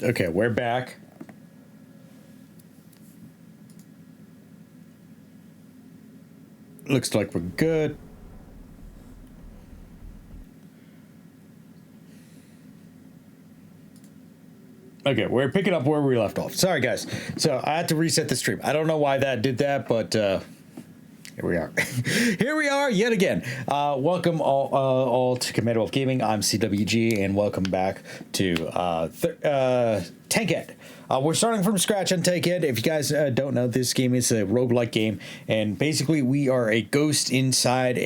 Okay, we're back. Looks like we're good. Okay, we're picking up where we left off. Sorry, guys. So I had to reset the stream. I don't know why that did that, but here we are. Here we are yet again. Welcome all to Commanderwolf Gaming. I'm CWG, and welcome back to TankHead. We're starting from scratch on TankHead. If you guys don't know, this game is a roguelike game, and basically we are a ghost inside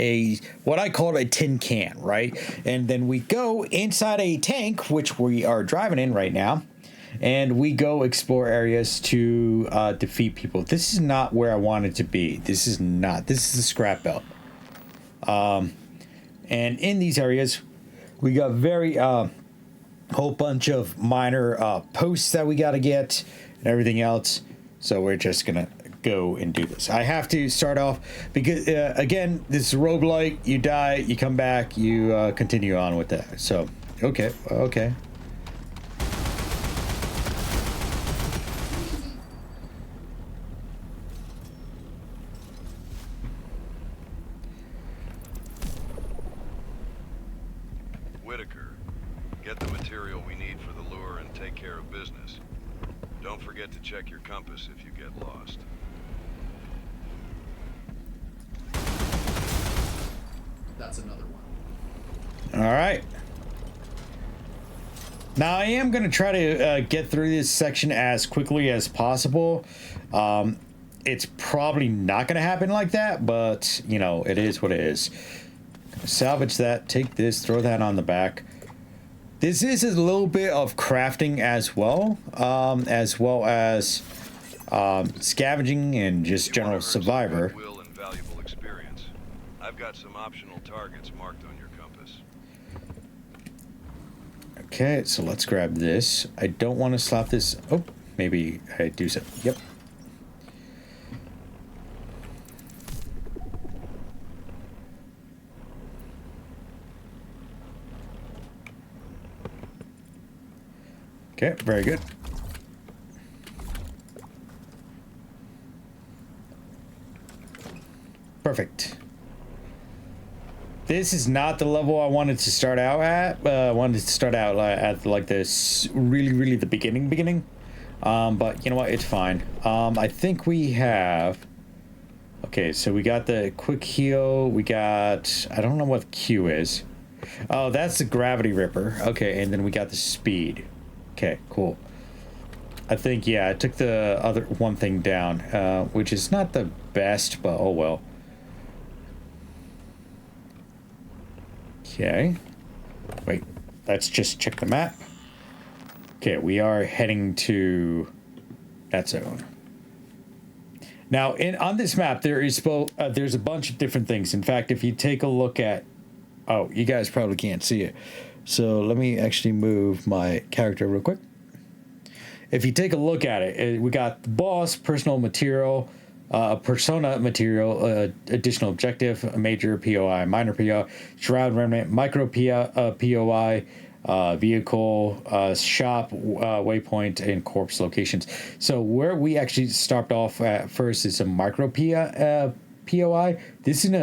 what I call a tin can, right? And then we go inside a tank, which we are driving in right now, and we go explore areas to defeat people. This is not where I wanted to be. This is not. This is the scrap belt. And in these areas, we got very whole bunch of minor posts that we got to get and everything else. So we're just going to go and do this. I have to start off because, again, this is a roguelite. You die, you come back, you continue on with that. So, okay. Get the material we need for the lure and take care of business. Don't forget to check your compass if you get lost. That's another one. All right. Now I am going to try to get through this section as quickly as possible. It's probably not going to happen like that, but you know, it is what it is. Salvage that, take this, throw that on the back. This is a little bit of crafting as well as scavenging and just general survivor. Goodwill and valuable experience. I've got some optional targets marked on your compass. Okay, so let's grab this. I don't want to slap this. Oh, maybe I do so. Yep. Okay, very good. Perfect. This is not the level I wanted to start out at. I wanted to start out at like this really the beginning. But you know what? It's fine. I think we have. Okay, so we got the quick heal. We got. I don't know what Q is. Oh, that's the gravity ripper. Okay, and then we got the speed. Okay, cool. I think, yeah, I took the other one thing down, which is not the best, but oh well. Okay. Wait, let's just check the map. Okay, we are heading to that zone. Now, on this map, there's a bunch of different things. In fact, if you take a look at... Oh, you guys probably can't see it. So let me actually move my character real quick. If you take a look at it, we got the boss, personal material, persona material, additional objective, a major POI, minor POI, shroud remnant, micro POI, vehicle, shop, waypoint, and corpse locations. So where we actually stopped off at first is a micro POI. This is an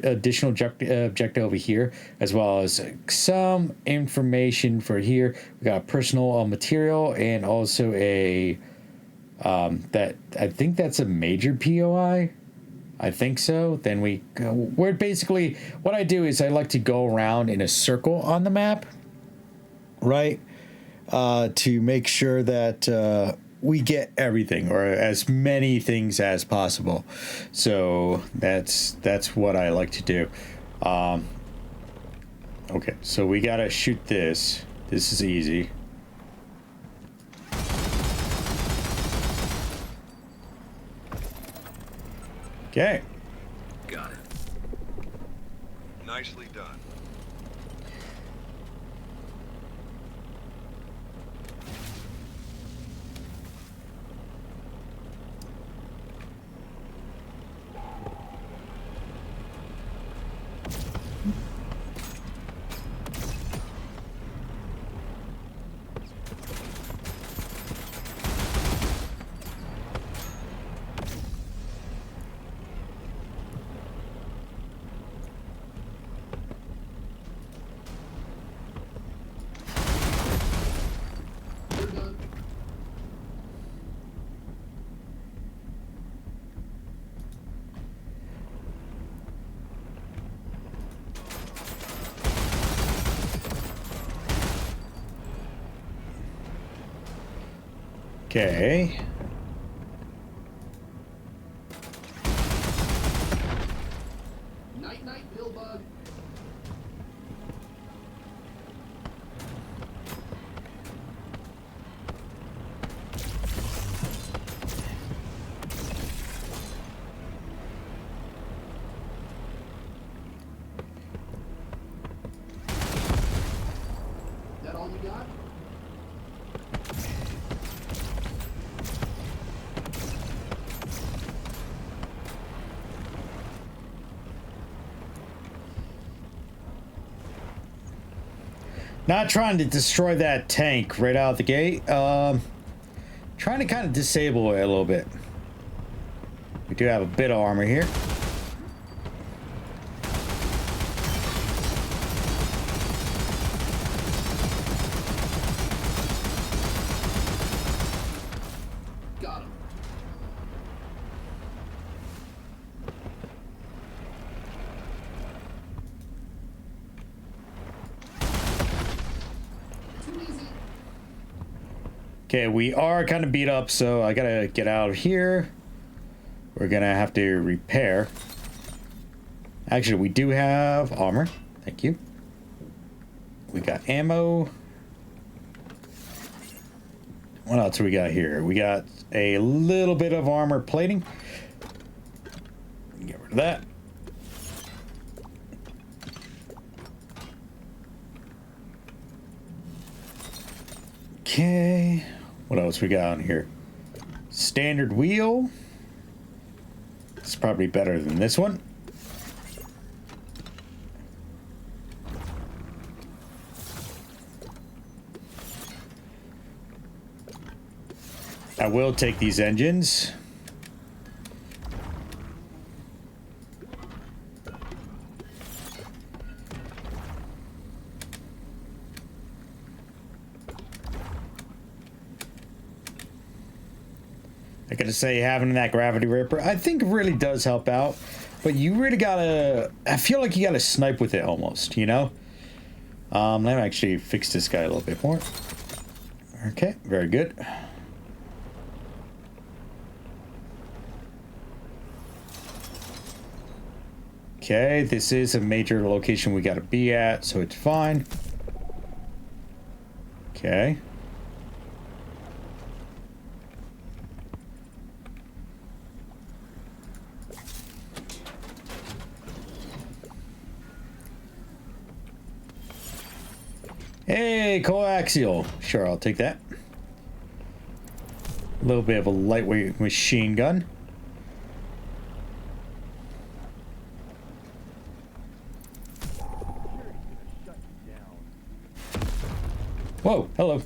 additional objective over here, as well as some information for here. We got personal material and also a that I think that's a major POI. I think so. Then we're basically, what I do is I like to go around in a circle on the map, right? To make sure that we get everything or as many things as possible. So that's what I like to do. Okay, so we gotta shoot this. This is easy. Okay. Got it. Nicely done. gun. Okay. Night, night, pillbug. That all you got? Not trying to destroy that tank right out of the gate. Trying to kind of disable it a little bit. We do have a bit of armor here. Got him. Too easy. Okay, we are kind of beat up, so I gotta get out of here. We're gonna have to repair. Actually, we do have armor. Thank you. We got ammo. What else do we got here? We got a little bit of armor plating. Get rid of that. Okay. What else we got on here? Standard wheel. It's probably better than this one. I will take these engines. I gotta say, having that gravity ripper, I think really does help out. But you really gotta, I feel like you gotta snipe with it almost, you know? Let me actually fix this guy a little bit more. Okay, very good. Okay, this is a major location we gotta be at, so it's fine. Okay. Hey, coaxial. Sure, I'll take that. A little bit of a lightweight machine gun. Whoa, hello.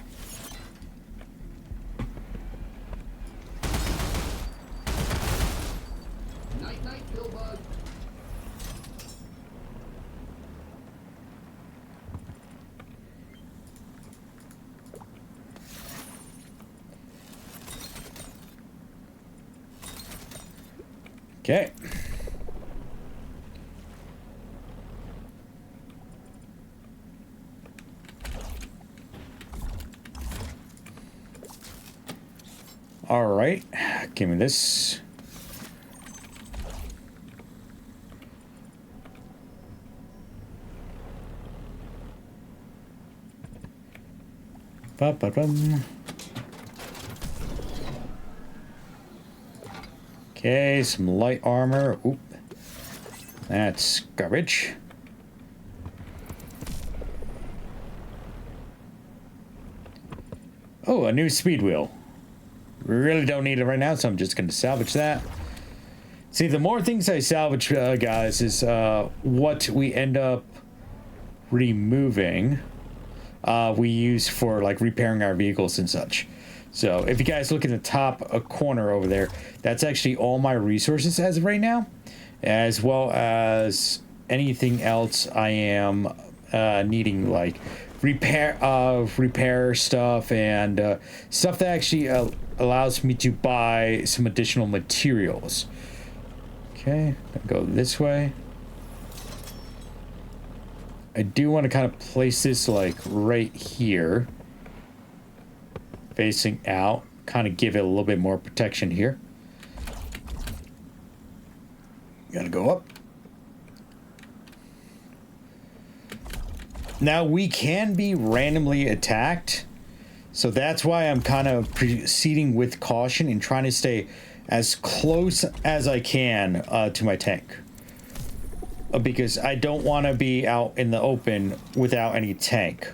Night, night, pillbug. Okay. All right, give me this. Ba-ba-bum. Okay, some light armor. Oop. That's garbage. Oh, a new speed wheel. We really don't need it right now, so I'm just going to salvage that. See, the more things I salvage, guys, is what we end up removing. We use for like repairing our vehicles and such. So if you guys look in the top corner over there, that's actually all my resources as of right now, as well as anything else I am needing, like repair stuff and stuff that actually allows me to buy some additional materials. Okay, go this way. I do want to kind of place this like right here, facing out, kind of give it a little bit more protection here. Gotta go up. Now we can be randomly attacked, so that's why I'm kind of proceeding with caution and trying to stay as close as I can to my tank. Because I don't want to be out in the open without any tank.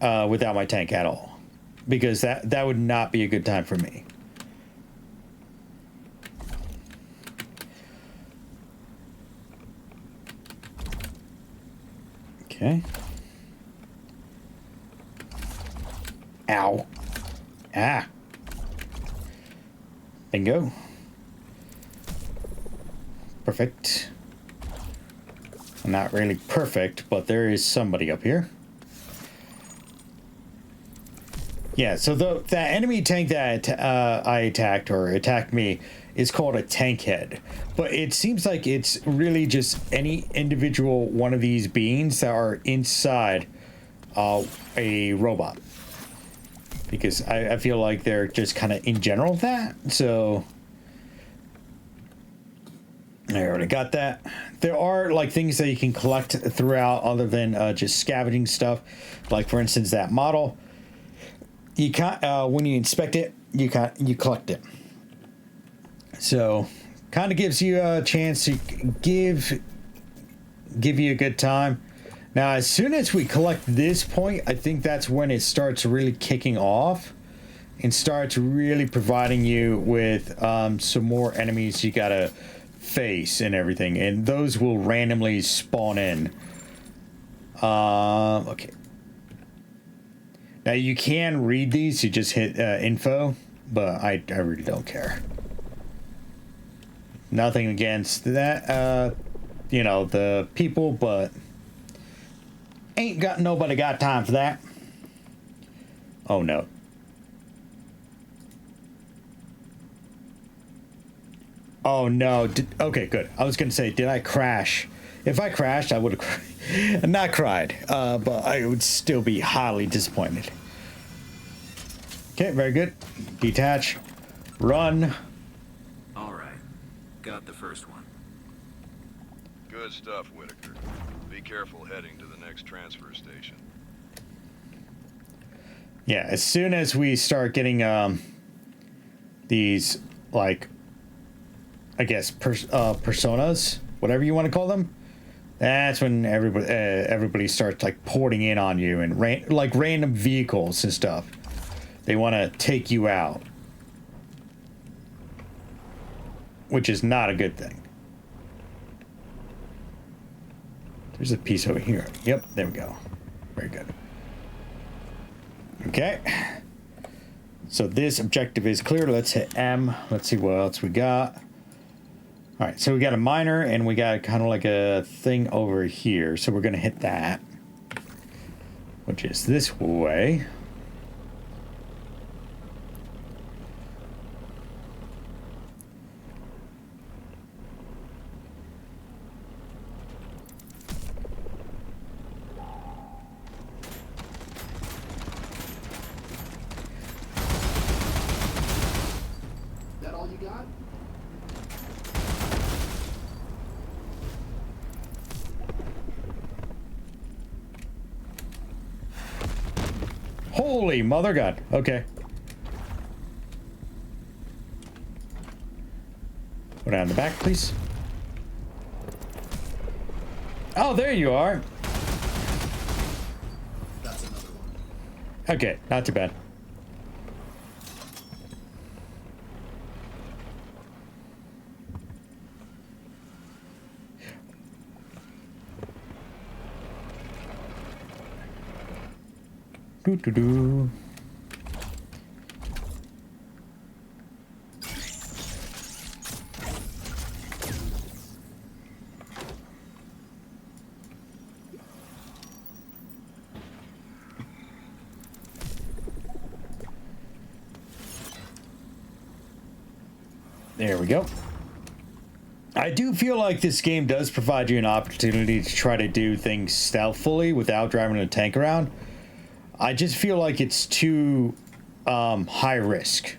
Without my tank at all. Because that would not be a good time for me. Okay. Ow. Ah. Bingo. Perfect. Not really perfect, but there is somebody up here. Yeah, so that enemy tank that I attacked or attacked me is called a TankHead. But it seems like it's really just any individual one of these beings that are inside a robot. Because I feel like they're just kind of in general that. So I already got that. There are like things that you can collect throughout other than just scavenging stuff. Like for instance, that model. You can't when you inspect it, you collect it. So kind of gives you a chance to give you a good time. Now, as soon as we collect this point, I think that's when it starts really kicking off and starts really providing you with some more enemies you gotta face and everything, and those will randomly spawn in. Okay. Now you can read these, you just hit info, but I really don't care. Nothing against that, you know, the people, but nobody got time for that. Oh no. Oh no. Okay, good. I was gonna say, did I crash? If I crashed, I would have not cried, but I would still be highly disappointed. Okay, very good. Detach. Run. All right. Got the first one. Good stuff, Whitaker. Be careful heading to the next transfer station. Yeah, as soon as we start getting these, like, I guess, personas, whatever you want to call them, that's when everybody starts, like, pouring in on you and, like, random vehicles and stuff. They want to take you out. Which is not a good thing. There's a piece over here. Yep, there we go. Very good. Okay. So this objective is clear. Let's hit M. Let's see what else we got. All right, so we got a miner and we got kind of like a thing over here. So we're going to hit that, which is this way. That all you got? Holy mother god. Okay. Go down the back, please. Oh, there you are. That's another one. Okay, not too bad. Doo-doo-doo. There we go. I do feel like this game does provide you an opportunity to try to do things stealthily without driving a tank around. I just feel like it's too high risk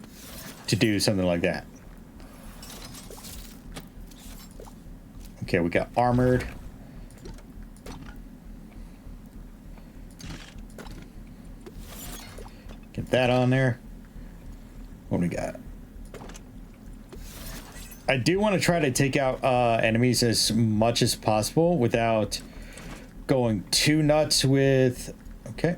to do something like that. Okay, we got armored. Get that on there. What do we got? I do want to try to take out enemies as much as possible without going too nuts with... Okay.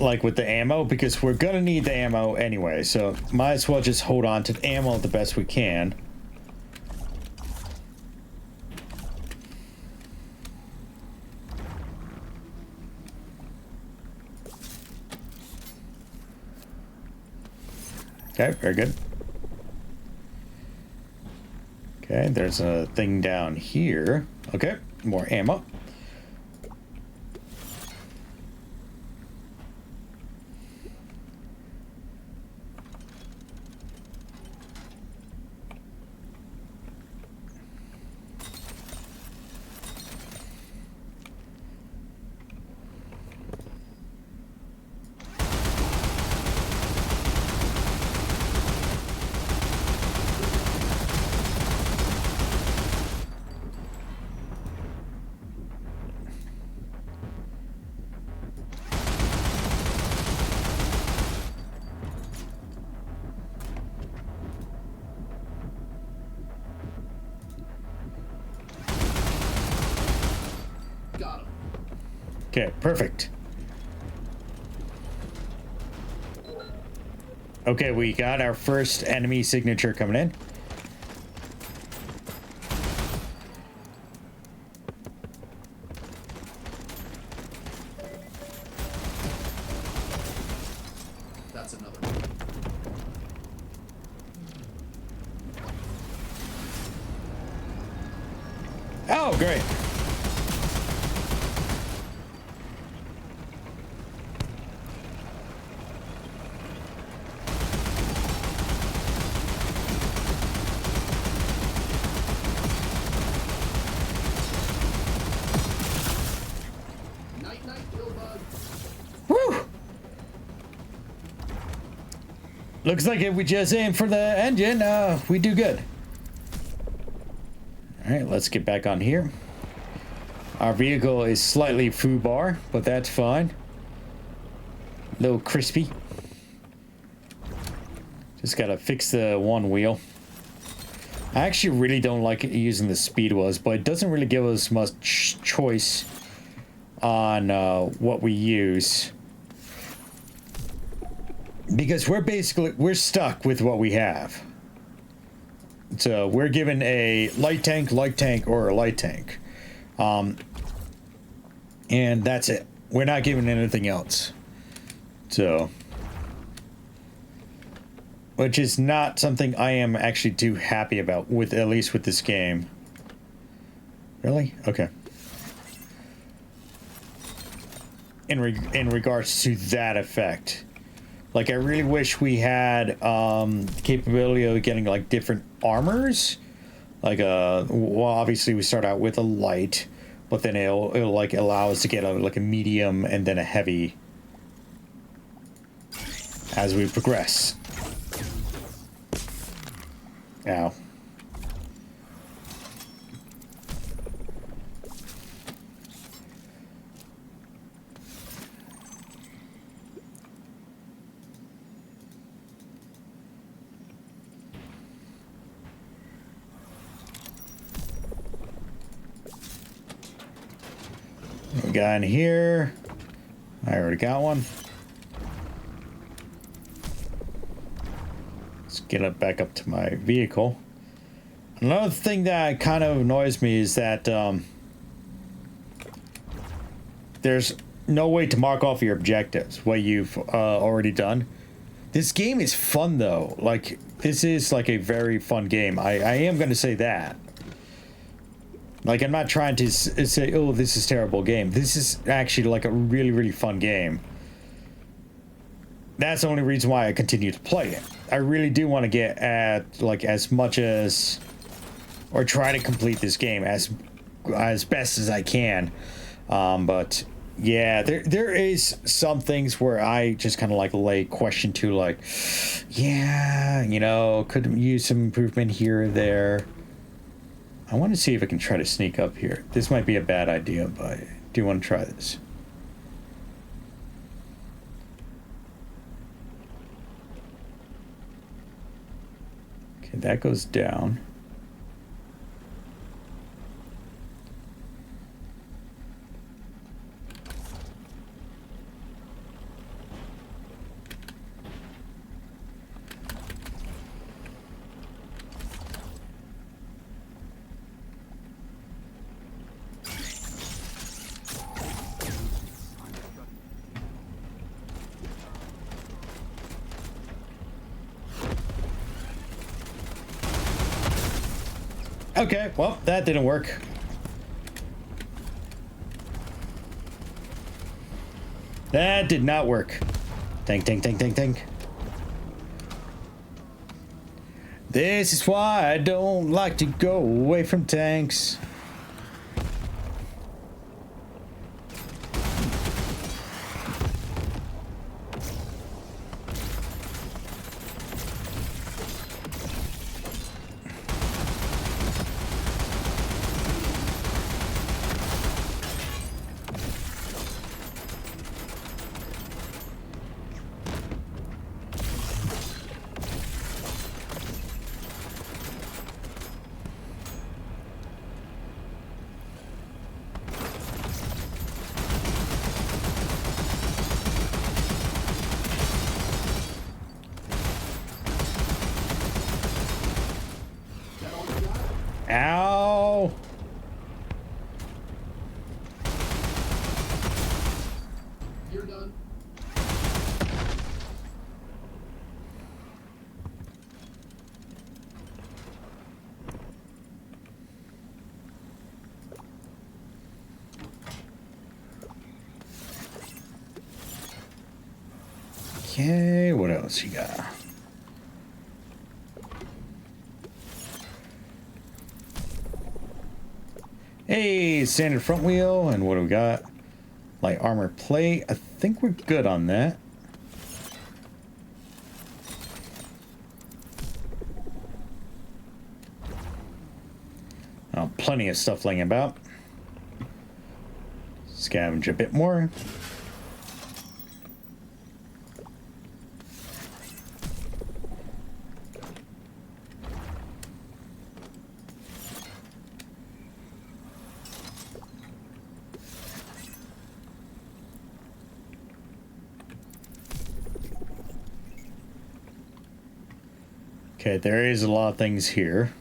Like with the ammo, because we're gonna need the ammo anyway, so might as well just hold on to the ammo the best we can. Okay, very good. Okay, there's a thing down here. Okay, more ammo. Got him. Okay, perfect. Okay, we got our first enemy signature coming in. That's another one. Oh, great. Night, night, Pillbug. Woo! Looks like if we just aim for the engine, we do good. All right, let's get back on here. Our vehicle is slightly foobar, but that's fine. A little crispy. Just gotta fix the one wheel. I actually really don't like using the speed was, but it doesn't really give us much choice on what we use. Because we're stuck with what we have. So we're given a light tank, or a light tank. And that's it. We're not given anything else. So, which is not something I am actually too happy about with, at least with this game. Really? Okay. In regards to that effect. Like, I really wish we had the capability of getting, like, different armors. Like, well, obviously we start out with a light, but then it'll like, allow us to get, like, a medium and then a heavy as we progress. Ow. We got in here. I already got one. Let's get up back up to my vehicle. Another thing that kind of annoys me is that there's no way to mark off your objectives, what you've already done. This game is fun though. Like, this is like a very fun game. I am going to say that. Like, I'm not trying to say, oh, this is a terrible game. This is actually like a really, really fun game. that's the only reason why I continue to play it. I really do want to get at like as much as, or try to complete this game as best as I can. But yeah, there is some things where I just kind of like lay question to, like, yeah, you know, could use some improvement here or there. I want to see if I can try to sneak up here. This might be a bad idea, but I do want to try this. Okay, that goes down. Okay, well, that didn't work. That did not work. Tank. This is why I don't like to go away from tanks. Ow! You're done. Okay, what else you got? Hey, standard front wheel, and what do we got? Light armor plate. I think we're good on that. Oh, plenty of stuff laying about. Scavenge a bit more. Okay, there is a lot of things here.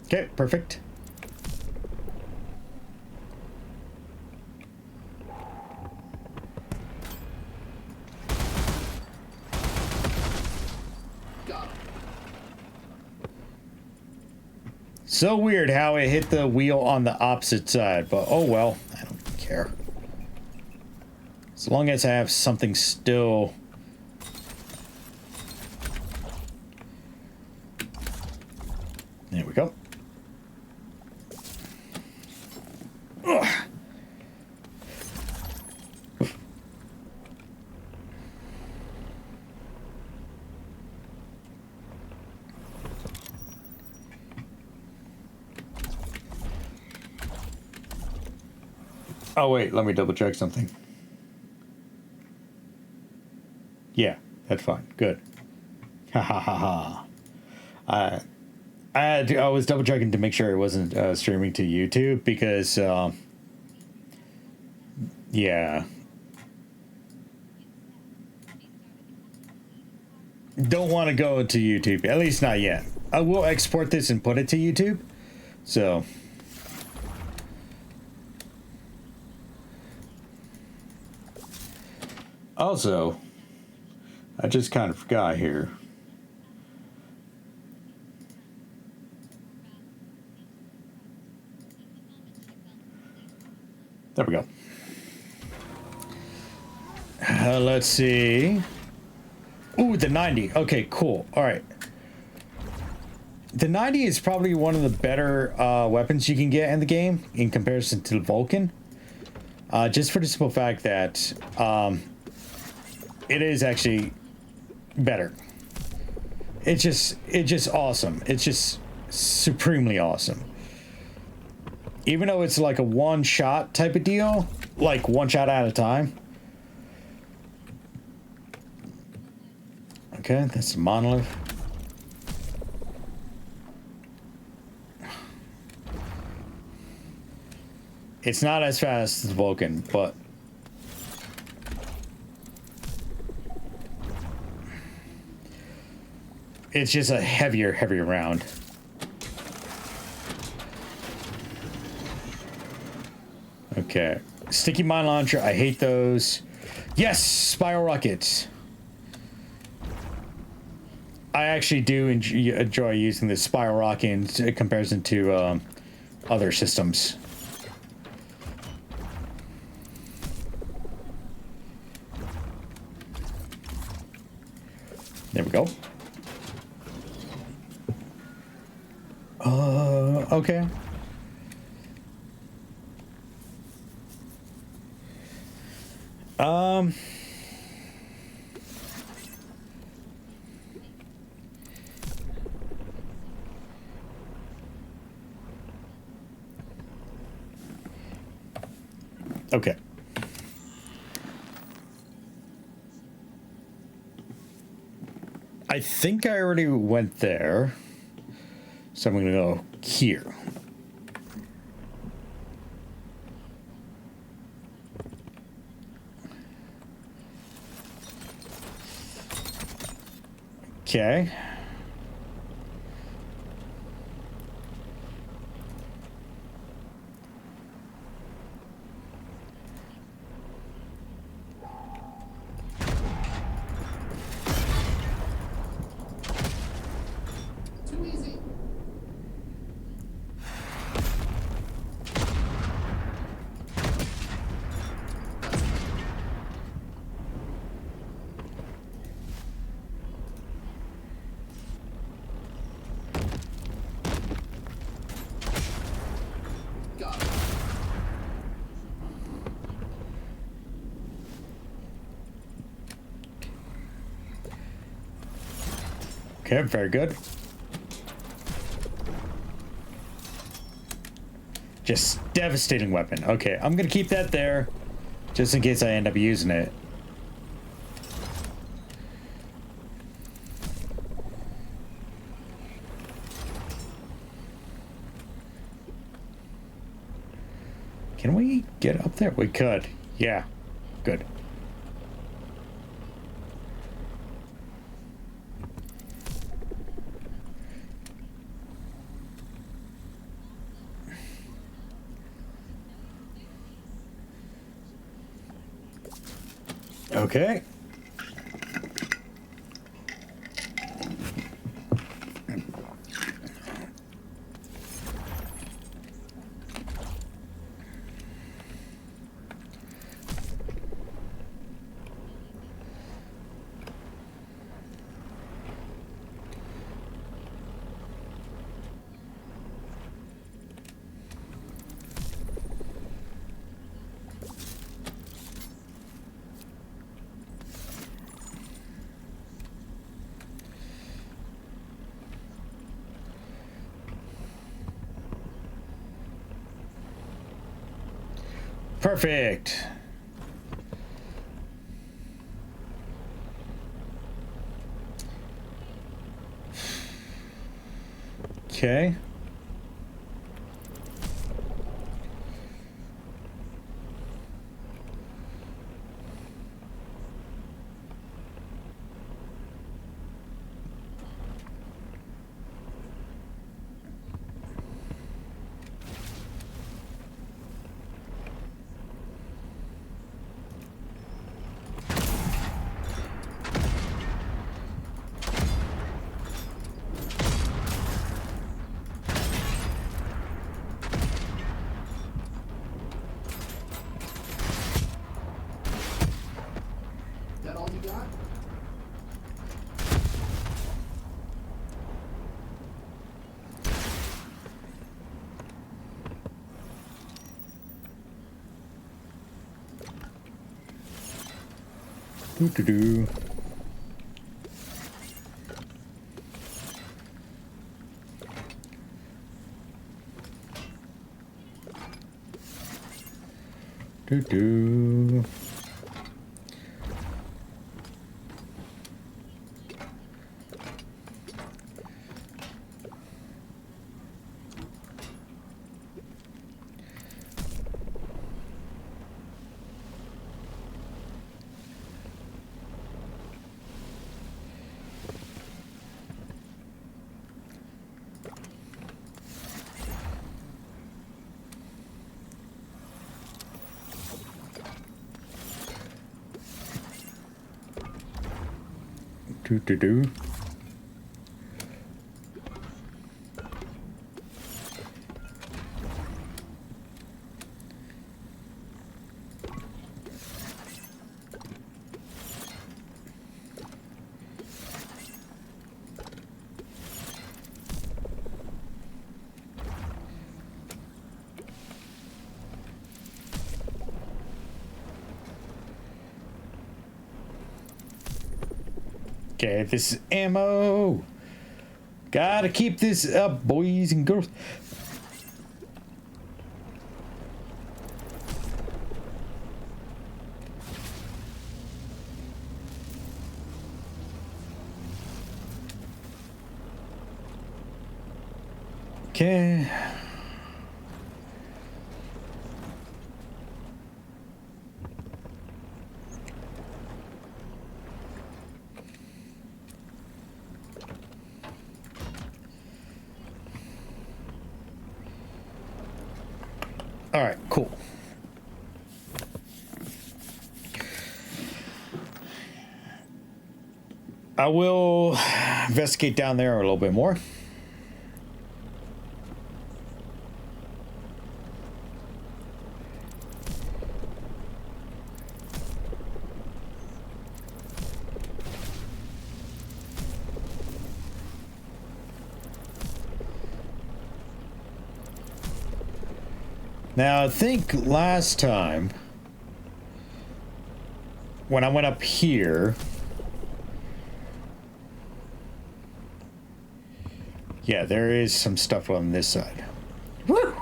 Okay, perfect. So weird how it hit the wheel on the opposite side, but oh well, I don't care. As long as I have something still. There we go. Ugh. Oh wait, let me double check something. Yeah, that's fine. Good. Ha ha ha ha. I was double checking to make sure it wasn't streaming to YouTube because, yeah. Don't want to go to YouTube, at least not yet. I will export this and put it to YouTube, so. Also, I just kind of forgot here. There we go. Let's see. Ooh, the 90. Okay, cool. All right. The 90 is probably one of the better weapons you can get in the game in comparison to the Vulcan. Just for the simple fact that it is actually better. It's just awesome. It's just supremely awesome. Even though it's like a one-shot type of deal, like one shot at a time. Okay, that's the monolith. It's not as fast as Vulcan, but it's just a heavier round. Okay. Sticky mine launcher, I hate those. Yes, spiral rockets. I actually do enjoy using the spiral rocket in comparison to other systems. There we go. Okay. Okay. I think I already went there. So I'm going to go here. Okay. Too easy. Got it. Okay, very good. Just devastating weapon. Okay, I'm gonna keep that there, just in case I end up using it. Can we get up there? We could. Yeah, good. Okay. Perfect. Okay. Do do do. Do do. Do do do. Okay, this is ammo. Gotta keep this up, boys and girls. Okay. All right, cool. I will investigate down there a little bit more. Now, I think last time when I went up here, yeah, there is some stuff on this side. Woo!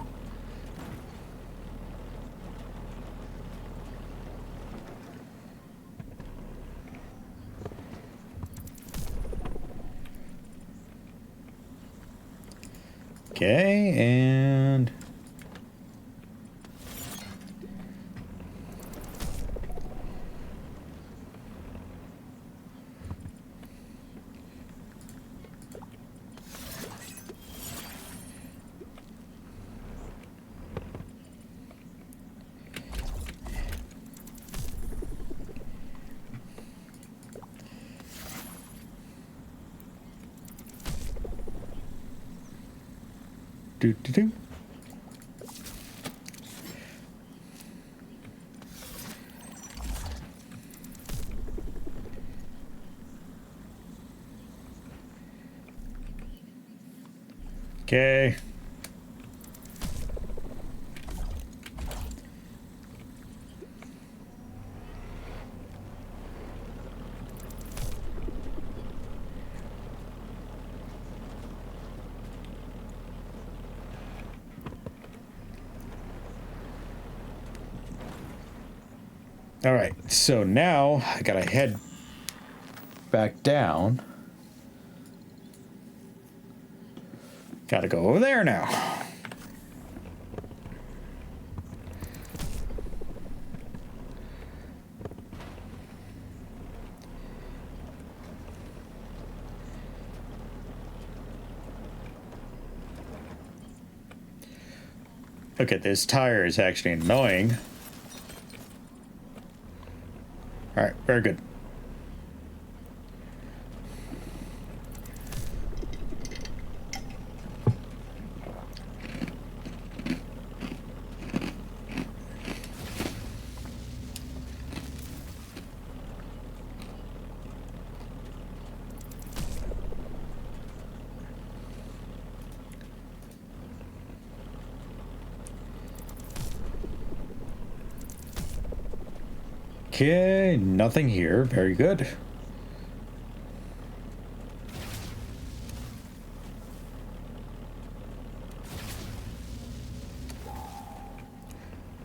Okay, and do do do. Okay. All right, so now I gotta head back down. Gotta go over there now. Okay, this tire is actually annoying. All right, very good. Okay, nothing here. Very good.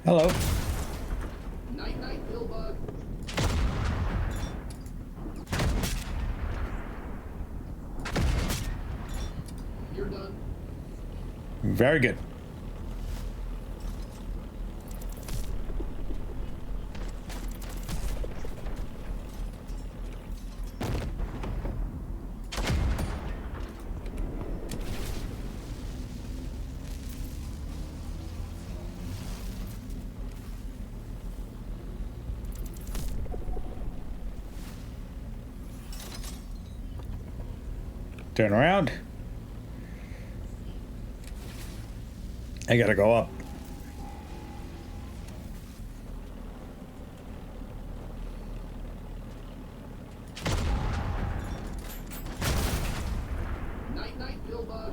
Hello. Night night, Billbug. You're done. Very good. Turn around. I gotta go up. Night night, Billbug.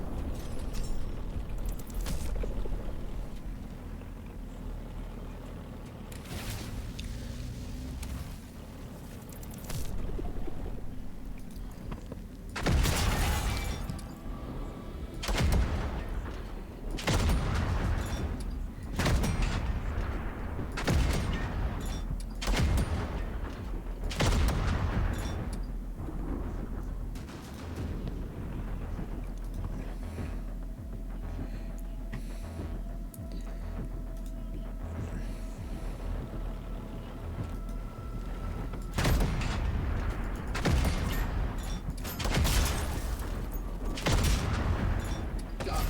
Got it.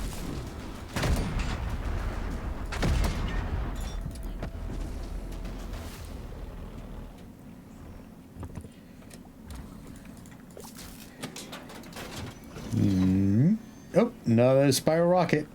Oh, another spiral rocket.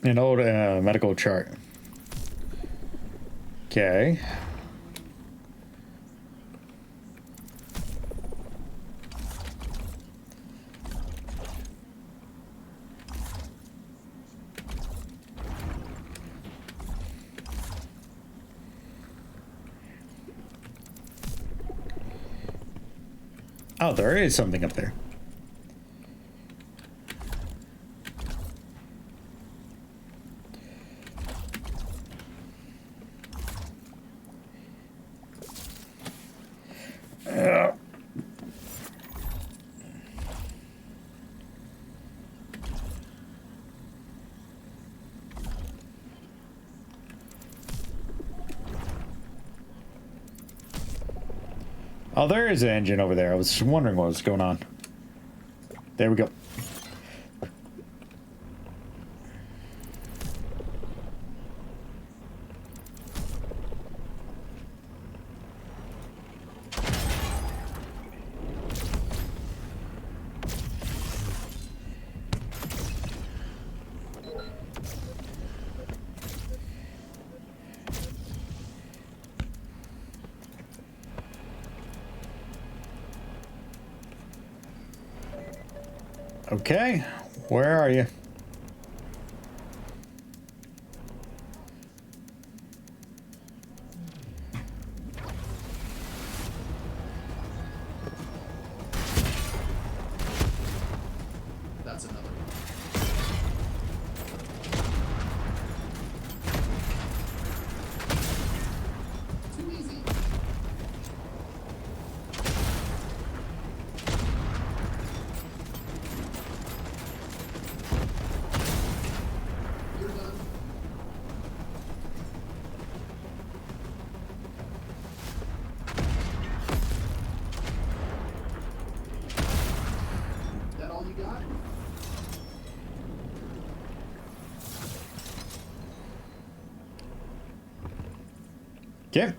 An old medical chart. Okay. Oh, there is something up there. Oh, there is an engine over there. I was just wondering what was going on. There we go. Okay, where are you? That's another one. Too easy. You're done. That all you got? Okay.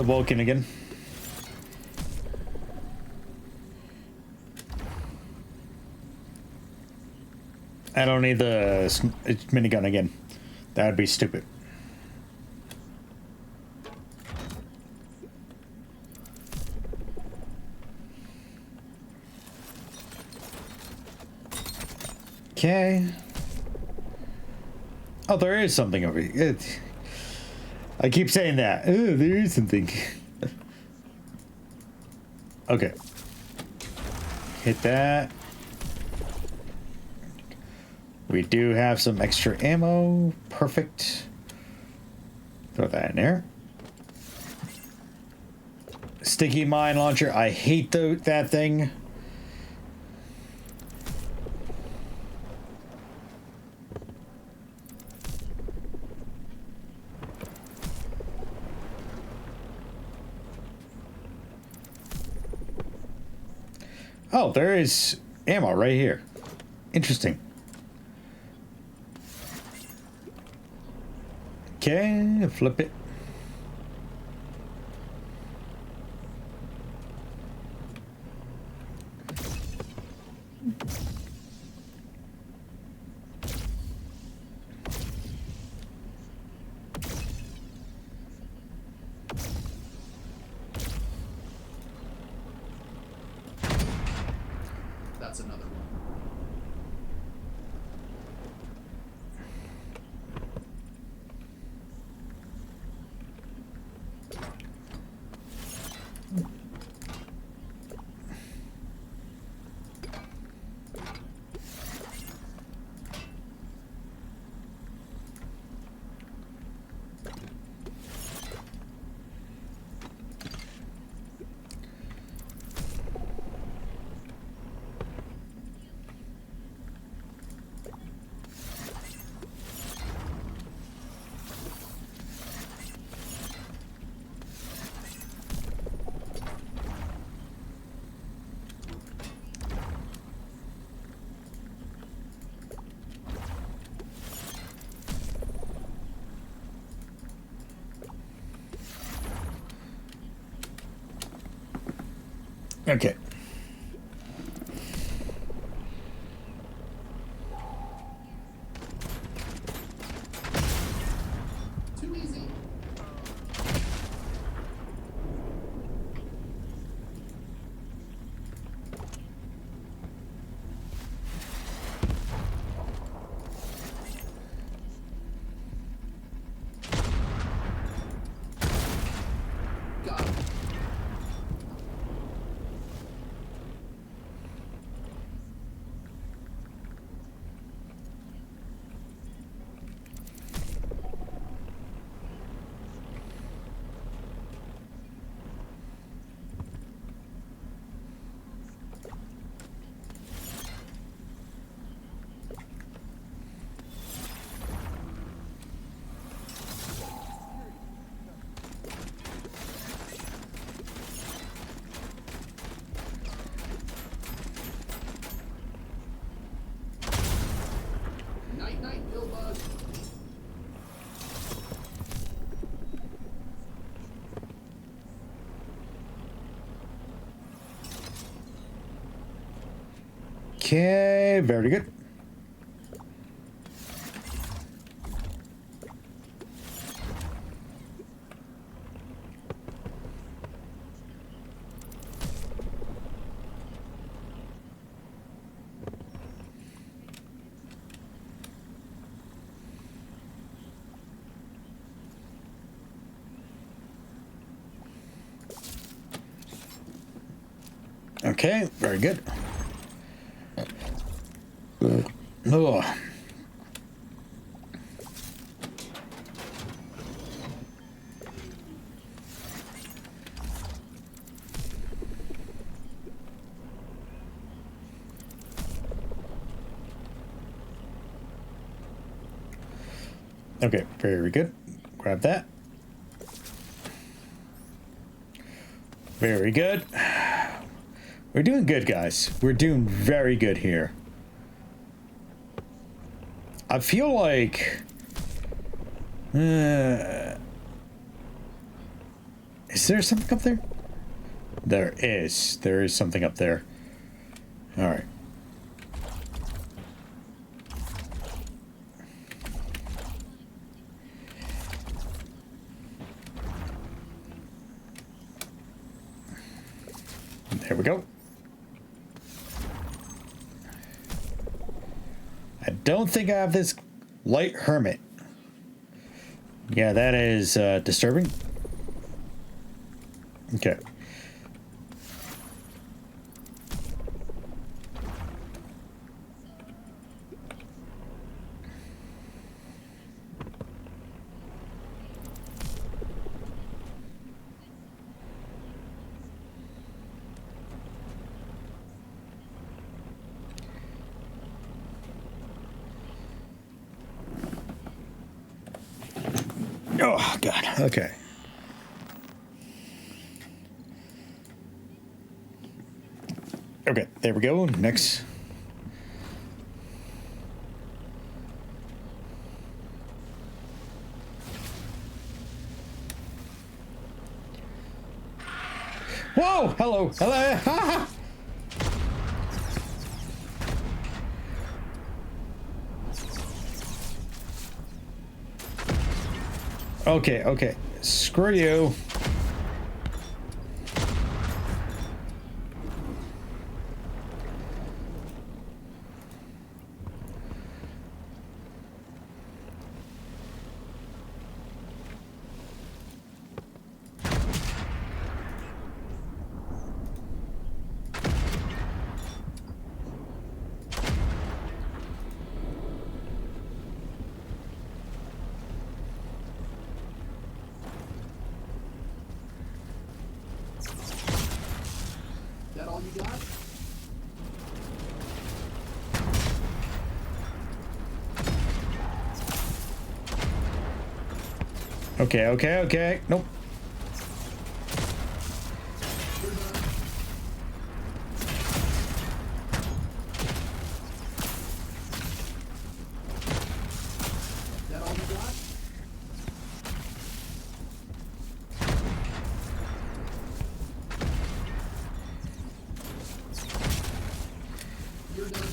the Vulcan again. I don't need the minigun again. That would be stupid. Okay. Oh, there is something over here. I keep saying that. Oh, there is something. Okay. Hit that. We do have some extra ammo. Perfect. Throw that in there. Sticky mine launcher. I hate that thing. Oh, there is ammo right here. Interesting. Okay, flip it. That's another one. Okay. Too easy. Got it. Night, night, Billbug. Okay, very good. Okay, very good. Oh. Okay, very good. Grab that. Very good. We're doing good, guys. We're doing very good here. I feel like... Is there something up there? There is. There is something up there. All right. There we go. I don't think I have this light hermit. Yeah, that is disturbing. Okay. Oh, God. Okay. Okay, there we go. Next. Whoa! Hello! Hello! Okay, okay. Screw you. That all you got? Okay, okay, okay. Nope. You're done. That all you got? You're done.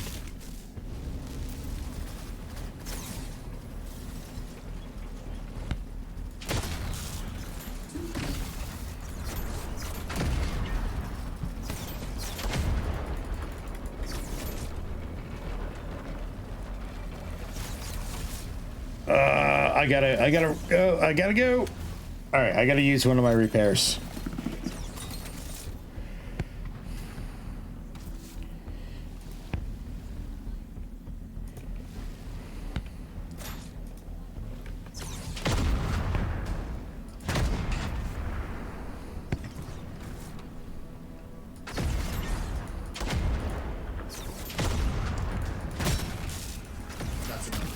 I gotta go. All right, I gotta use one of my repairs. That's enough.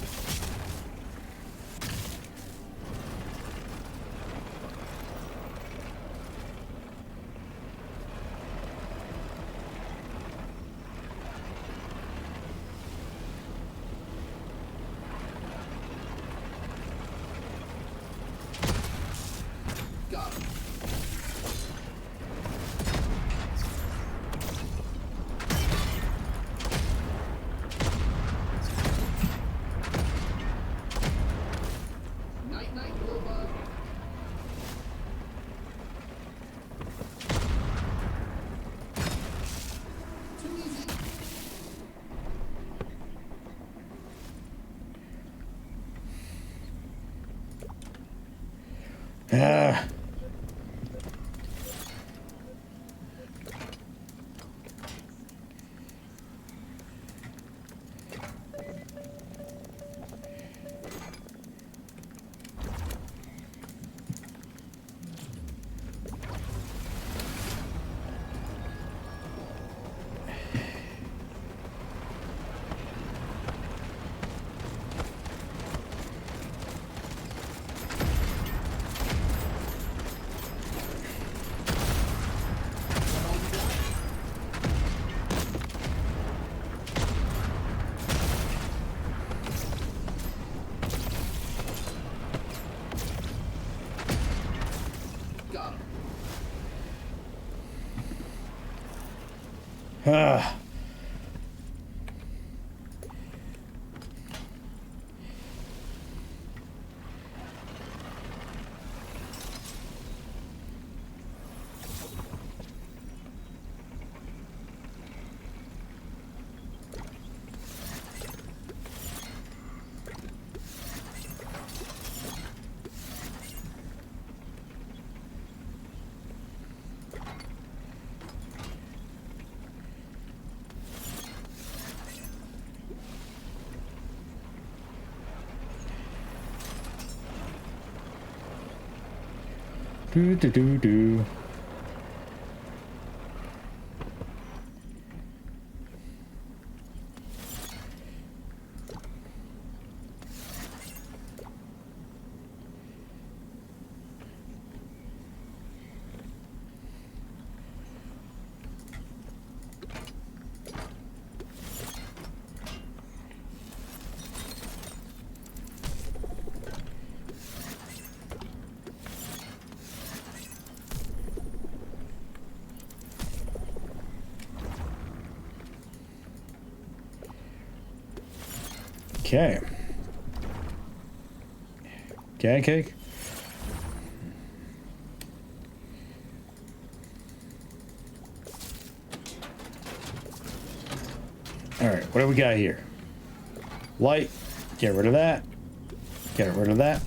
Got him. Night, night, little bug. Too easy. Ah. Ugh. Do do do do. Okay. Cake. All right, what do we got here? Light. Get rid of that. Get rid of that.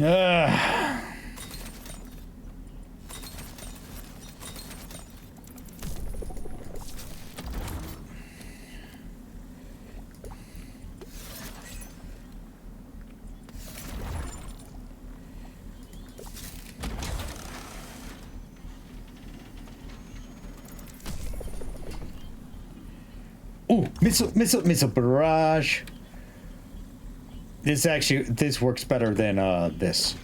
Ah. Ooh, missile barrage. This works better than this.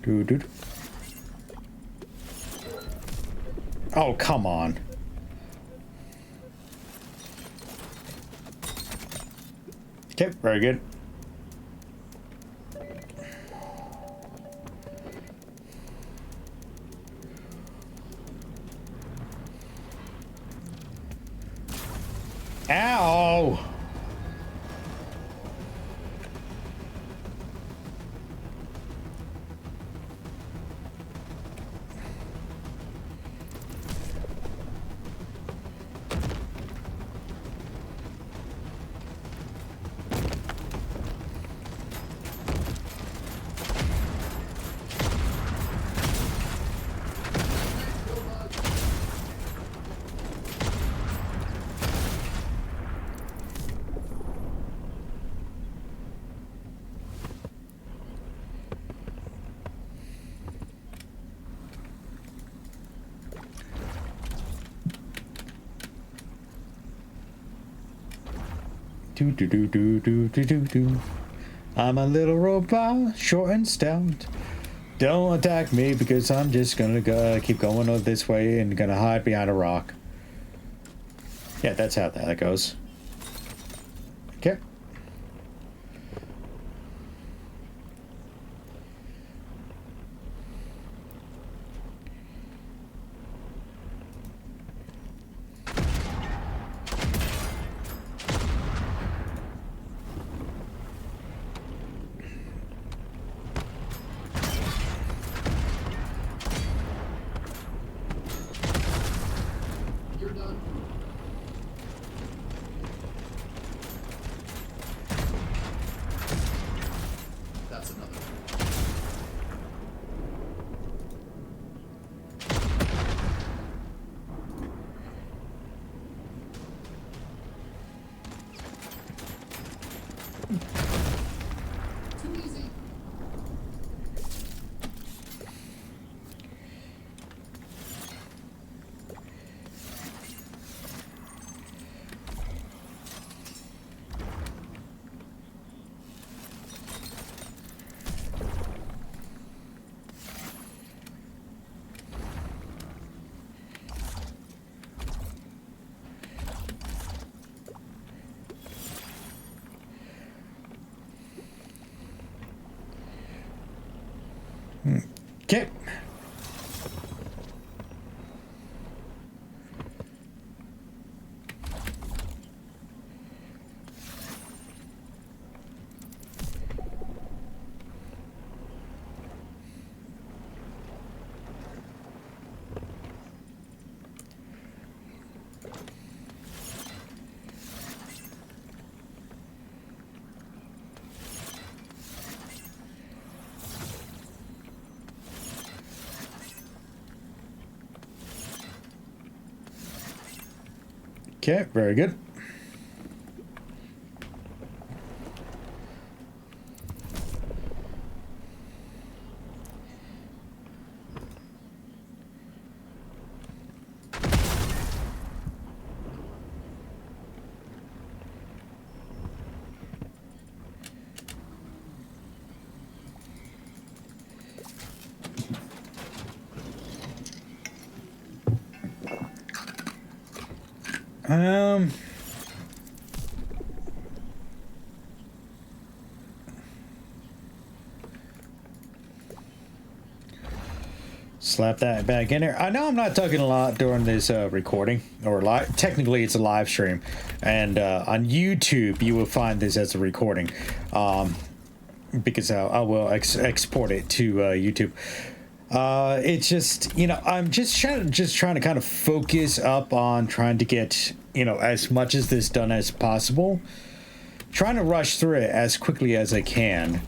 Dude. Oh, come on. Okay, very good. Ow! Do. I'm a little robot, short and stout. Don't attack me because I'm just gonna keep going this way and gonna hide behind a rock. Yeah, that's how that goes. Okay. You're done. Okay. Okay, very good. Um, slap that back in there. I know I'm not talking a lot during this recording or live. Technically, it's a live stream, and on YouTube you will find this as a recording, because I will export it to YouTube. It's just, you know, I'm just trying to kind of focus up on trying to get, you know, as much as this done as possible. Trying to rush through it as quickly as I can.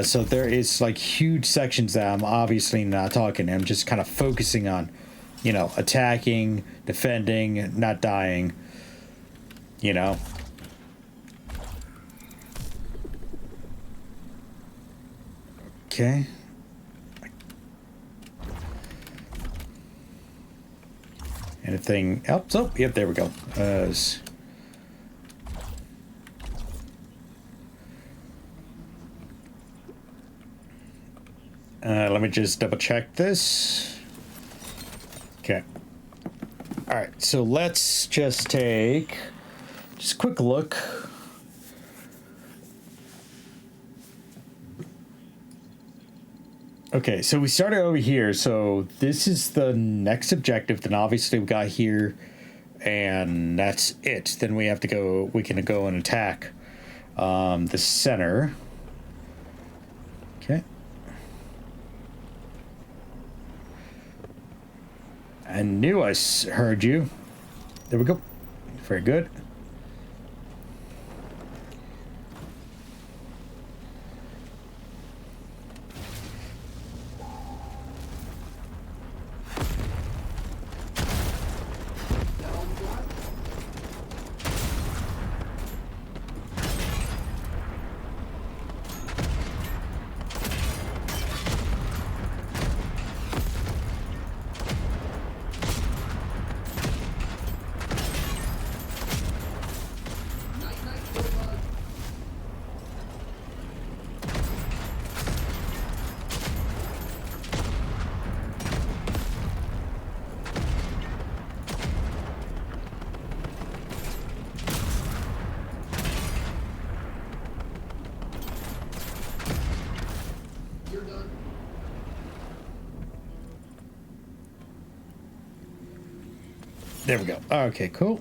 So there is like huge sections that I'm obviously not talking. I'm just kind of focusing on, you know, attacking, defending, not dying, you know. Okay. Anything else? Oh, yep, there we go. Let me just double check this. Okay. All right, so let's just take just a quick look. Okay, so we started over here. So this is the next objective. Then obviously we got here, and that's it. Then we have to go. We can go and attack the center. Okay. I knew I heard you. There we go. Very good. You're done. There we go. Okay, cool.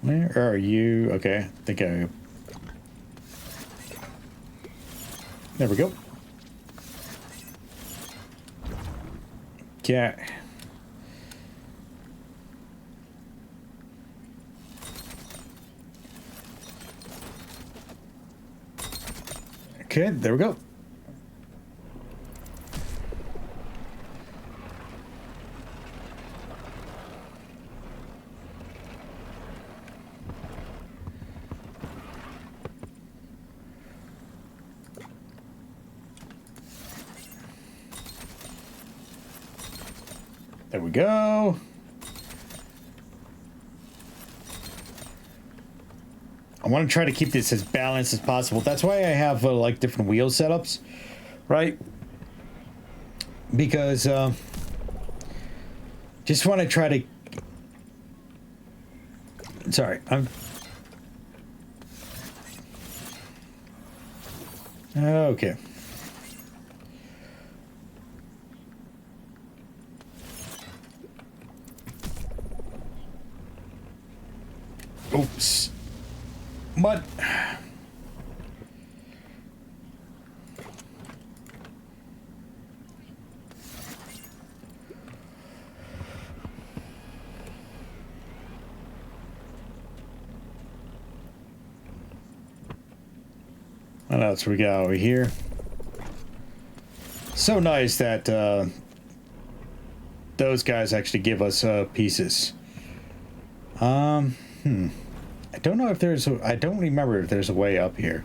Where are you? Okay, I think I... There we go. Okay. Okay, there we go. There we go. I want to try to keep this as balanced as possible. That's why I have like different wheel setups, right? Because just want to try to... Sorry, I'm... Okay. Oops. Mud. What else we got over here? So nice that those guys actually give us pieces. I don't know if there's I don't remember if there's a way up here.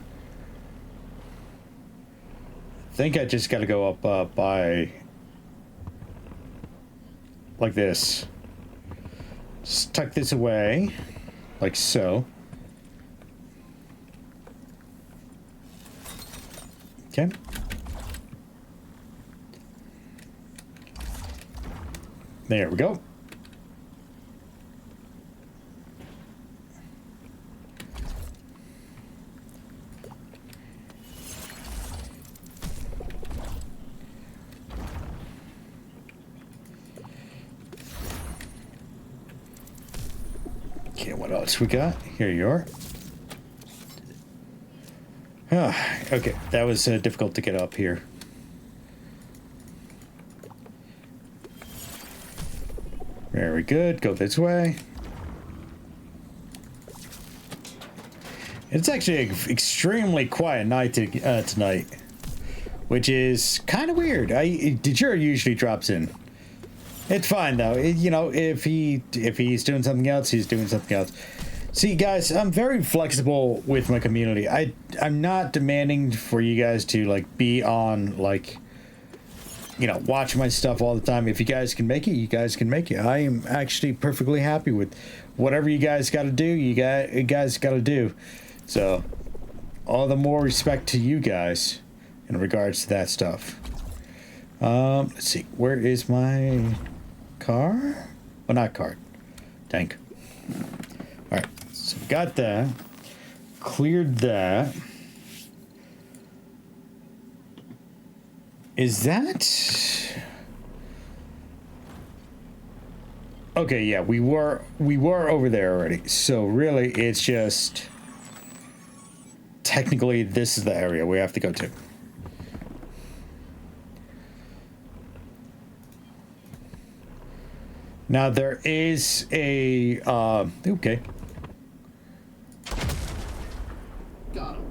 I think I just got to go up by like this. Just tuck this away like so. Okay. There we go. Okay, what else we got? Here you are. Okay, that was difficult to get up here. Very good. Go this way. It's actually an extremely quiet night tonight, which is kind of weird. Dejura usually drops in. It's fine though. You know, if he's doing something else, he's doing something else. See, guys, I'm very flexible with my community. I'm not demanding for you guys to like be on like, you know, watch my stuff all the time. If you guys can make it, you guys can make it. I am actually perfectly happy with whatever you guys got to do. You guys got to do. So, all the more respect to you guys in regards to that stuff. Let's see. Where is my car? Well, not car. Tank. All right. So we got that. Cleared that. Is that? Okay, yeah, we were over there already. So really, it's just technically this is the area we have to go to. Now there is a okay. Got him.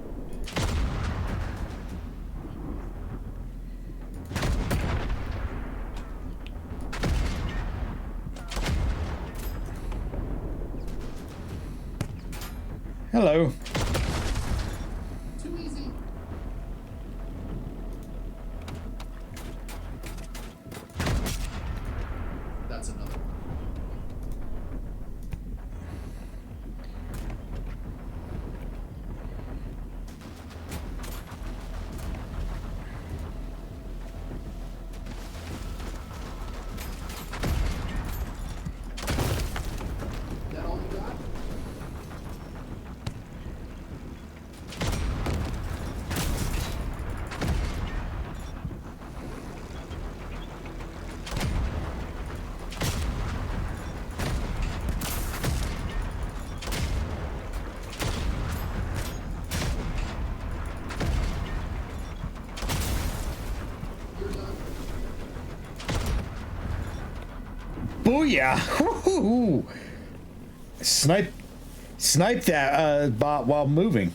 Hello. Too easy. That's another one. That all you got? You're done. Booyah! Woo-hoo-hoo. Snipe that bot while moving.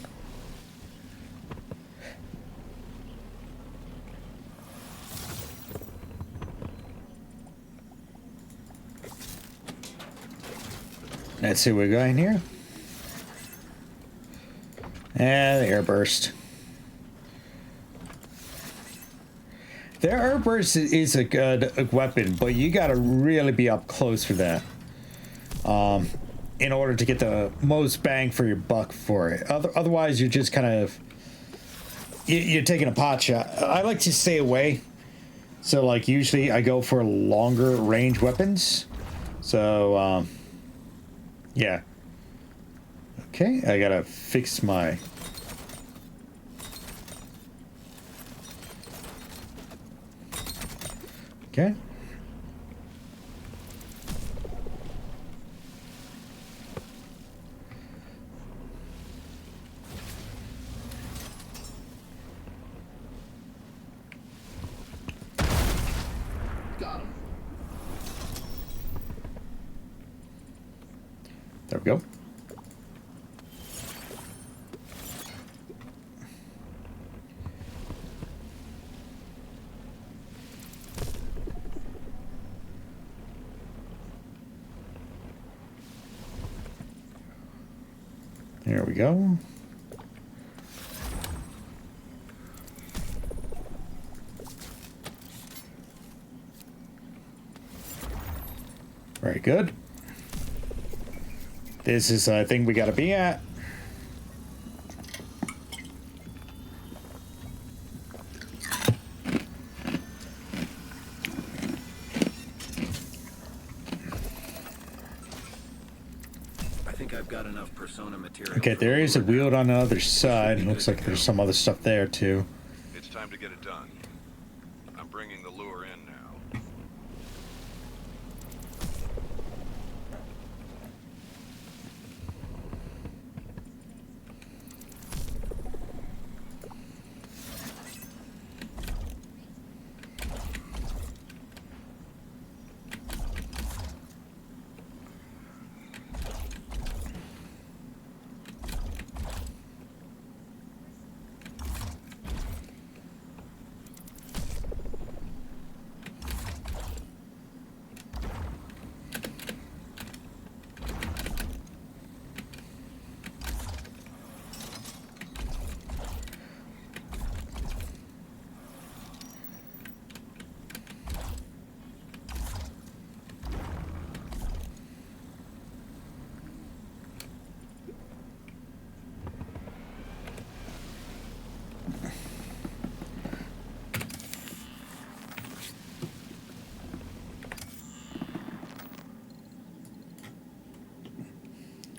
Let's see what we got in here. And the airburst. The airburst is a good weapon, but you gotta really be up close for that. In order to get the most bang for your buck for it. Otherwise, you're just kind of you're taking a pot shot. I like to stay away. So, like, usually I go for longer range weapons. So, yeah. Okay, I gotta fix my. Okay. Got him. There we go. There we go. Very good. This is, I think, we got to be at. I think I've got enough persona material. Okay, for there the is a lure now. wheel on the other side. be Looks good like to there's go. some other stuff there too. It's time to get it done. I'm bringing the lure in now.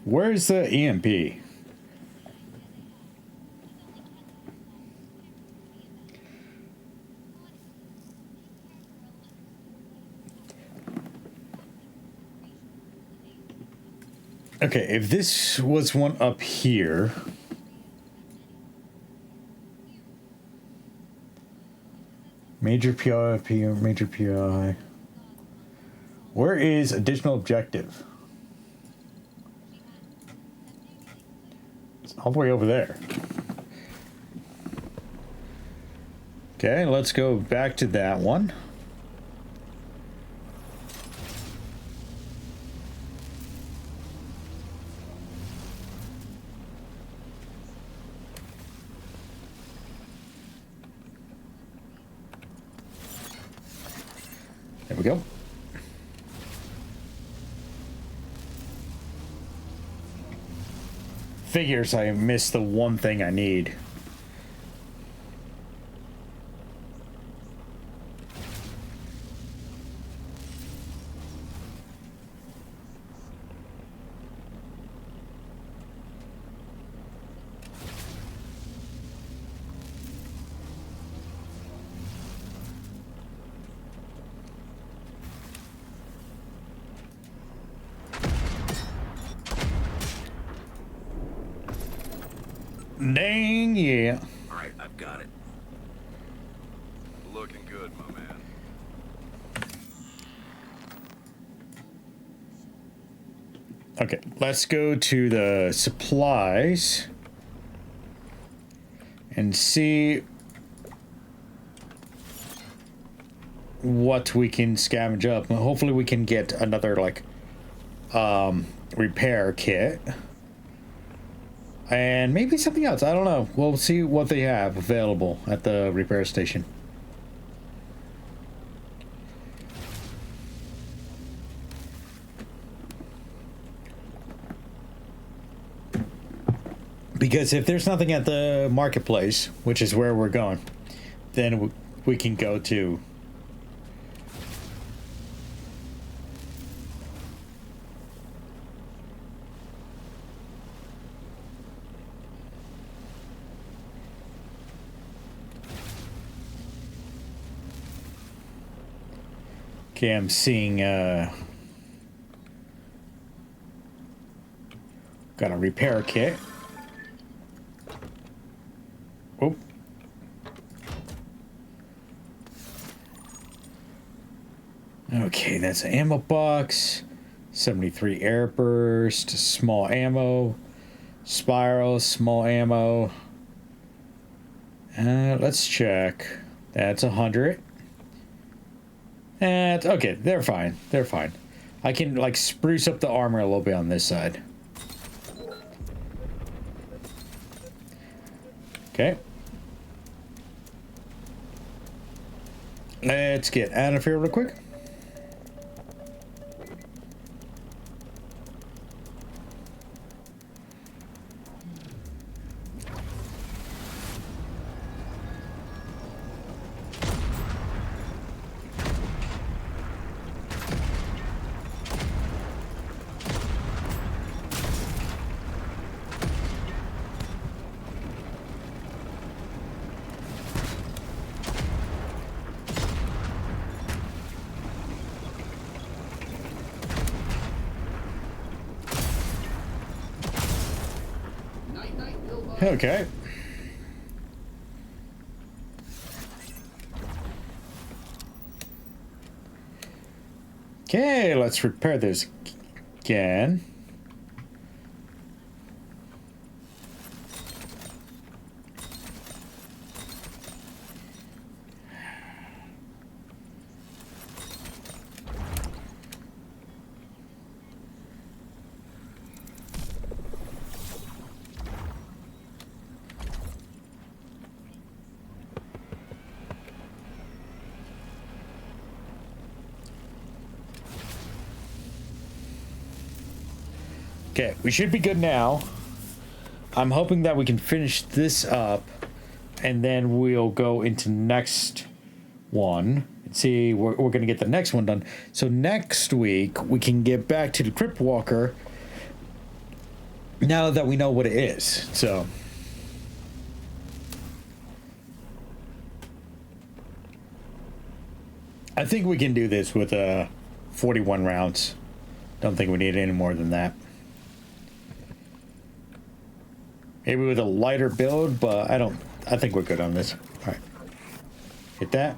Where's the EMP? Okay, if this was one up here. Major PI, major PI. Where is additional objective? It's all the way over there. Okay, let's go back to that one. There we go. Figures I missed the one thing I need. Dang, yeah. All right, I've got it. Looking good, my man. Okay, let's go to the supplies and see what we can scavenge up. Hopefully we can get another like repair kit. And maybe something else. I don't know. We'll see what they have available at the repair station. Because if there's nothing at the marketplace, which is where we're going, then we can go to. Okay, I'm seeing, got a repair kit. Oh. Okay, that's an ammo box. 73 air burst, small ammo, spiral, small ammo. Let's check. That's 100. And okay, they're fine. They're fine. I can like spruce up the armor a little bit on this side. Okay. Let's get out of here real quick. Night, night, Bilbo. Okay. Okay, let's repair this again. Okay, we should be good now. I'm hoping that we can finish this up and then we'll go into next one and see we're going to get the next one done. So next week we can get back to the Crypt Walker now that we know what it is. So I think we can do this with 41 rounds. Don't think we need any more than that. Maybe with a lighter build, but I think we're good on this. All right. Hit that.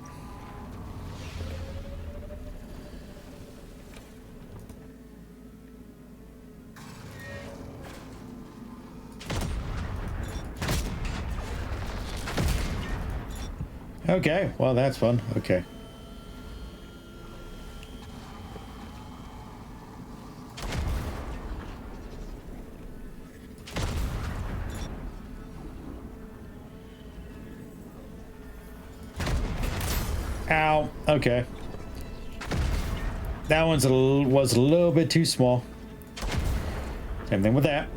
Okay, well, that's fun. Okay. Ow. Okay. That was a little bit too small. Same thing with that.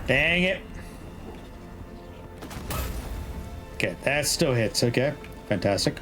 Dang it. Okay, that still hits. Okay, fantastic.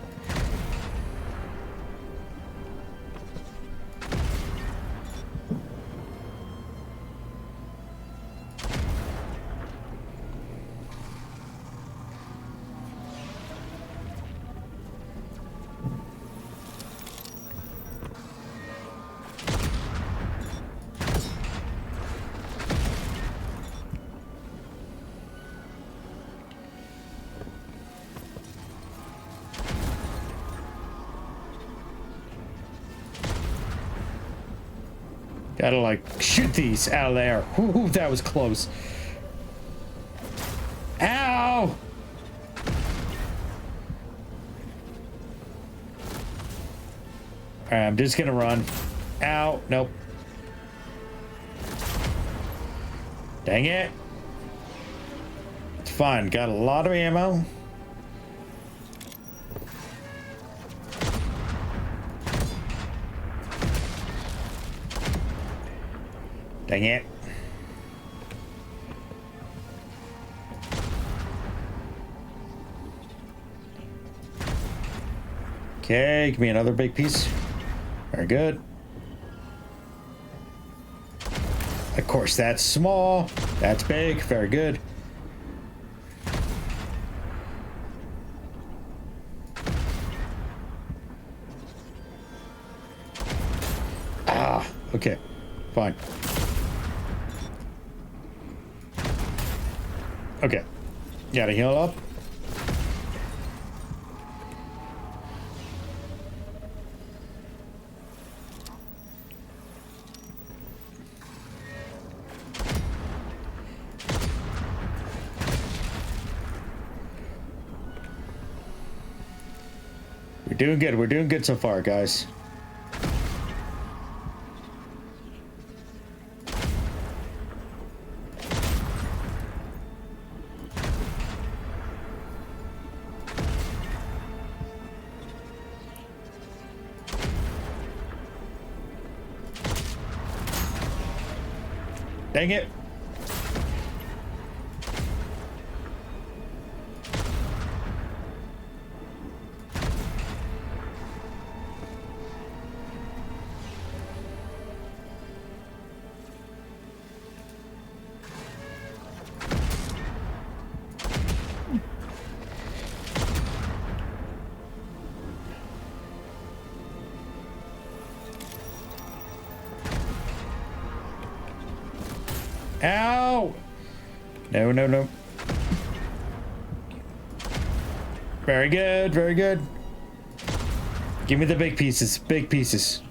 Gotta like shoot these out of there. Ooh, that was close. Ow! Alright, I'm just gonna run. Ow, nope. Dang it. It's fine, got a lot of ammo. Dang it. Okay, give me another big piece. Very good. Of course, that's small. That's big. Very good. Ah, okay. Fine. Okay. Gotta heal up. We're doing good. We're doing good so far, guys. Dang it. Ow! No, no, no. Very good, very good. Give me the big pieces, big pieces.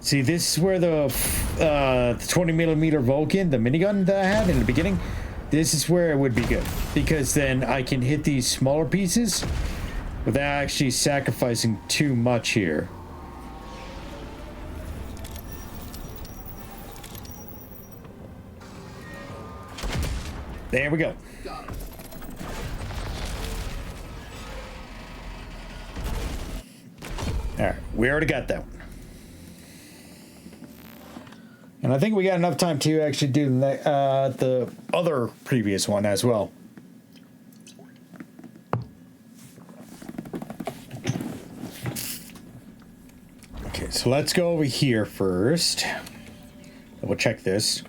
See, this is where the 20mm Vulcan, the minigun that I had in the beginning, this is where it would be good. Because then I can hit these smaller pieces without actually sacrificing too much here. There we go. Got it. All right, we already got that one. And I think we got enough time to actually do the other previous one as well. Okay, so let's go over here first. We'll check this.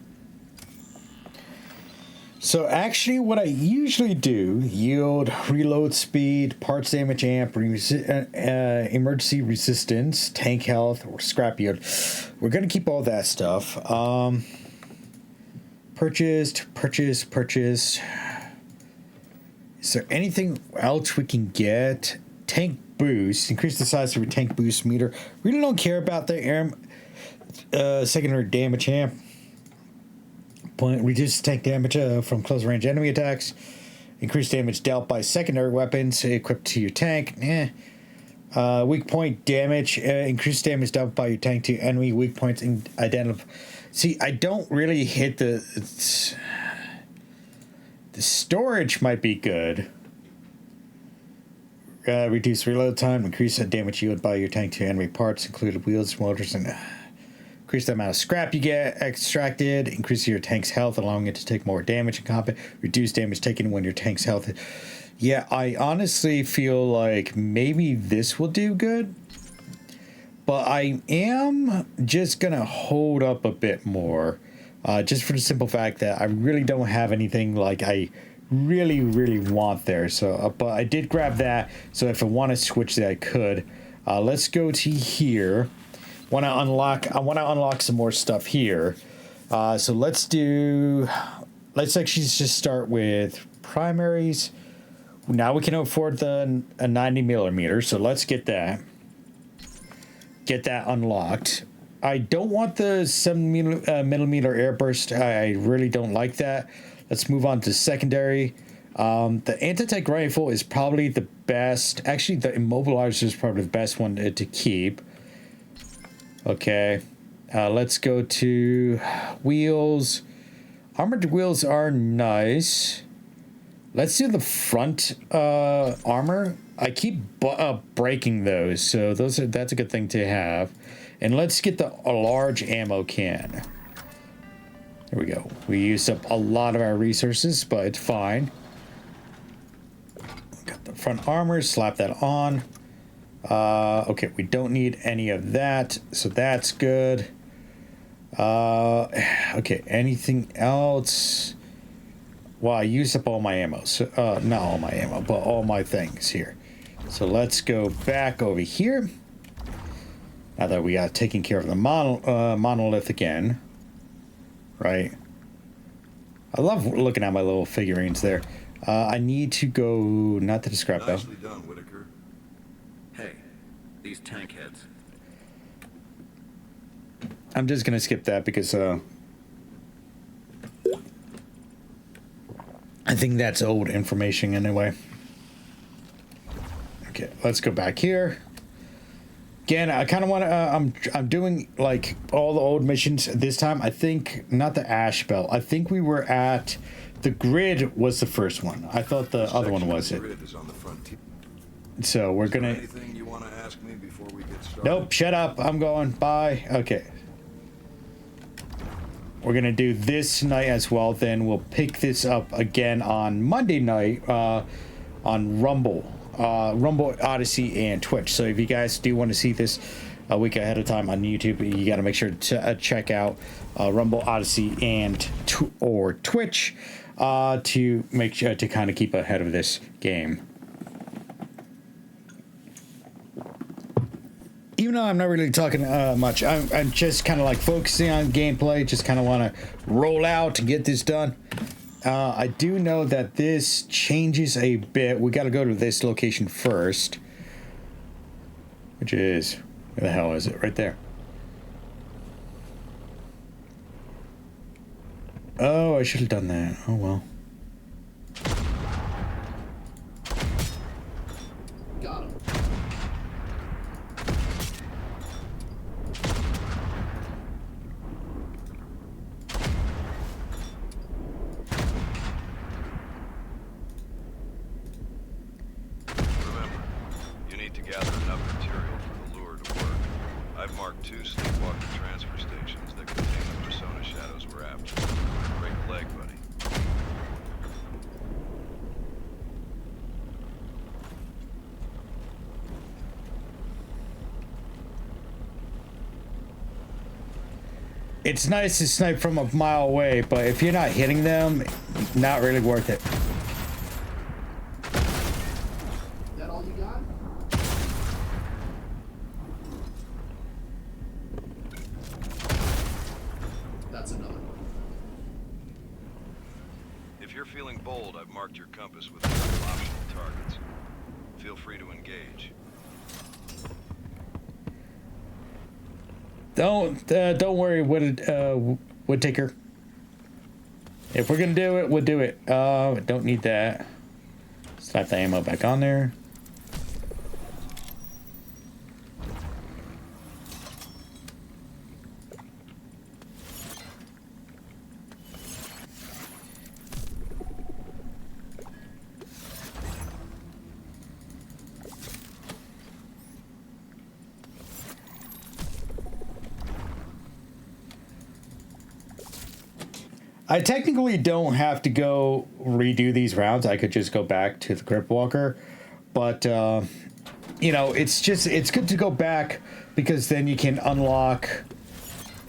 So actually what I usually do, yield, reload speed, parts damage amp, emergency resistance, tank health, or scrap yield. We're going to keep all that stuff. Purchased. Is there anything else we can get? Tank boost, increase the size of your tank boost meter. Really don't care about the secondary damage amp. Reduce tank damage from close range enemy attacks. Increase damage dealt by secondary weapons equipped to your tank. Weak point damage. Increase damage dealt by your tank to enemy weak points identified. See, I don't really hit the storage might be good. Reduce reload time. Increase the damage yield by your tank to enemy parts, including wheels, motors, and increase the amount of scrap you get extracted. Increase your tank's health, allowing it to take more damage in combat. Reduce damage taken when your tank's health. Yeah, I honestly feel like maybe this will do good. But I am just going to hold up a bit more. Just for the simple fact that I really don't have anything like I really, really want there. So, but I did grab that. So if I want to switch that, I could. Let's go to here. I want to unlock some more stuff here. So let's actually just start with primaries. Now we can afford a 90mm, so let's get that unlocked. I don't want the 7mm airburst. I really don't like that. Let's move on to secondary. The anti-tank rifle is probably the best. Actually, the immobilizer is probably the best one to keep. Okay, let's go to wheels. Armored wheels are nice. Let's do the front armor. I keep breaking those, so that's a good thing to have. And let's get a large ammo can. There we go. We used up a lot of our resources, but it's fine. Got the front armor, slap that on. Okay, we don't need any of that, so that's good. Okay, anything else? Well, I used up all my ammo. So, not all my ammo, but all my things here. So let's go back over here. Now that we got taken care of the monolith again. Right? I love looking at my little figurines there. I need to go, not to the scrap though. Nicely done, Whitaker. Hey, these tank heads. I'm just gonna skip that because I think that's old information anyway. Okay, let's go back here. Again, I kind of want to. I'm doing like all the old missions this time. I think not the ash belt. I think we were at the grid was the first one. I thought the other one was it. Is on the frontier. So we're Is there gonna. anything you want to ask me before we get started? Nope. Shut up. I'm going. Bye. Okay. We're gonna do this night as well. Then we'll pick this up again on Monday night on Rumble. Rumble, Odyssey, and Twitch. So if you guys do want to see this a week ahead of time on YouTube, you got to make sure to check out Rumble, Odyssey, and or Twitch to make sure to kind of keep ahead of this game. Even though I'm not really talking much, I'm just kind of like focusing on gameplay. Just kind of want to roll out and get this done. I do know that this changes a bit. We got to go to this location first, which is, where the hell is it? Right there. Oh, I should have done that. Oh well. Got him. Remember, you need to gather enough material for the lure to work. I've marked 2 sleepwalker transfer stations that contain the persona shadows we're after. Break a leg, buddy. It's nice to snipe from a mile away, but if you're not hitting them, not really worth it. That all you got? That's another one. If you're feeling bold, I've marked your compass with a couple optional targets. Feel free to engage. Don't worry, Woodtaker. If we're gonna do it, we'll do it. Don't need that. Slap the ammo back on there. I technically don't have to go redo these rounds. I could just go back to the Crypt Walker. But, you know, it's good to go back because then you can unlock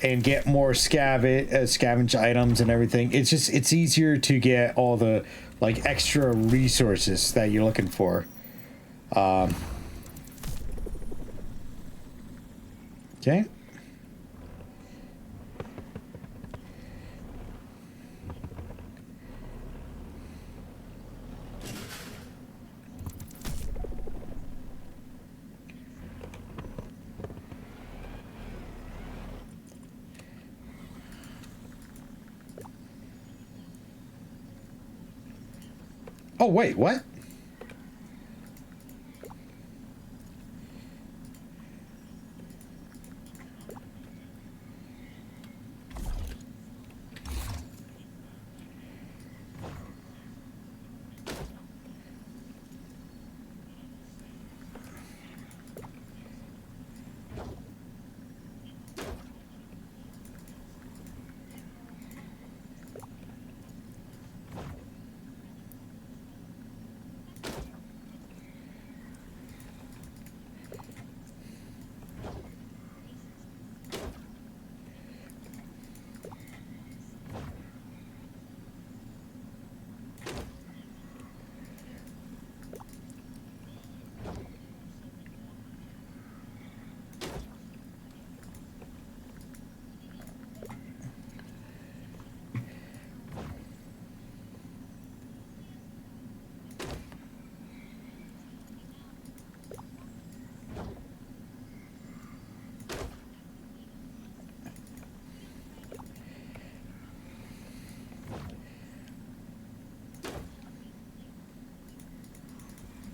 and get more scavenge items and everything. It's easier to get all the, like, extra resources that you're looking for. Okay. Oh, wait, what?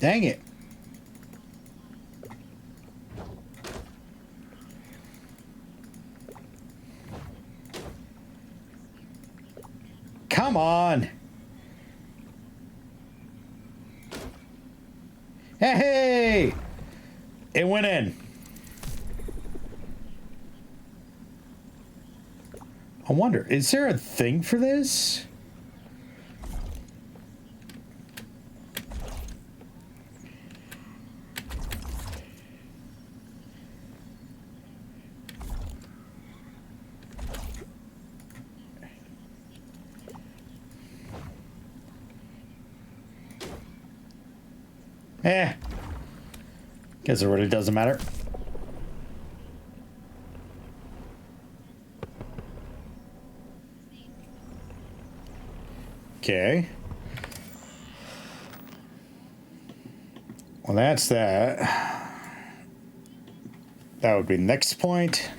Dang it. Come on. Hey! It went in. I wonder, is there a thing for this? Guess it really doesn't matter. Okay. Well, that's that. That would be next point.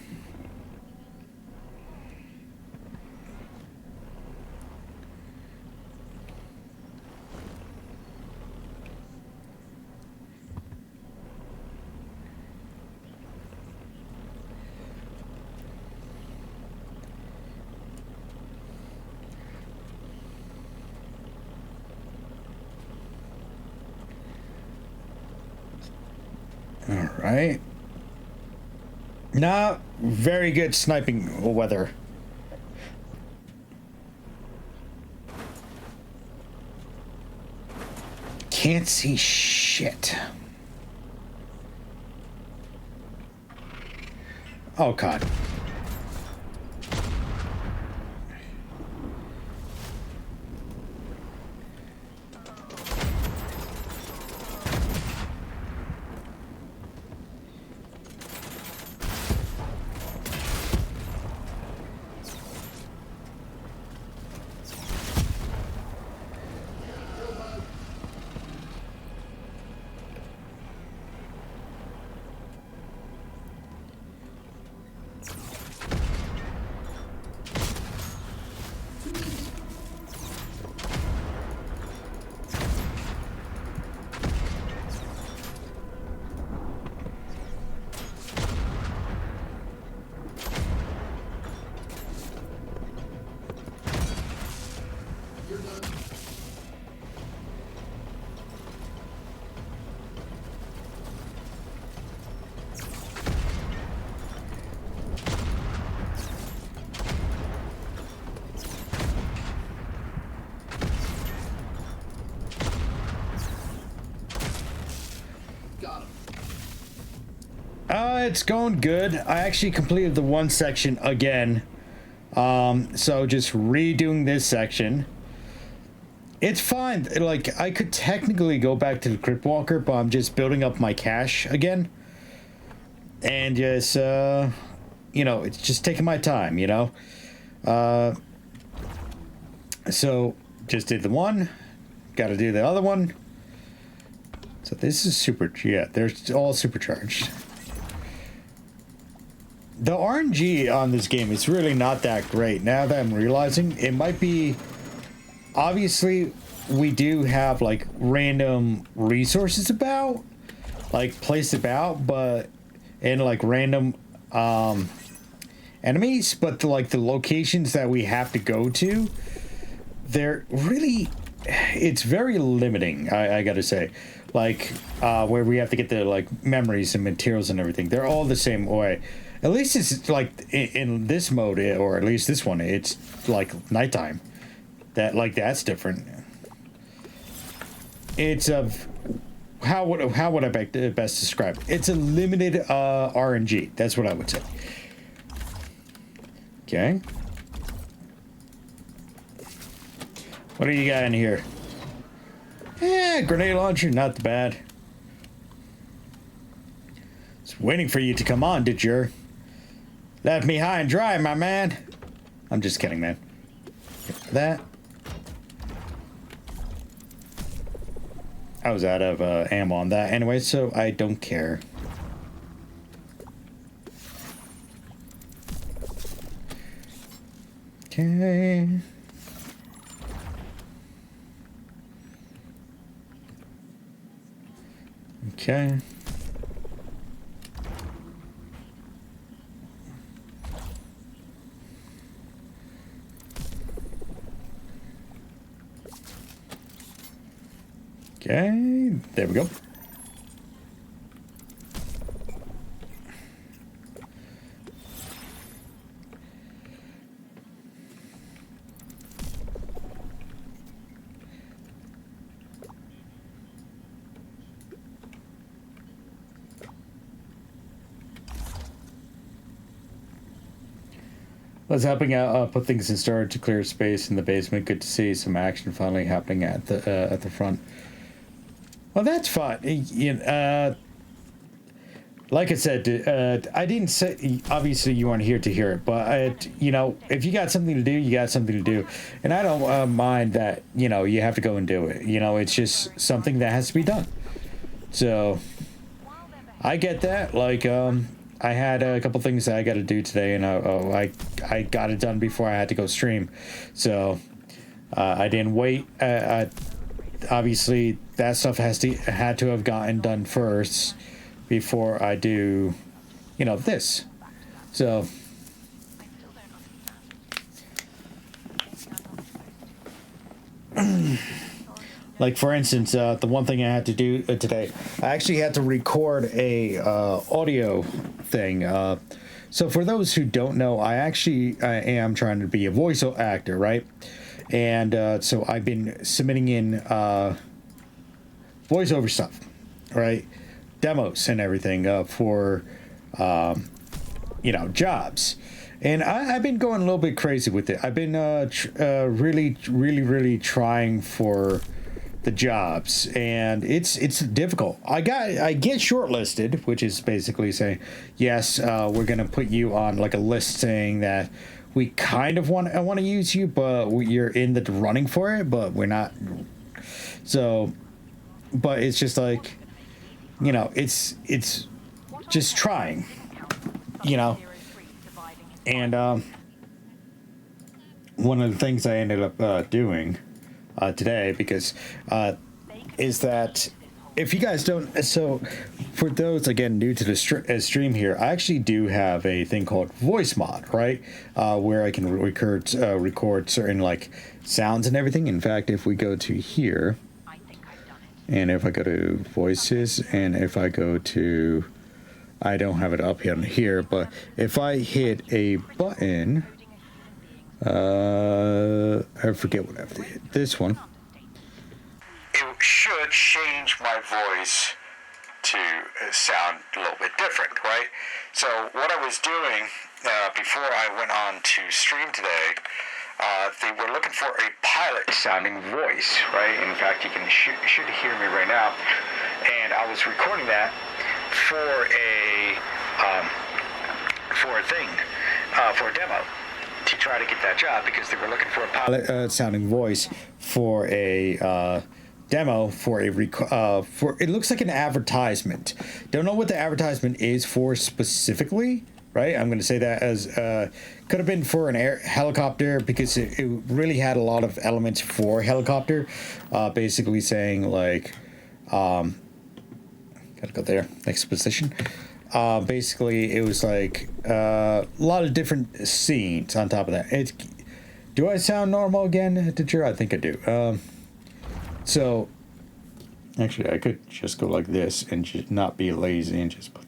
All right. Not very good sniping weather. Can't see shit. Oh, God. It's going good. I actually completed the one section again. So just redoing this section. It's fine. Like, I could technically go back to the Crypt Walker, but I'm just building up my cash again. And just, you know, it's just taking my time, you know? So, just did the one. Gotta do the other one. So this is super, yeah, they're all supercharged. The RNG on this game is really not that great. Now that I'm realizing, it might be... Obviously, we do have, like, random resources about. Like, placed about, but... And, like, random, enemies. But, the locations that we have to go to... They're really... It's very limiting, I gotta say. Like, where we have to get the, like, memories and materials and everything. They're all the same way. At least it's like in this mode, or at least this one, it's like nighttime. That's different. It's how would I best describe it? It's a limited RNG. That's what I would say. Okay. What do you got in here? Grenade launcher, not bad. It's waiting for you to come on, did you? Left me high and dry, my man. I'm just kidding, man. That. I was out of ammo on that anyway, so I don't care. Okay. Okay. Okay, there we go. Was helping out put things in storage to clear space in the basement. Good to see some action finally happening at the front. Well, that's fun. Like I said, I didn't say. Obviously, you weren't here to hear it, but if you got something to do, you got something to do, and I don't mind that. You have to go and do it. It's just something that has to be done. So I get that. Like, I had a couple things that I got to do today, and I got it done before I had to go stream. So I didn't wait. Obviously, that stuff had to have gotten done first before I do, this. So. Like, for instance, the one thing I had to do today, I actually had to record a audio thing. So for those who don't know, I am trying to be a voice actor, right? And so I've been submitting in voiceover stuff, right? Demos and everything for, jobs. And I've been going a little bit crazy with it. I've been really trying for the jobs, and it's difficult. I get shortlisted, which is basically saying, yes, we're gonna put you on like a list saying that we kind of want to use you, but you're in the running for it, but we're not. So, but it's just like, it's just trying, and one of the things I ended up doing today, because is that if you guys don't, so for those again new to the stream here, I actually do have a thing called voice mod, right? Where I can record certain like sounds and everything. In fact, if we go to here, and if I go to voices, and if I go to, I don't have it up here, but if I hit a button, I forget what I have to hit. This one. It should change my voice to sound a little bit different, right? So what I was doing before I went on to stream today, they were looking for a pilot-sounding voice, right? In fact, you should hear me right now, and I was recording that for a demo, to try to get that job, because they were looking for a pilot sounding voice for a demo for it looks like an advertisement. Don't know what the advertisement is for specifically, right? I'm going to say that as could have been for an helicopter, because it really had a lot of elements for helicopter, basically saying like gotta go there, next position. Basically, it was like a lot of different scenes on top of that. Do I sound normal again, teacher? I think I do. So, actually, I could just go like this and just not be lazy and just put.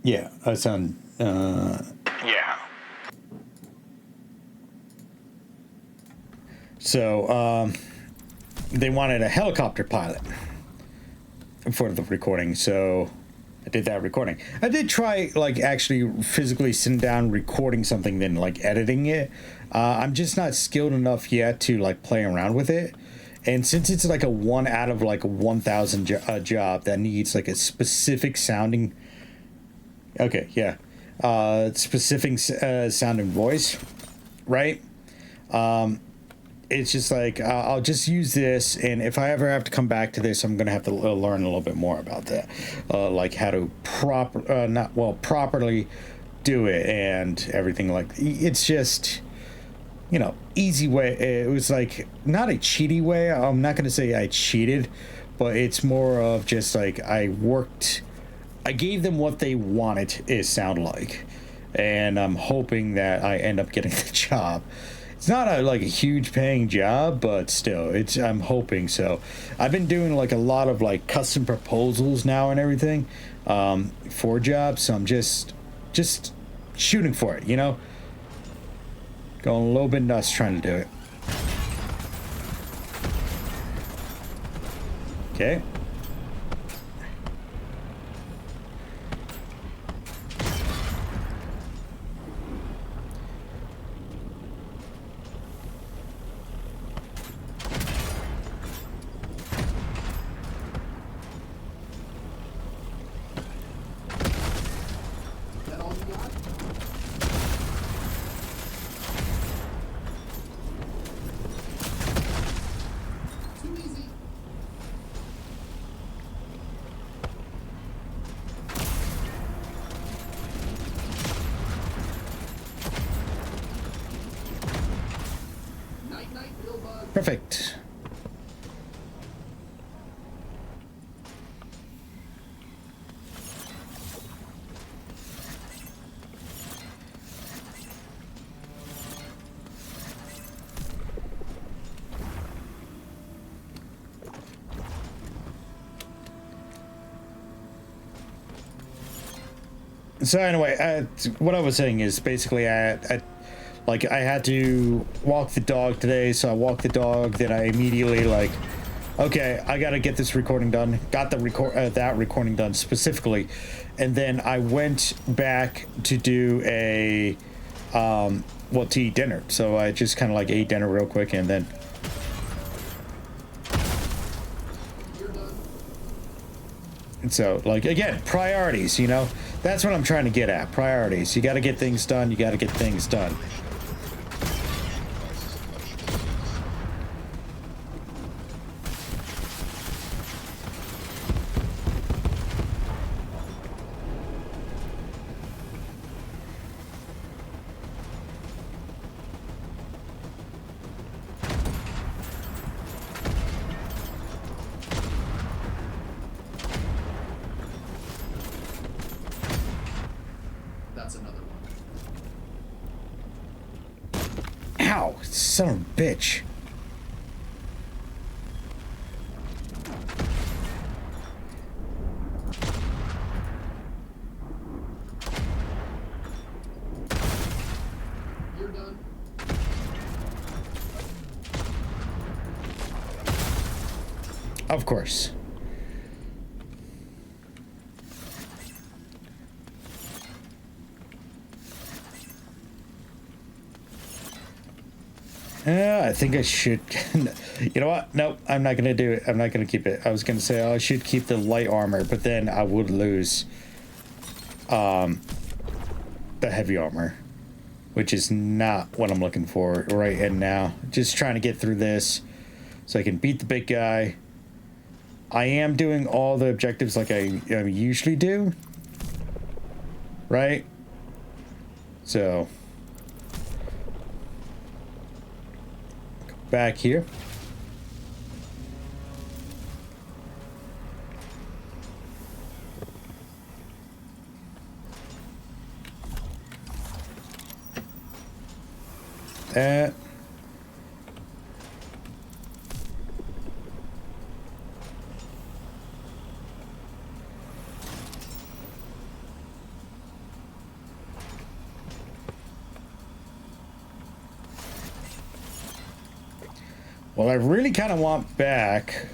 Yeah, I sound. Yeah. So, they wanted a helicopter pilot for the recording, so I did that recording. I did try like actually physically sitting down recording something, then like editing it. I'm just not skilled enough yet to like play around with it, and since it's like a 1 out of like 1,000 job that needs like a specific sounding specific sounding voice, right? It's just like I'll just use this, and if I ever have to come back to this, I'm gonna have to learn a little bit more about that, like how to properly do it and everything. Like, it's just you know, easy way. It was like not a cheaty way. I'm not going to say I cheated, but it's more of just like I gave them what they wanted, it sounded like. And I'm hoping that I end up getting the job. It's not a huge paying job, but still, I'm hoping so. I've been doing like a lot of like custom proposals now and everything for jobs, so I'm just shooting for it, you know? Going a little bit nuts trying to do it. Okay. That all you got? Too easy. Night night, Bill Bug. Perfect. So anyway, what I was saying is basically I had to walk the dog today, so I walked the dog. Then I immediately okay, I gotta get this recording done. Got the that recording done specifically, and then I went back to do a to eat dinner. So I just kind of ate dinner real quick, and then You're done. and so again, priorities. You know, that's what I'm trying to get at. Priorities. You got to get things done. You got to get things done. That's another one. Ow, son of a bitch. You're done. Of course. I think I should. You know what? Nope, I'm not gonna do it. I'm not gonna keep it. I was gonna say I should keep the light armor, but then I would lose the heavy armor, which is not what I'm looking for right and now. Just trying to get through this so I can beat the big guy. I am doing all the objectives like I usually do, right? So back here. That. Well, I really kind of want back,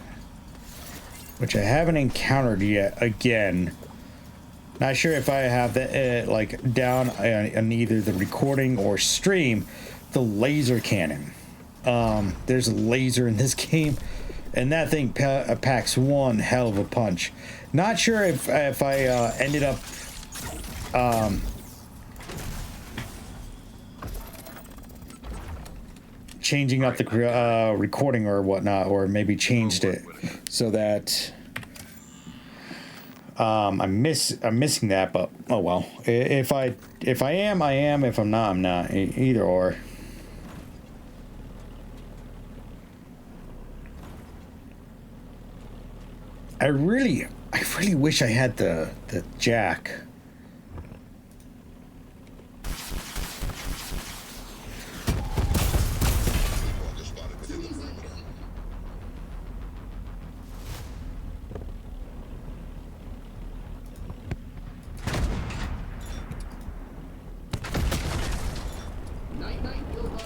which I haven't encountered yet. Again, not sure if I have that down on either the recording or stream, the laser cannon. There's a laser in this game, and that thing packs one hell of a punch. Not sure if I ended up changing up the recording or whatnot, or maybe changed it so that I'm missing that. But oh well. If I am, I am. If I'm not, I'm not. Either or. I really wish I had the jack. Night night, Bilbo.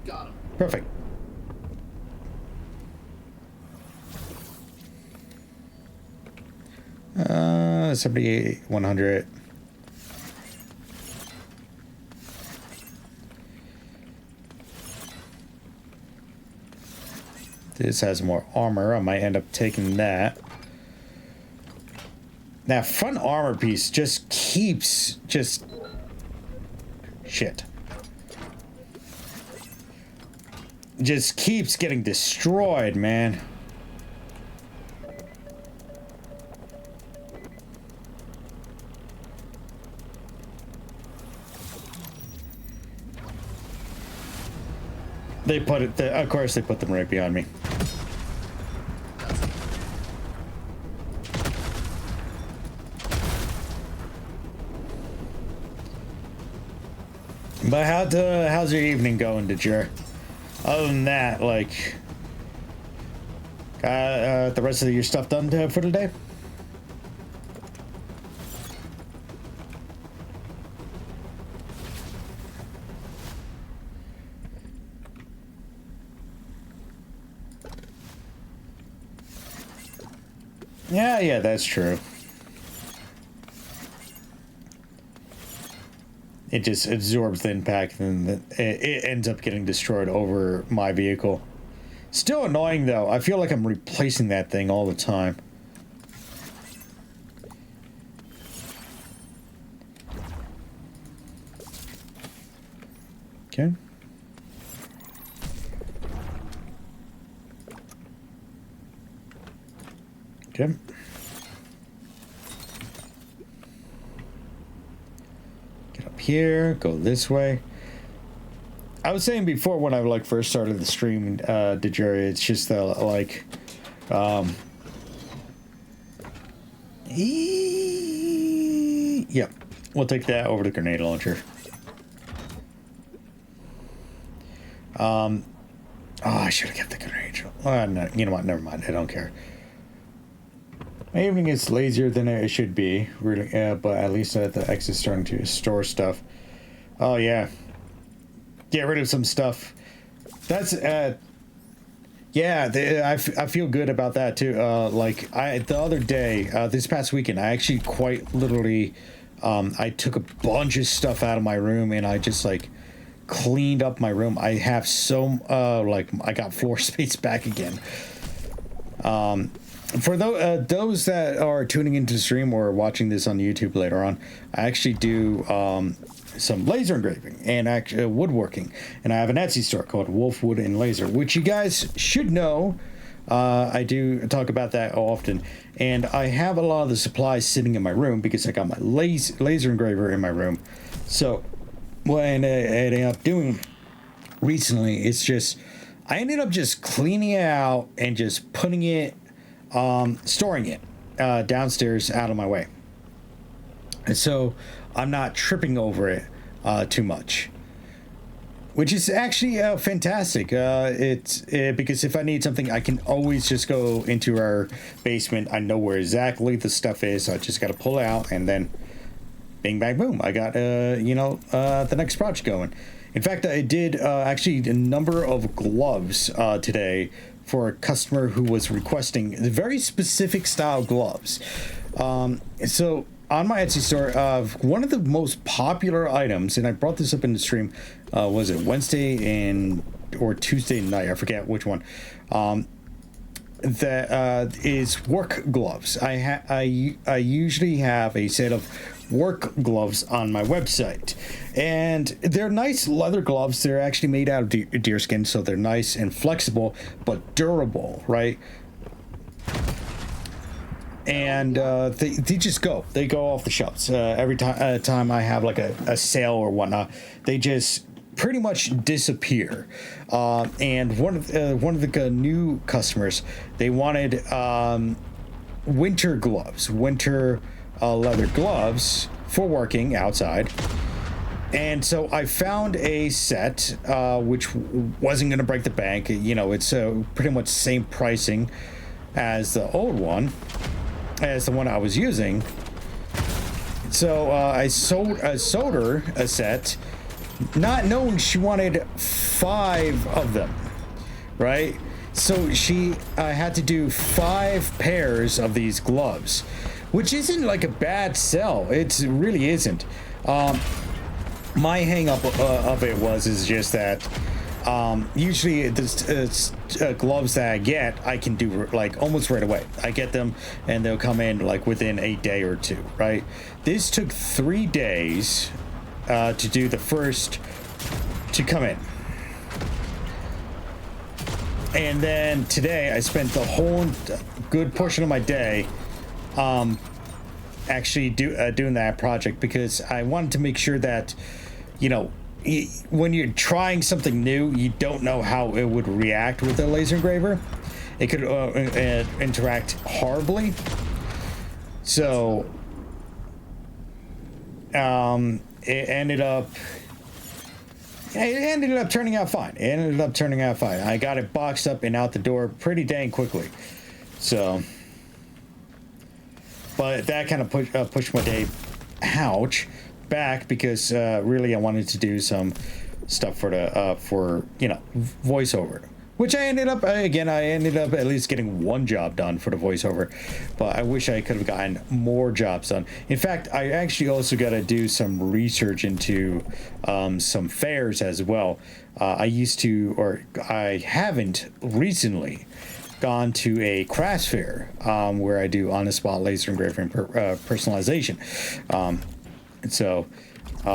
Got him. Perfect. Uh, 78, 100. This has more armor. I might end up taking that. That front armor piece just keeps shit. Just keeps getting destroyed, man. They put it, of course they put them right behind me. But how's your evening going, Dejure? Other than that, like, the rest of your stuff done for today? Yeah, that's true. It just absorbs the impact and it ends up getting destroyed over my vehicle. Still annoying though. I feel like I'm replacing that thing all the time. Okay. Okay. Get up here, go this way. I was saying before when I like first started the stream, Dejure, it's just like, yep, we'll take that over the grenade launcher. Oh, I should have kept the grenade. No, you know what? Never mind. I don't care. My evening is lazier than it should be, really, but at least the X is starting to store stuff. Oh yeah, get rid of some stuff. That's yeah. I feel good about that too. Like the other day, this past weekend, I actually quite literally, I took a bunch of stuff out of my room and I just like cleaned up my room. I have so like I got floor space back again. For those that are tuning into the stream or watching this on YouTube later on, I actually do some laser engraving and actually woodworking, and I have an Etsy store called Wolf Wood and Laser, which you guys should know. I do talk about that often, and I have a lot of the supplies sitting in my room because I got my laser engraver in my room. So what I ended up doing recently, it's just I ended up just cleaning it out and just putting it, storing it downstairs out of my way, and so I'm not tripping over it too much, which is actually fantastic. It's because if I need something, I can always just go into our basement. I know where exactly the stuff is. So I just got to pull it out and then bing bang boom, I got the next project going. In fact, I did actually a number of gloves today for a customer who was requesting very specific style gloves. So on my Etsy store, one of the most popular items, and I brought this up in the stream, was it Wednesday or Tuesday night? I forget which one. That is work gloves. I usually have a set of work gloves on my website, and they're nice leather gloves. They're actually made out of deer skin, so they're nice and flexible but durable, right? and they just go. They go off the shelves every time I have like a sale or whatnot. They just pretty much disappear. And one of the new customers, they wanted winter gloves, winter leather gloves for working outside. And so I found a set which wasn't going to break the bank. You know, it's pretty much same pricing as the old one, as the one I was using. So I sold her a set, not knowing she wanted 5 of them, right? So I had to do 5 pairs of these gloves, which isn't like a bad sell. It really isn't. My hang up of it is just that usually the gloves that I get, I can do like almost right away. I get them and they'll come in like within a day or two, right? This took 3 days to do the first to come in. And then today I spent the whole good portion of my day actually doing that project, because I wanted to make sure that, you know, when you're trying something new, you don't know how it would react with a laser engraver. It could interact horribly. So it ended up turning out fine. I got it boxed up and out the door pretty dang quickly. So, but that kind of pushed my day, back, because really I wanted to do some stuff for you know, voiceover, which I ended up at least getting one job done for the voiceover, but I wish I could have gotten more jobs done. In fact, I actually also got to do some research into some fairs as well. I haven't recently gone to a craft fair where I do on-the-spot laser engraving personalization. So,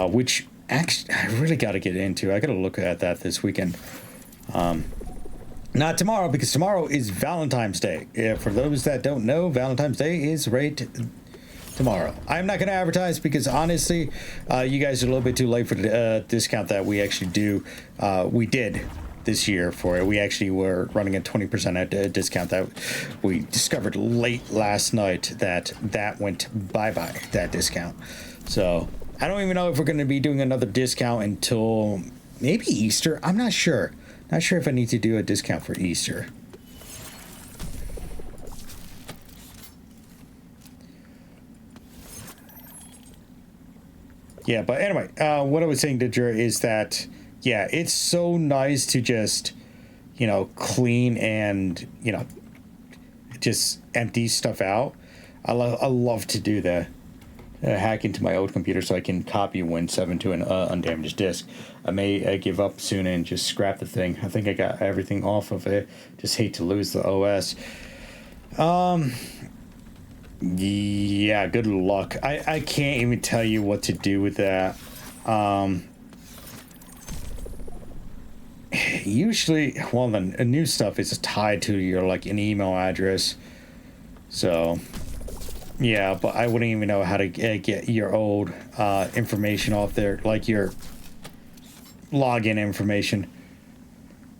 which actually I really got to get into. I got to look at that this weekend. Not tomorrow, because tomorrow is Valentine's Day. For those that don't know, Valentine's Day is right tomorrow. I'm not going to advertise because honestly, you guys are a little bit too late for the discount that we actually we did this year for it. We actually were running a 20% at discount that we discovered late last night that went bye-bye, that discount. So I don't even know if we're going to be doing another discount until maybe Easter. I'm not sure. Not sure if I need to do a discount for Easter. Yeah, but anyway, what I was saying to Jer is that, yeah, it's so nice to just, you know, clean and, you know, just empty stuff out. I love to do that. Hack into my old computer so I can copy Win7 to an undamaged disk. I may give up soon and just scrap the thing. I think I got everything off of it. Just hate to lose the OS. Yeah, good luck. I can't even tell you what to do with that. Usually, well, the new stuff is tied to your, like, an email address. So, yeah, but I wouldn't even know how to get your old information off there, like your login information.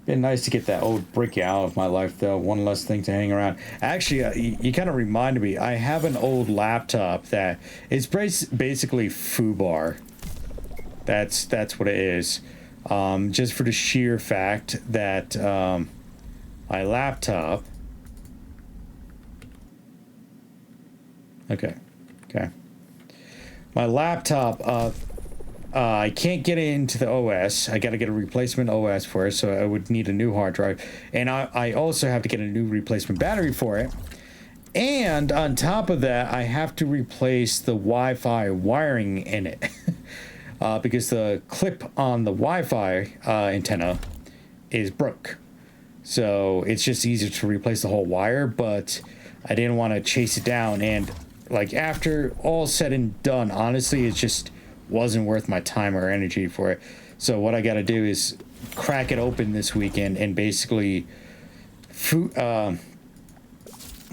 Been nice to get that old brick out of my life, though. One less thing to hang around. Actually, you kind of reminded me. I have an old laptop that is basically FooBar. That's what it is. Just for the sheer fact that my laptop. Okay. My laptop. I can't get it into the OS. I got to get a replacement OS for it, so I would need a new hard drive. And I also have to get a new replacement battery for it. And on top of that, I have to replace the Wi-Fi wiring in it. Because the clip on the Wi-Fi antenna is broke. So it's just easier to replace the whole wire, but I didn't want to chase it down. And like after all said and done, honestly, it just wasn't worth my time or energy for it. So what I got to do is crack it open this weekend and basically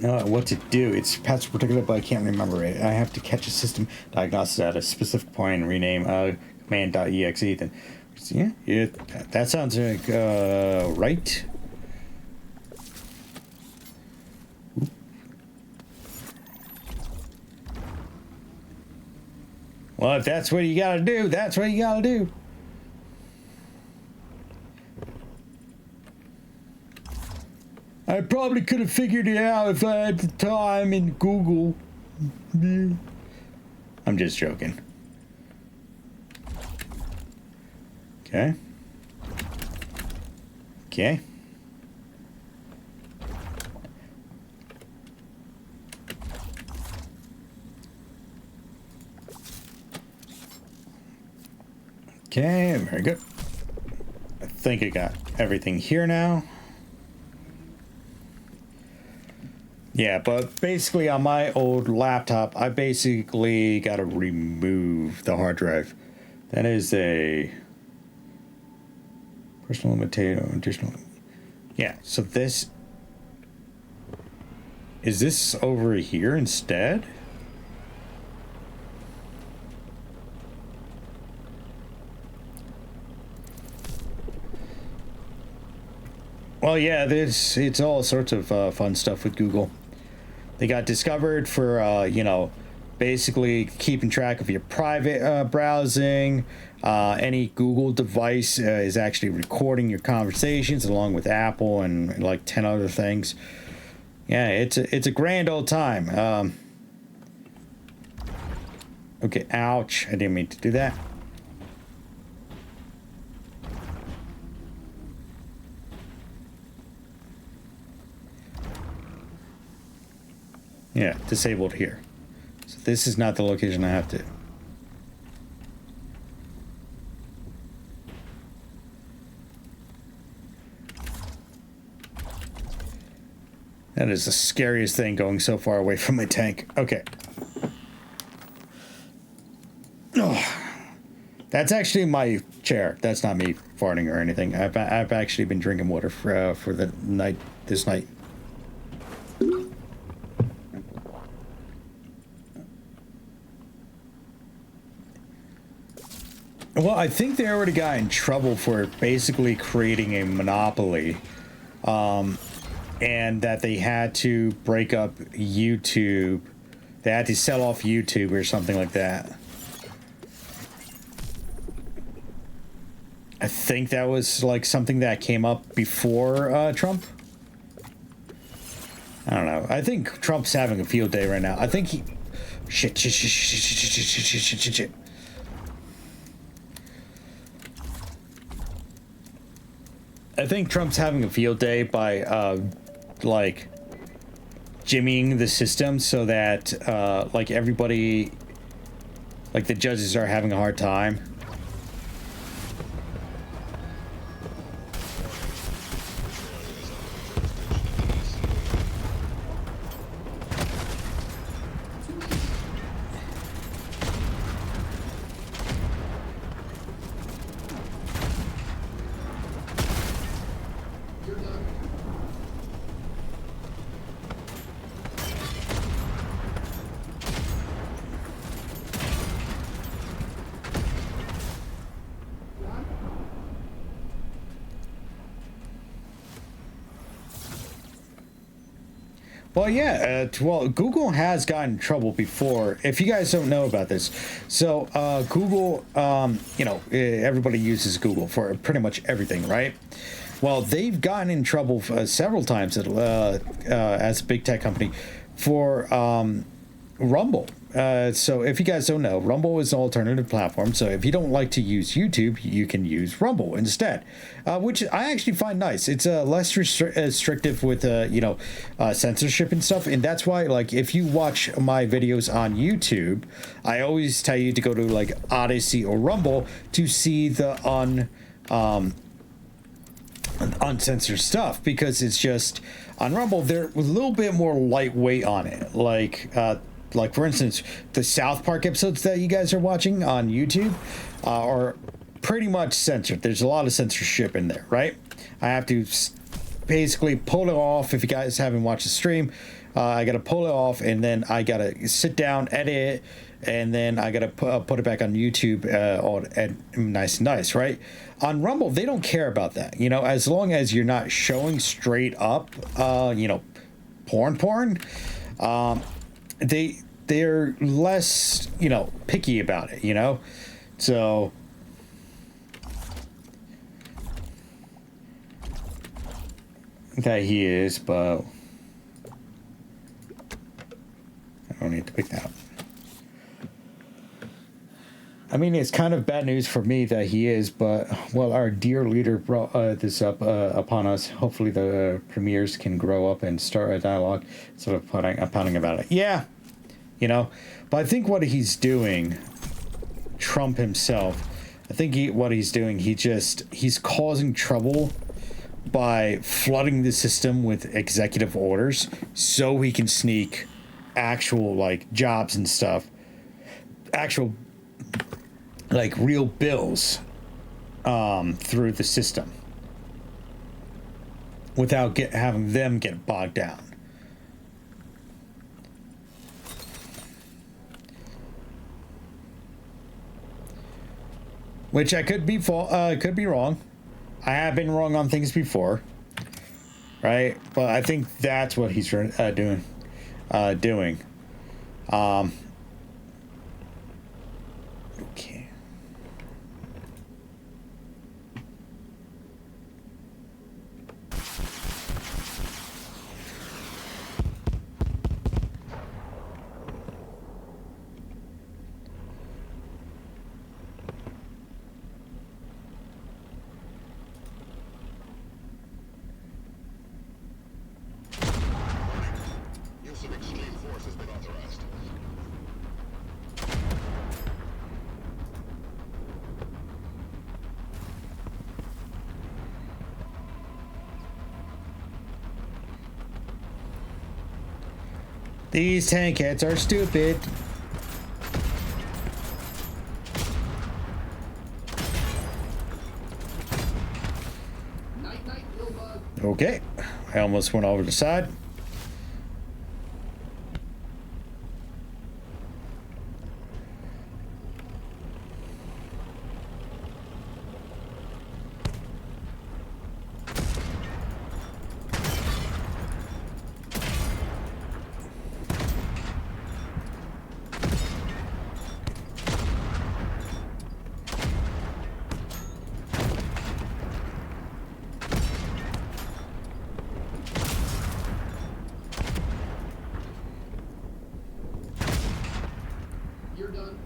What to do. It's password protected, but I can't remember it. I have to catch a system diagnosis at a specific point and rename command.exe. Then, yeah, that sounds like right. Well, if that's what you gotta do, that's what you gotta do. I probably could have figured it out if I had the time in Google. I'm just joking. Okay. Okay. Okay, very good. I think I got everything here now. Yeah, but basically on my old laptop, I basically got to remove the hard drive. That is a personal limitation, additional. Yeah, so this is this over here instead? Well, yeah, it's all sorts of fun stuff with Google. They got discovered for, you know, basically keeping track of your private browsing. Any Google device is actually recording your conversations along with Apple and like 10 other things. Yeah, it's a grand old time. Okay, ouch. I didn't mean to do that. Yeah, disabled here. So this is not the location I have to. That is the scariest thing, going so far away from my tank. Okay. Oh, that's actually my chair. That's not me farting or anything. I've actually been drinking water for the night, this night. Well, I think they already got in trouble for basically creating a monopoly, and that they had to break up YouTube. They had to sell off YouTube or something like that. I think that was like something that came up before Trump. I don't know. I think Trump's having a field day right now. I think he... Shit. I think Trump's having a field day by, like, jimmying the system so that, like, everybody, like, the judges are having a hard time. Well, yeah, well, Google has gotten in trouble before. If you guys don't know about this, so Google, you know, everybody uses Google for pretty much everything, right? Well, they've gotten in trouble several times as a big tech company for Rumble. So if you guys don't know, Rumble is an alternative platform. So if you don't like to use YouTube, you can use Rumble instead, which I actually find nice. It's less restrictive with, you know, censorship and stuff. And that's why, like, if you watch my videos on YouTube, I always tell you to go to, like, Odyssey or Rumble to see the uncensored stuff, because it's just, on Rumble, they're a little bit more lightweight on it. Like, for instance, the South Park episodes that you guys are watching on YouTube are pretty much censored. There's a lot of censorship in there, right? I have to basically pull it off if you guys haven't watched the stream. I gotta pull it off, and then I gotta sit down, edit it, and then I gotta put it back on YouTube, all nice, right? On Rumble, they don't care about that, you know, as long as you're not showing straight up, you know, porn. They're less, you know, picky about it, you know, so. That he is, but I don't need to pick that up. I mean, it's kind of bad news for me that he is, but, well, our dear leader brought this up upon us. Hopefully the premiers can grow up and start a dialogue instead of pounding about it. Yeah, you know, but I think what he's doing, Trump himself, I think what he's doing, he's causing trouble by flooding the system with executive orders so he can sneak actual, like, jobs and stuff, actual, like, real bills through the system without having them get bogged down. Which I could be wrong. I have been wrong on things before, right? But I think that's what he's doing. Okay. These TankHeads are stupid. Night, Bill Bug. Okay, I almost went over the side. You're done.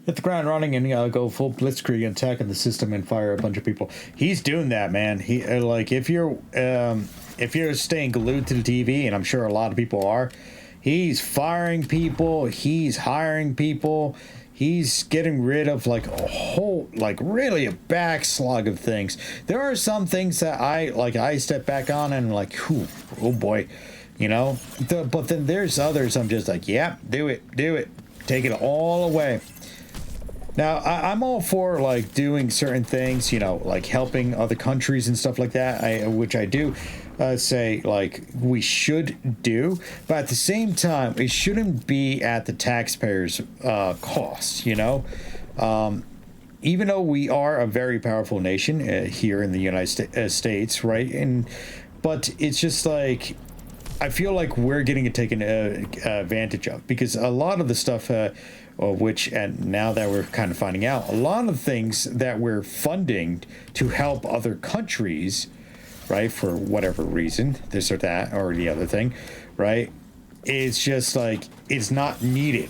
Hit the ground running and go full blitzkrieg attack on the system and fire a bunch of people. He's doing that, man. He like if you're staying glued to the TV, and I'm sure a lot of people are, he's firing people. He's hiring people. He's getting rid of like a whole, like really a backslog of things. There are some things that I step back on and like, whew, oh boy, you know. But then there's others I'm just like, yeah, do it, take it all away. Now, I'm all for, like, doing certain things, you know, like helping other countries and stuff like that, which I do say, like, we should do. But at the same time, it shouldn't be at the taxpayers' cost, you know? Even though we are a very powerful nation here in the United States, right? But it's just like, I feel like we're getting taken advantage of, because a lot of the stuff... which, and now that we're kind of finding out, a lot of things that we're funding to help other countries, right, for whatever reason, this or that or the other thing, right, it's just like, it's not needed.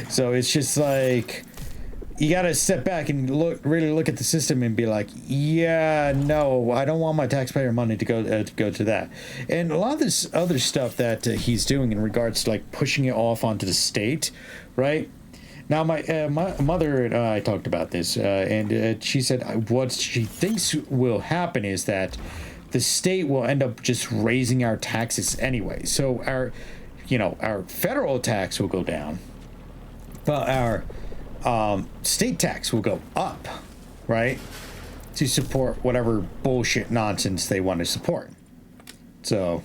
So it's just like, you got to step back and really look at the system and be like, yeah, no, I don't want my taxpayer money to go to that. And a lot of this other stuff that he's doing in regards to like pushing it off onto the state, right? Now, my mother and I talked about this, and she said what she thinks will happen is that the state will end up just raising our taxes anyway. So our federal tax will go down, but our state tax will go up, right? to support whatever bullshit nonsense they want to support. So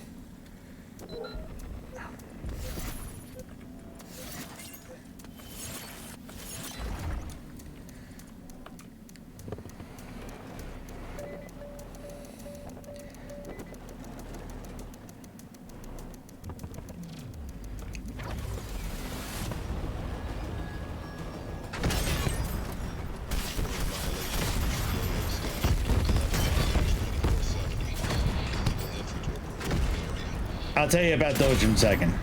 I'll tell you about those in a second.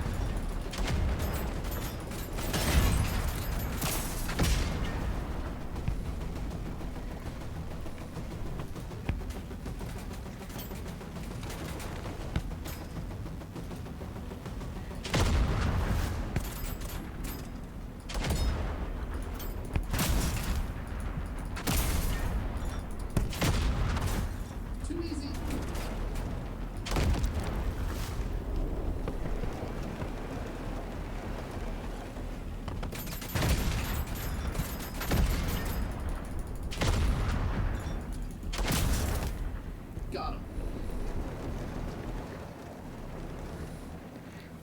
Too easy. Got him.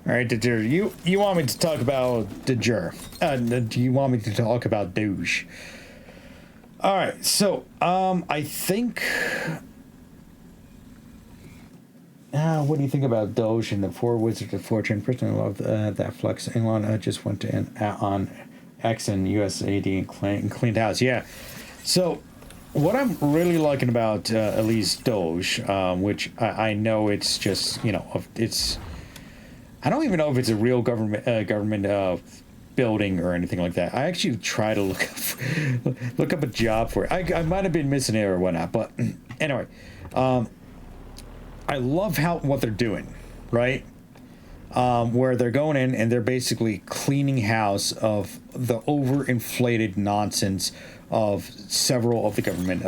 All right, Dejur, you want me to talk about Dejur? Do you want me to talk about Douche? All right, so I think. What do you think about Doge and the Four Wizards of Fortune? Personally, I love that Flux. Elon just went to on X and USAD and cleaned house. Yeah. So, what I'm really liking about at least Doge, which I know it's just it's. I don't even know if it's a real government building or anything like that. I actually try to look up a job for it. I might have been missing it or whatnot, but anyway. I love what they're doing, right? Where they're going in and they're basically cleaning house of the overinflated nonsense of several of the government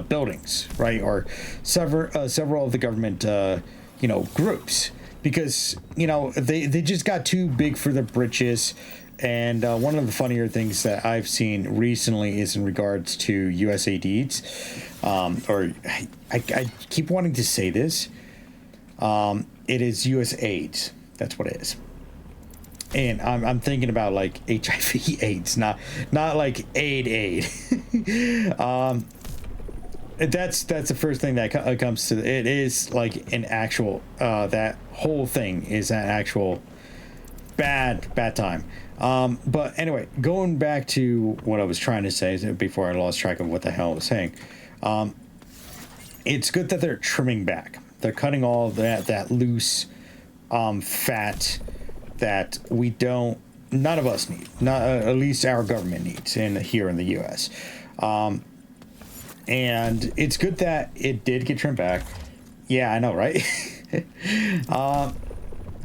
buildings, right? Or several of the government, groups, because they just got too big for their britches. And one of the funnier things that I've seen recently is in regards to USAIDs, or I keep wanting to say this. It is USAIDs. That's what it is. And I'm thinking about like HIV AIDS, not like aid. That's the first thing that comes to it. Is like an actual that whole thing is an actual bad time. But anyway, going back to what I was trying to say before I lost track of what the hell I was saying. It's good that they're trimming back. They're cutting all that loose fat that none of us need. Not at least our government needs here in the U.S. And it's good that it did get trimmed back. Yeah, I know, right?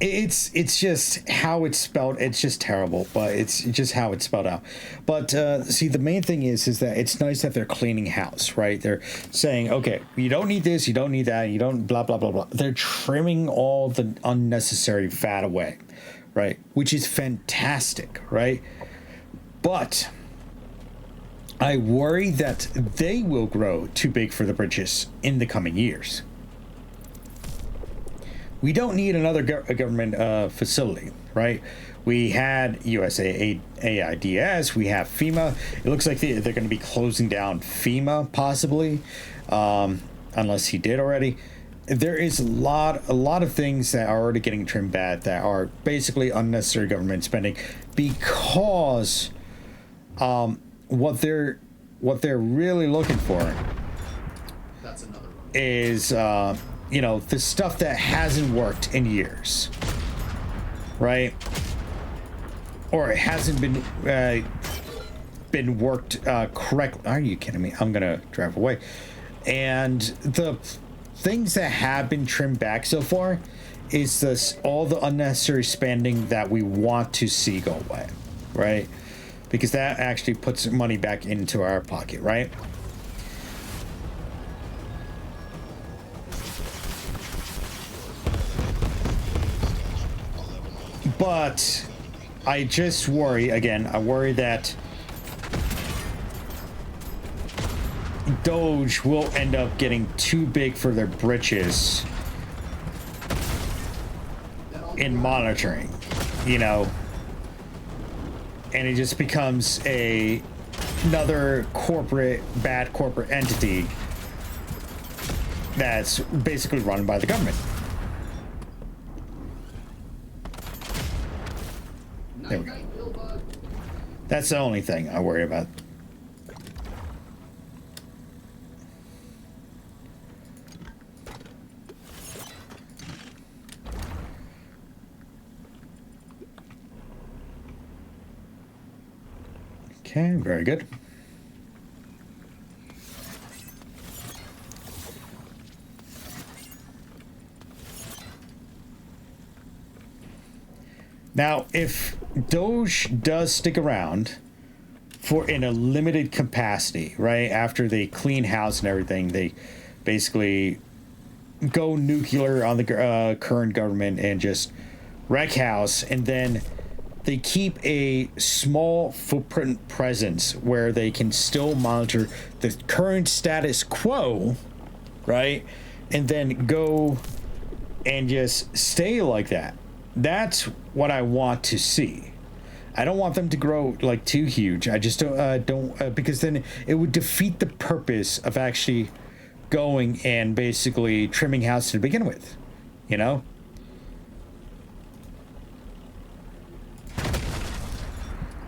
It's just how it's spelled. It's just terrible, but it's just how it's spelled out. But see, the main thing is that it's nice that they're cleaning house, right? They're saying, okay, you don't need this, you don't need that, you don't blah blah blah blah. They're trimming all the unnecessary fat away, right? Which is fantastic, right? But I worry that they will grow too big for the britches in the coming years. We don't need another government facility, right? We had USAIDs, we have FEMA. It looks like they're going to be closing down FEMA, possibly, unless he did already. There is a lot of things that are already getting trimmed back that are basically unnecessary government spending, because what they're really looking for That's another one. is the stuff that hasn't worked in years, right? Or it hasn't been worked correctly. Are you kidding me? I'm gonna drive away. And the things that have been trimmed back so far is all the unnecessary spending that we want to see go away, right? Because that actually puts money back into our pocket, right? But I just worry, again, I worry that, Doge will end up getting too big for their britches in monitoring, you know, and it just becomes another bad corporate entity that's basically run by the government. There we go. That's the only thing I worry about. Okay, very good. Now, if Doge does stick around in a limited capacity, right, after they clean house and everything, they basically go nuclear on the current government and just wreck house, and then they keep a small footprint presence where they can still monitor the current status quo, right, and then go and just stay like that. That's what I want to see. I don't want them to grow like too huge. I just don't because then it would defeat the purpose of actually going and basically trimming house to begin with, you know?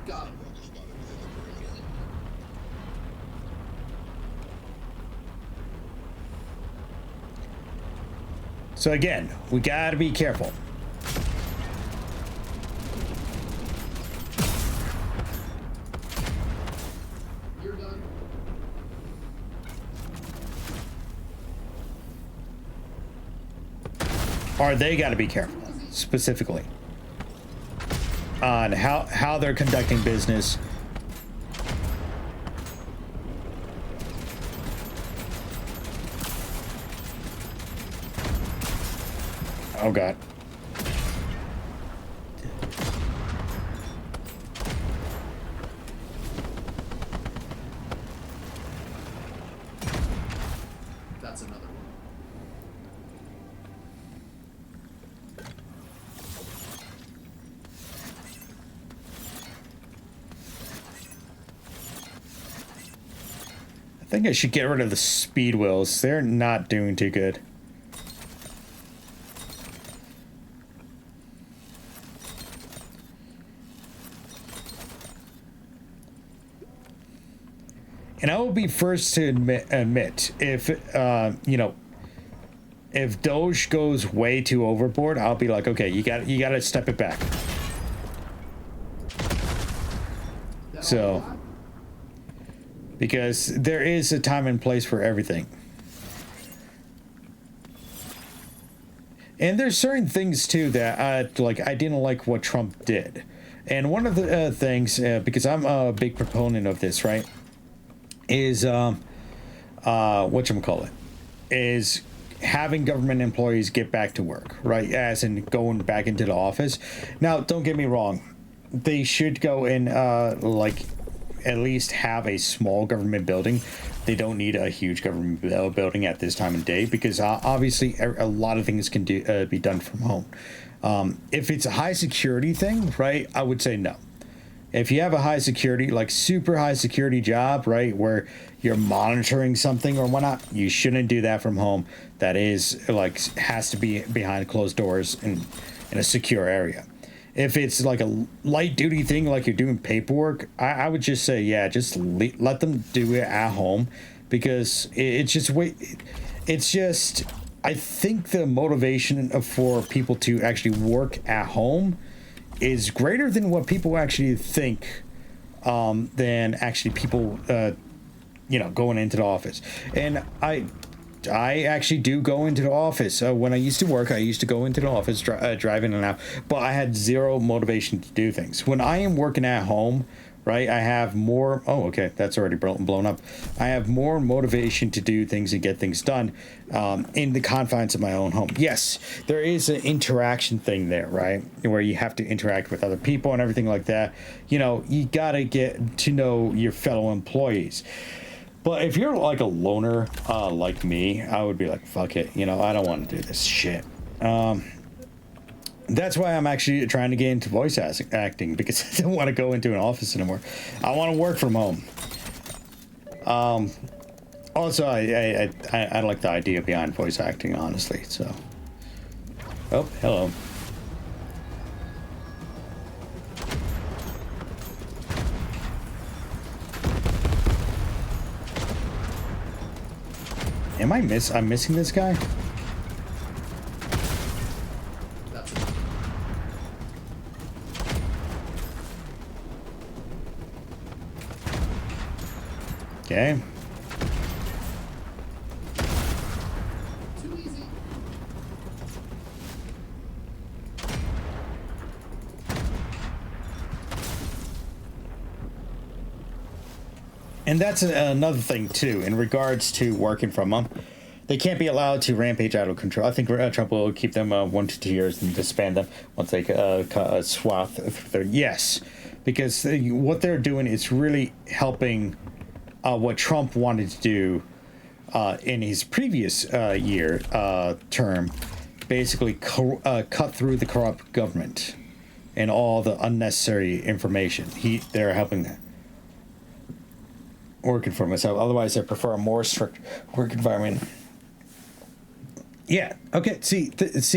Got him. So again, we gotta be careful. You're done. Or they gotta be careful, specifically, on how they're conducting business. Oh God. That's another one. I think I should get rid of the speed wheels. They're not doing too good. And I will be first to admit if, you know, if Doge goes way too overboard, I'll be like, okay, you got to step it back. That So, all you got? because there is a time and place for everything. And there's certain things too that I didn't like what Trump did. And one of the things, because I'm a big proponent of this, right, is whatchamacallit, is having government employees get back to work, right? As in going back into the office. Now, don't get me wrong. They should go and like at least have a small government building. They don't need a huge government building at this time of day because obviously a lot of things can be done from home. If it's a high security thing, right, I would say no. If you have a high security, like super high security job, right, where you're monitoring something or whatnot, you shouldn't do that from home. That is like has to be behind closed doors in a secure area. If it's like a light duty thing, like you're doing paperwork, I would just say, yeah, just let them do it at home because it's just I think the motivation for people to actually work at home is greater than what people actually think, than actually people, you know, going into the office. And I actually do go into the office. When I used to work, I used to go into the office, drive in and out, but I had zero motivation to do things. When I am working at home, right, I have more, oh, okay, that's already blown up. I have more motivation to do things and get things done in the confines of my own home. Yes, there is an interaction thing there, right, where you have to interact with other people and everything like that. You know, you gotta get to know your fellow employees. But if you're like a loner, like me, I would be like, fuck it. You know, I don't want to do this shit. That's why I'm actually trying to get into voice acting, because I don't want to go into an office anymore. I want to work from home. Also, I like the idea behind voice acting, honestly. So, oh, hello. I'm missing this guy? That's Okay. too easy. And that's another thing too, in regards to working from them. They can't be allowed to rampage out of control. I think Trump will keep them 1 to 2 years and disband them once they cut a swath of their... Yes, because what they're doing is really helping what Trump wanted to do in his previous term, basically cut through the corrupt government and all the unnecessary information. They're helping that. Working for myself. Otherwise, I prefer a more strict work environment. Yeah. Okay. See,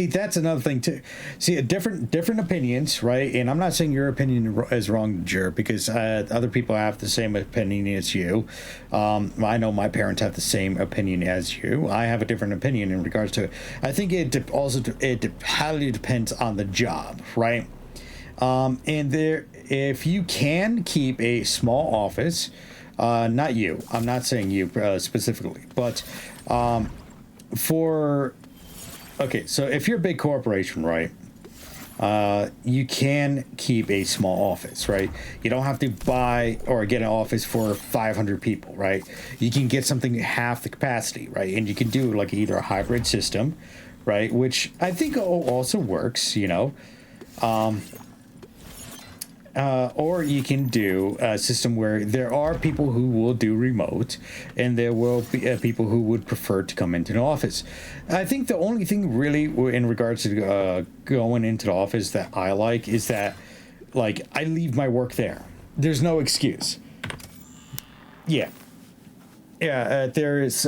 that's another thing too. See, different opinions, right? And I'm not saying your opinion is wrong, Jer, because other people have the same opinion as you. I know my parents have the same opinion as you. I have a different opinion in regards to it. I think it highly depends on the job, right? If you can keep a small office. Not you. I'm not saying you specifically, but okay, so if you're a big corporation, right, you can keep a small office, right? You don't have to buy or get an office for 500 people, right? You can get something half the capacity, right? And you can do like either a hybrid system, right, which I think also works, you know. Or you can do a system where there are people who will do remote, and there will be people who would prefer to come into an office. I think the only thing really in regards to going into the office that I like is that, like, I leave my work there. There's no excuse. Yeah. There's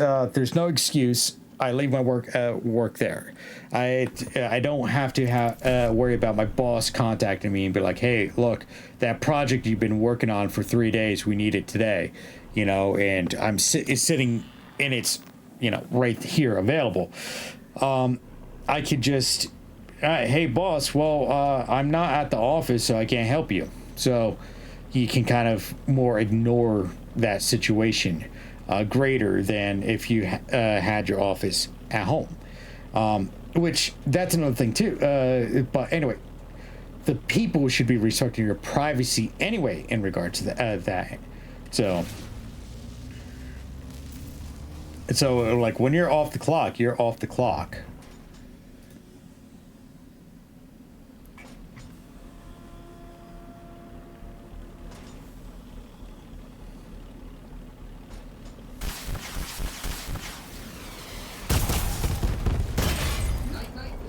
no excuse. I leave my work there. I don't have to worry about my boss contacting me and be like, hey, look, that project you've been working on for 3 days, we need it today, you know, and it's sitting and it's, you know, right here available. I could just, hey, boss, well, I'm not at the office, so I can't help you. So you can kind of more ignore that situation. Greater than if you had your office at home, which that's another thing too. But anyway, the people should be respecting your privacy anyway in regards to that. So like when you're off the clock, you're off the clock.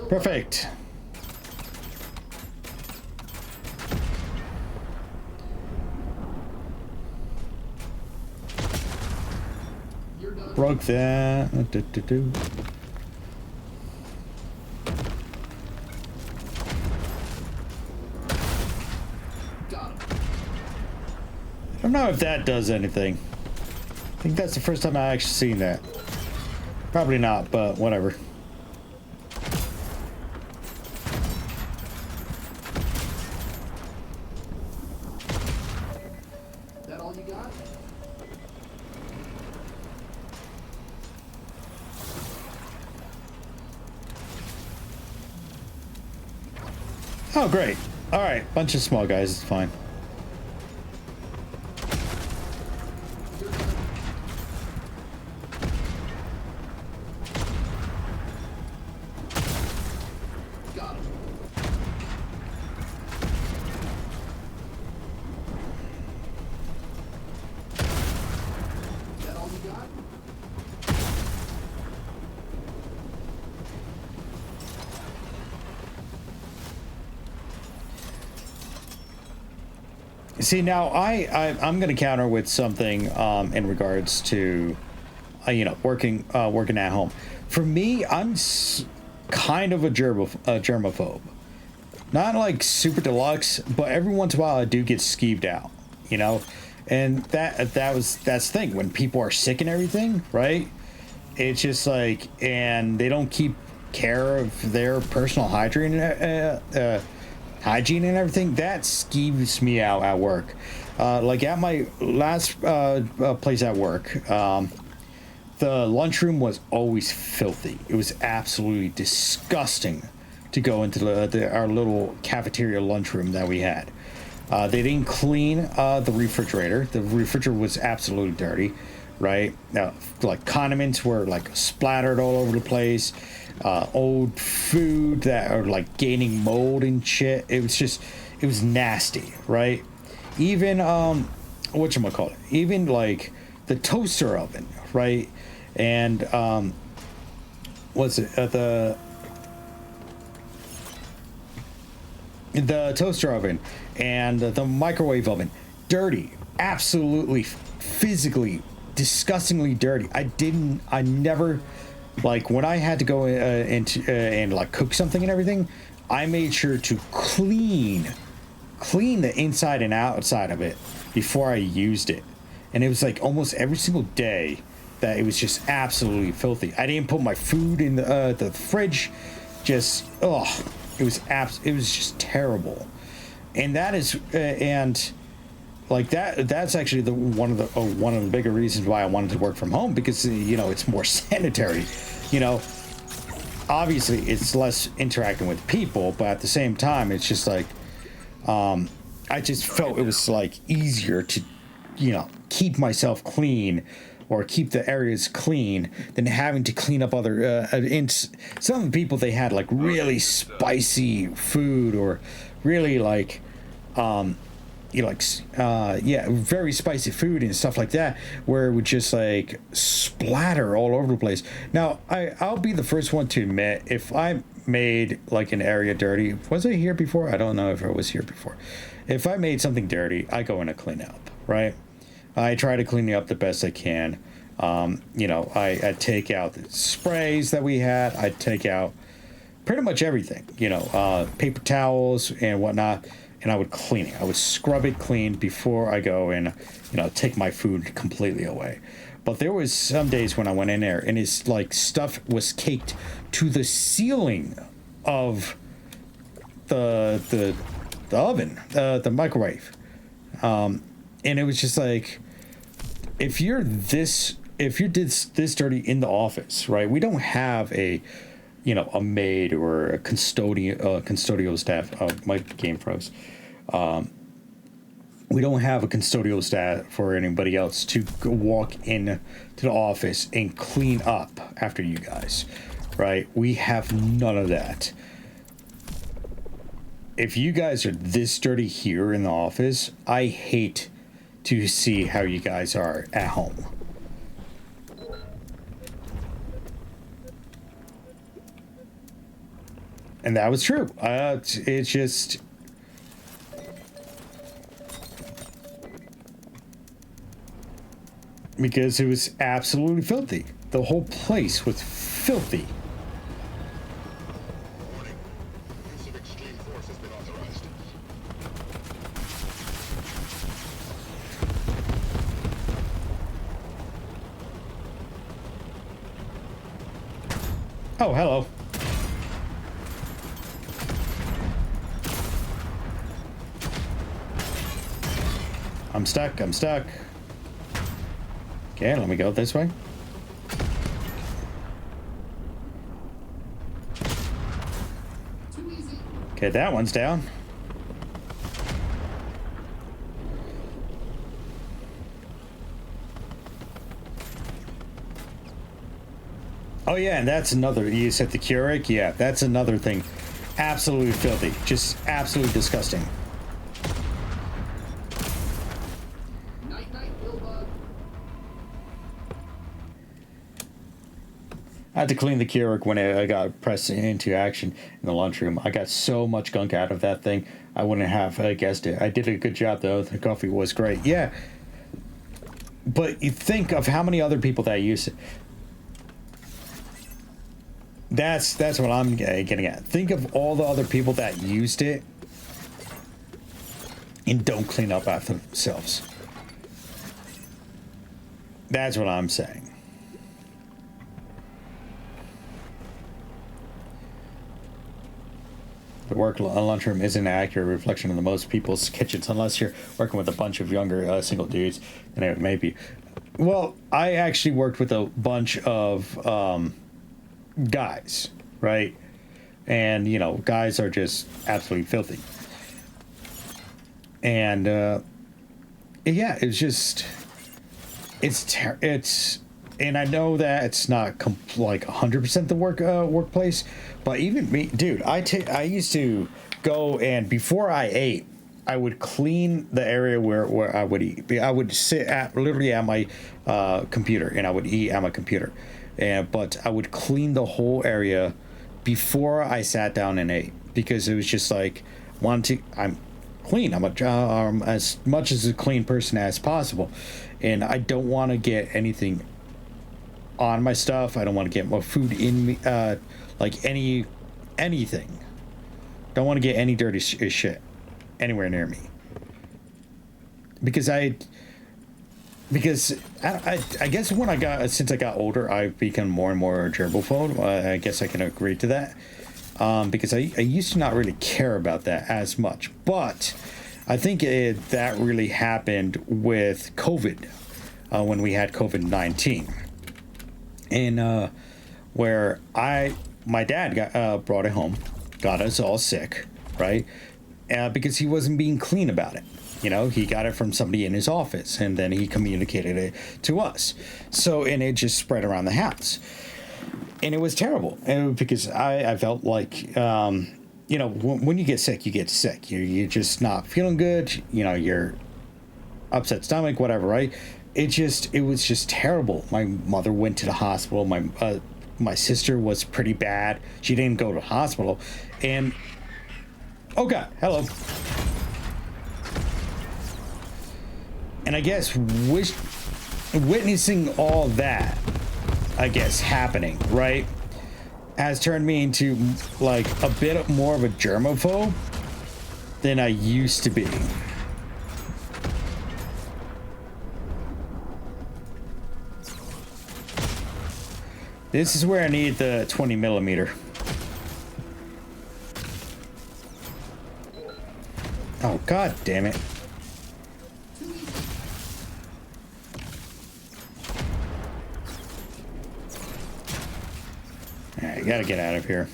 Perfect. Broke that. I don't know if that does anything. I think that's the first time I actually seen that. Probably not, but whatever. That all you got? Oh, great. All right, bunch of small guys. It's fine. Got him. That all you See, now I'm going to counter with something in regards to working at home. For me, I'm kind of a germaphobe. Not like super deluxe, but every once in a while I do get skeeved out, you know, and that's the thing when people are sick and everything, right? It's just like, and they don't keep care of their personal hygiene and everything. That skeeves me out at work. Like at my last place at work, the lunchroom was always filthy. It was absolutely disgusting to go into our little cafeteria lunchroom that we had. They didn't clean the refrigerator. The refrigerator was absolutely dirty, right? Like condiments were like splattered all over the place. Old food that are like gaining mold and shit. It was nasty, right? Even whatchamacallit, even like the toaster oven, right? And what's it the toaster oven and the microwave oven, dirty, absolutely physically disgustingly dirty. I never, like when I had to go into and like cook something and everything, I made sure to clean the inside and outside of it before I used it. And it was like almost every single day that it was just absolutely filthy. I didn't put my food in the fridge. Just it was just terrible. And that is and like that's actually one of the bigger reasons why I wanted to work from home, because it's more sanitary. Obviously it's less interacting with people, but at the same time it's just like I just felt it was like easier to keep myself clean or keep the areas clean than having to clean up other some of the people, they had like really spicy food or really like very spicy food and stuff like that, where it would just like splatter all over the place. Now I'll be the first one to admit, if I made like an area dirty, was I here before? I don't know if I was here before. If I made something dirty, I go in and clean up, right? I try to clean it up the best I can. I take out the sprays that we had. I take out pretty much everything, paper towels and whatnot, and I would clean it. I would scrub it clean before I go and, take my food completely away. But there was some days when I went in there and it's like stuff was caked to the ceiling of the oven, the microwave. And it was just like, if you're this dirty in the office, right? We don't have a maid or a custodial staff. Oh, my game froze. We don't have a custodial staff for anybody else to go walk in to the office and clean up after you guys, right? We have none of that. If you guys are this dirty here in the office, I hate to see how you guys are at home. And that was true. It's just... because it was absolutely filthy. The whole place was filthy. Oh, hello. I'm stuck. Okay, let me go this way. Too easy. Okay, that one's down. Oh yeah, and that's another, you said the Keurig? Yeah, that's another thing. Absolutely filthy. Just absolutely disgusting. I had to clean the Keurig when I got pressed into action in the lunchroom. I got so much gunk out of that thing, I wouldn't have guessed it. I did a good job, though. The coffee was great. Yeah. But you think of how many other people that use it. That's what I'm getting at. Think of all the other people that used it and don't clean up after themselves. That's what I'm saying. The work lunchroom isn't an accurate reflection of the most people's kitchens unless you're working with a bunch of younger single dudes, and it may be. Well, I actually worked with a bunch of guys, right? And, you know, guys are just absolutely filthy. And, yeah, it's just, it's, and I know that it's not like 100% the workplace, but even me, dude, I used to go and before I ate, I would clean the area where I would eat. I would sit literally at my computer and I would eat at my computer. But I would clean the whole area before I sat down and ate because it was just like, I'm clean. I'm as much as a clean person as possible. And I don't want to get anything on my stuff. I don't want to get more food in me, like anything. Don't want to get any dirty shit anywhere near me. Because I guess since I got older, I've become more and more germaphobe. I guess I can agree to that. Because I used to not really care about that as much. But I think that really happened with COVID, when we had COVID-19. And where my dad brought it home, got us all sick, right? Because he wasn't being clean about it. You know, he got it from somebody in his office, and then he communicated it to us. So, and it just spread around the house. And it was terrible. And because I felt like, you know, when you get sick, you get sick. You're just not feeling good. You know, you're upset stomach, whatever, right? It was just terrible. My mother went to the hospital. My sister was pretty bad. She didn't go to the hospital. And, oh God, hello. And I guess witnessing all that, I guess, happening, right, has turned me into, like, a bit more of a germaphobe than I used to be. This is where I need the 20 millimeter. Oh, God damn it. Alright, gotta get out of here.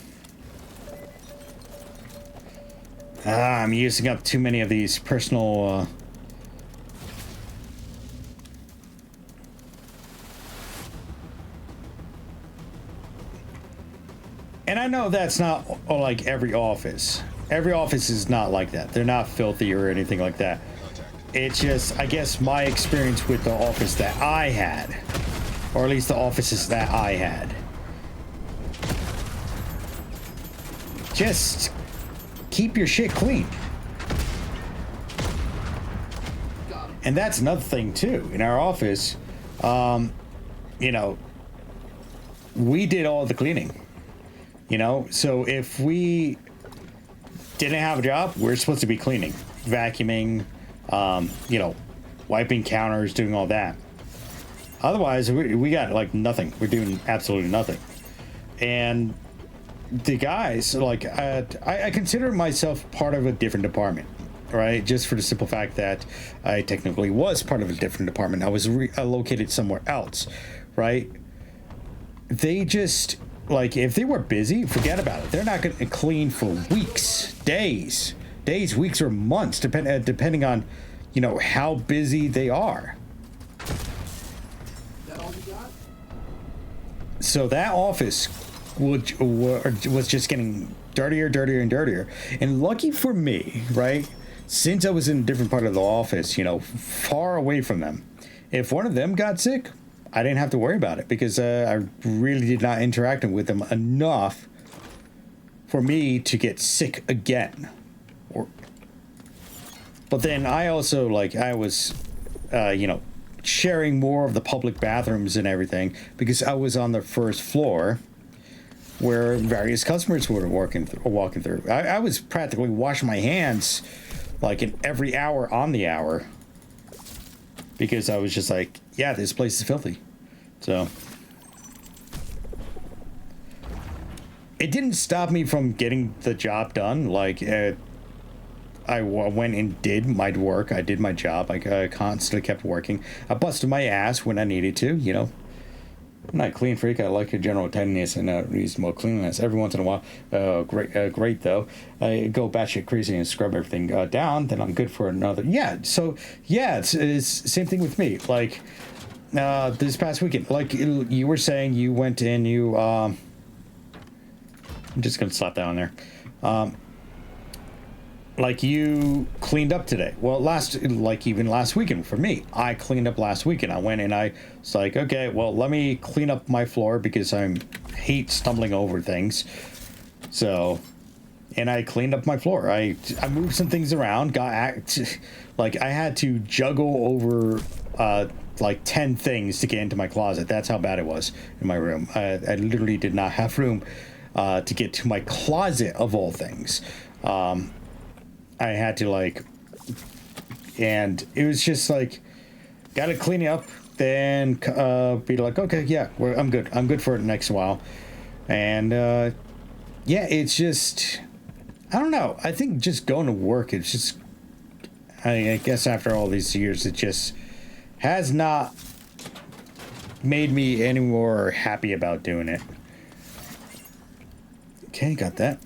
I'm using up too many of these personal, And I know that's not like every office. Every office is not like that. They're not filthy or anything like that. It's just, I guess, my experience with the office that I had, or at least the offices that I had. Just keep your shit clean. And that's another thing too. In our office, you know, we did all the cleaning. You know, so if we didn't have a job, we're supposed to be cleaning, vacuuming, you know, wiping counters, doing all that. Otherwise, we got like nothing. We're doing absolutely nothing. And the guys, like, I consider myself part of a different department, right? Just for the simple fact that I technically was part of a different department. I was located somewhere else, right? They just, like, if they were busy, forget about it. They're not going to clean for weeks, days, weeks, or months, depending on, you know, how busy they are. That all you got? So that office was just getting dirtier, and dirtier. And lucky for me, right, since I was in a different part of the office, you know, far away from them, if one of them got sick, I didn't have to worry about it because I really did not interact with them enough for me to get sick again. But then I also, like, I was, sharing more of the public bathrooms and everything because I was on the first floor where various customers were walking through. I was practically washing my hands like in every hour on the hour because I was just like, yeah, this place is filthy. So it didn't stop me from getting the job done. Like, I went and did my work. I did my job. I constantly kept working. I busted my ass when I needed to, you know. I'm not a clean freak. I like a general tidiness and reasonable cleanliness. Every once in a while, great though. I go batshit crazy and scrub everything down. Then I'm good for another. Yeah. So yeah, it's same thing with me. Like this past weekend, like you were saying, you went and you. I'm just gonna slap that on there. Like you cleaned up today. Well, even last weekend for me, I cleaned up last weekend. I went and I was like, okay, well, let me clean up my floor because I hate stumbling over things. So, and I cleaned up my floor. I moved some things around. Like I had to juggle over like 10 things to get into my closet. That's how bad it was in my room. I literally did not have room to get to my closet of all things. I had to and it was just like, gotta clean it up, then be like, okay, yeah, I'm good for the next while. And yeah, it's just, I don't know, I think just going to work, it's just, I guess after all these years, it just has not made me any more happy about doing it. Okay, got that.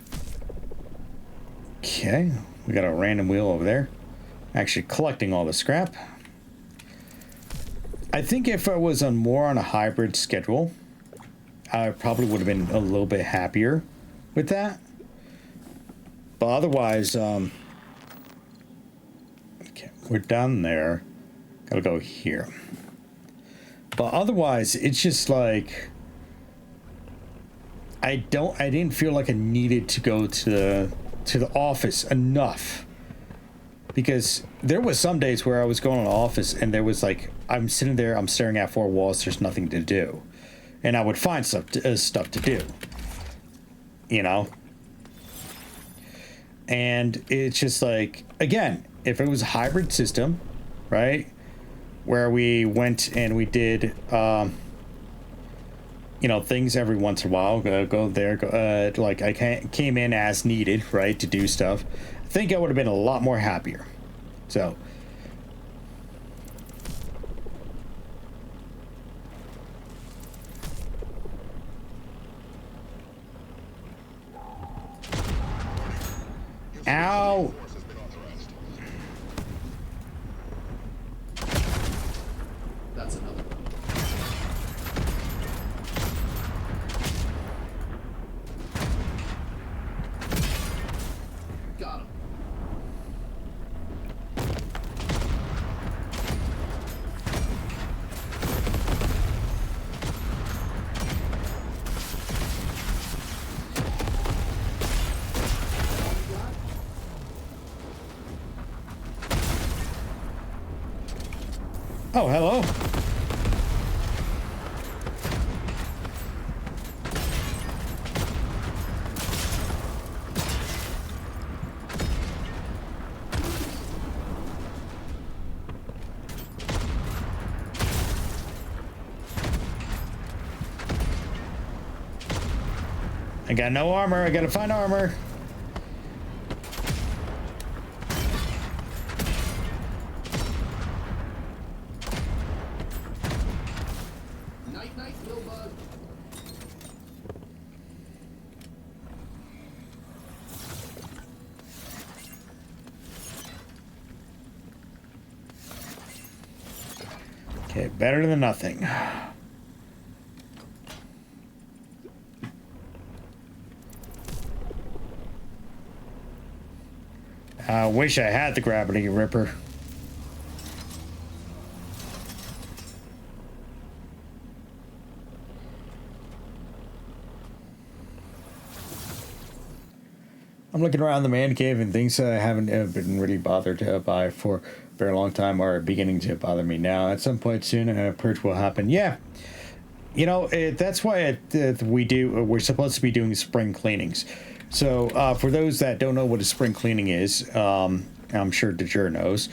Okay, we got a random wheel over there. Actually collecting all the scrap. I think if I was more on a hybrid schedule, I probably would have been a little bit happier with that. But otherwise, okay, we're down there. Gotta go here. But otherwise, it's just like I didn't feel like I needed to go to the office enough, because there was some days where I was going to the office and there was like, I'm sitting there, I'm staring at four walls, there's nothing to do, and I would find stuff to do, you know. And it's just like, again, if it was a hybrid system, right, where we went and we did things every once in a while, go there, like I came in as needed, right, to do stuff, I think I would have been a lot more happier. So ow. That's another one. Got him. Oh, hello. I got no armor. I gotta find armor. Night, night, Wilbur. Okay, better than nothing. I wish I had the gravity ripper. I'm looking around the man cave and things that I haven't been really bothered by for a very long time are beginning to bother me now. At some point soon, a purge will happen. Yeah. You know, that's why we're supposed to be doing spring cleanings. So for those that don't know what a spring cleaning is, I'm sure DeJur knows,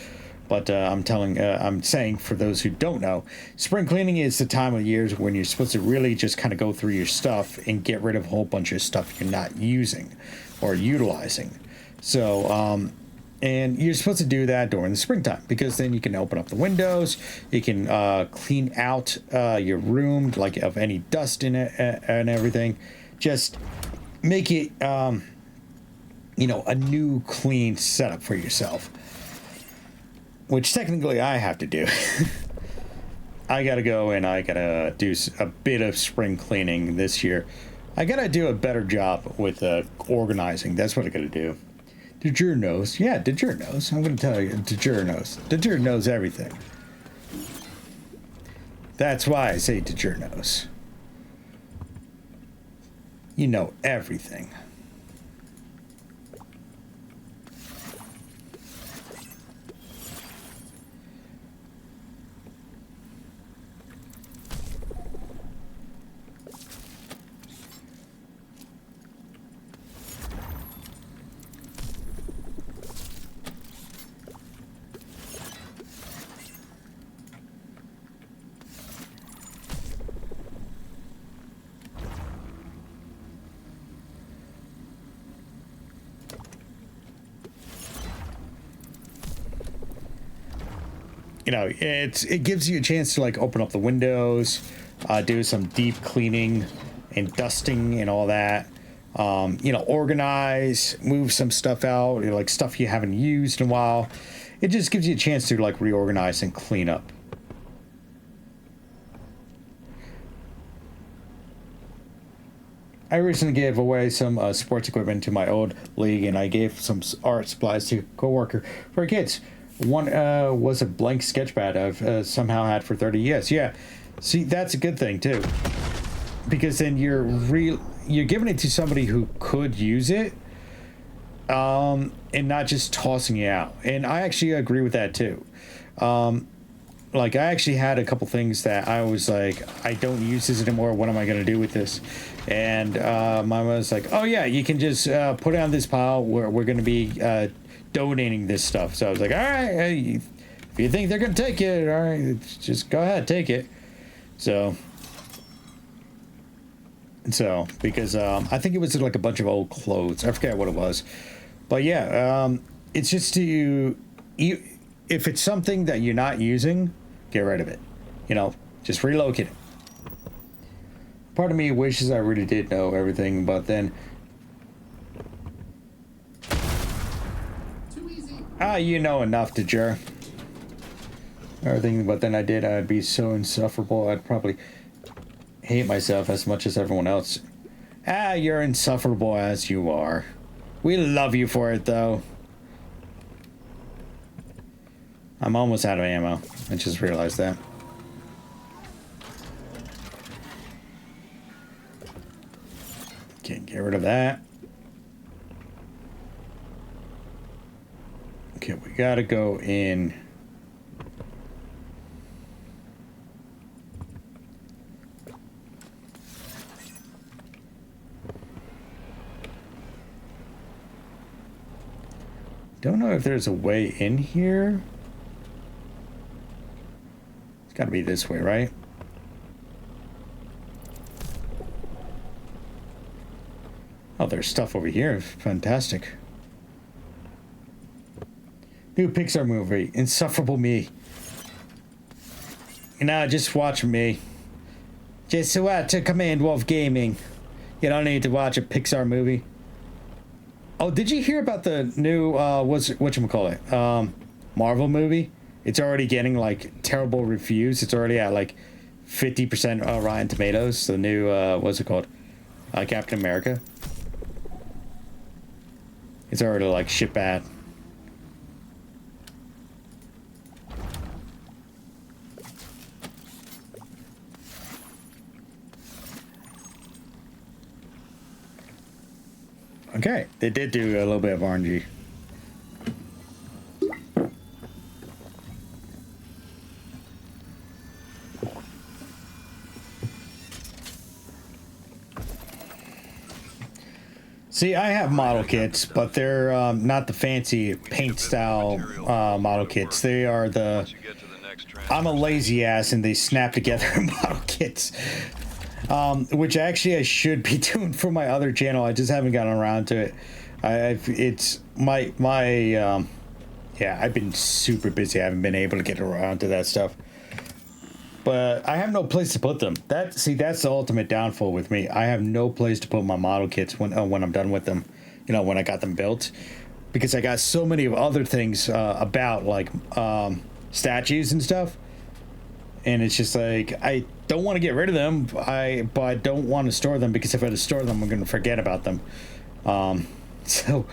but I'm saying for those who don't know, spring cleaning is the time of year when you're supposed to really just kind of go through your stuff and get rid of a whole bunch of stuff you're not using or utilizing. So, and you're supposed to do that during the springtime because then you can open up the windows, you can clean out your room, like of any dust in it and everything. Just make it, you know, a new clean setup for yourself. Which technically I have to do. I gotta go and I gotta do a bit of spring cleaning this year. I gotta do a better job with organizing. That's what I gotta do. DeJur knows. Yeah, DeJur knows. I'm gonna tell you, DeJur knows. DeJur knows everything. That's why I say DeJur knows. You know everything. You know, it gives you a chance to like open up the windows, do some deep cleaning and dusting and all that. You know, organize, move some stuff out, you know, like stuff you haven't used in a while. It just gives you a chance to like reorganize and clean up. I recently gave away some sports equipment to my old league, and I gave some art supplies to a coworker for kids. One was a blank sketchpad I've somehow had for 30 years. Yeah, see, that's a good thing too, because then you're giving it to somebody who could use it, and not just tossing it out. And I actually agree with that too. Like I actually had a couple things that I was like, I don't use this anymore. What am I going to do with this? And my mom was like, oh yeah, you can just put it on this pile where we're going to be donating this stuff. So I was like, all right, hey, if you think they're going to take it, all right, just go ahead, take it. So because I think it was like a bunch of old clothes. I forget what it was. But yeah, it's just if it's something that you're not using, get rid of it. You know, just relocate it. Part of me wishes I really did know everything, but then Too easy. you know enough to jur. Everything, but then I'd be so insufferable. I'd probably hate myself as much as everyone else. You're insufferable as you are. We love you for it, though. I'm almost out of ammo. I just realized that. Can't get rid of that. Okay, we gotta go in. Don't know if there's a way in here. It's gotta be this way, right? Oh, there's stuff over here. Fantastic. New Pixar movie, Insufferable Me. Nah, just watch me. Just watch a Command Wolf Gaming. You don't need to watch a Pixar movie. Oh, did you hear about the new whatchamacallit? Marvel movie? It's already getting like terrible reviews. It's already at like 50% Rotten Tomatoes. The new what's it called? Captain America. It's already like shit bad. Okay, they did do a little bit of RNG. See, I have model kits, but they're not the fancy paint style model kits. They are the... Once you get to the next transfer I'm a lazy station, ass, and they snap together model kits. Which actually I should be doing for my other channel. I just haven't gotten around to it. It's my yeah, I've been super busy. I haven't been able to get around to that stuff. But I have no place to put them. That's the ultimate downfall with me. I have no place to put my model kits when I'm done with them. You know, when I got them built, because I got so many of other things about, like statues and stuff. And it's just like, I don't want to get rid of them, but I don't want to store them, because if I store them, I'm going to forget about them. So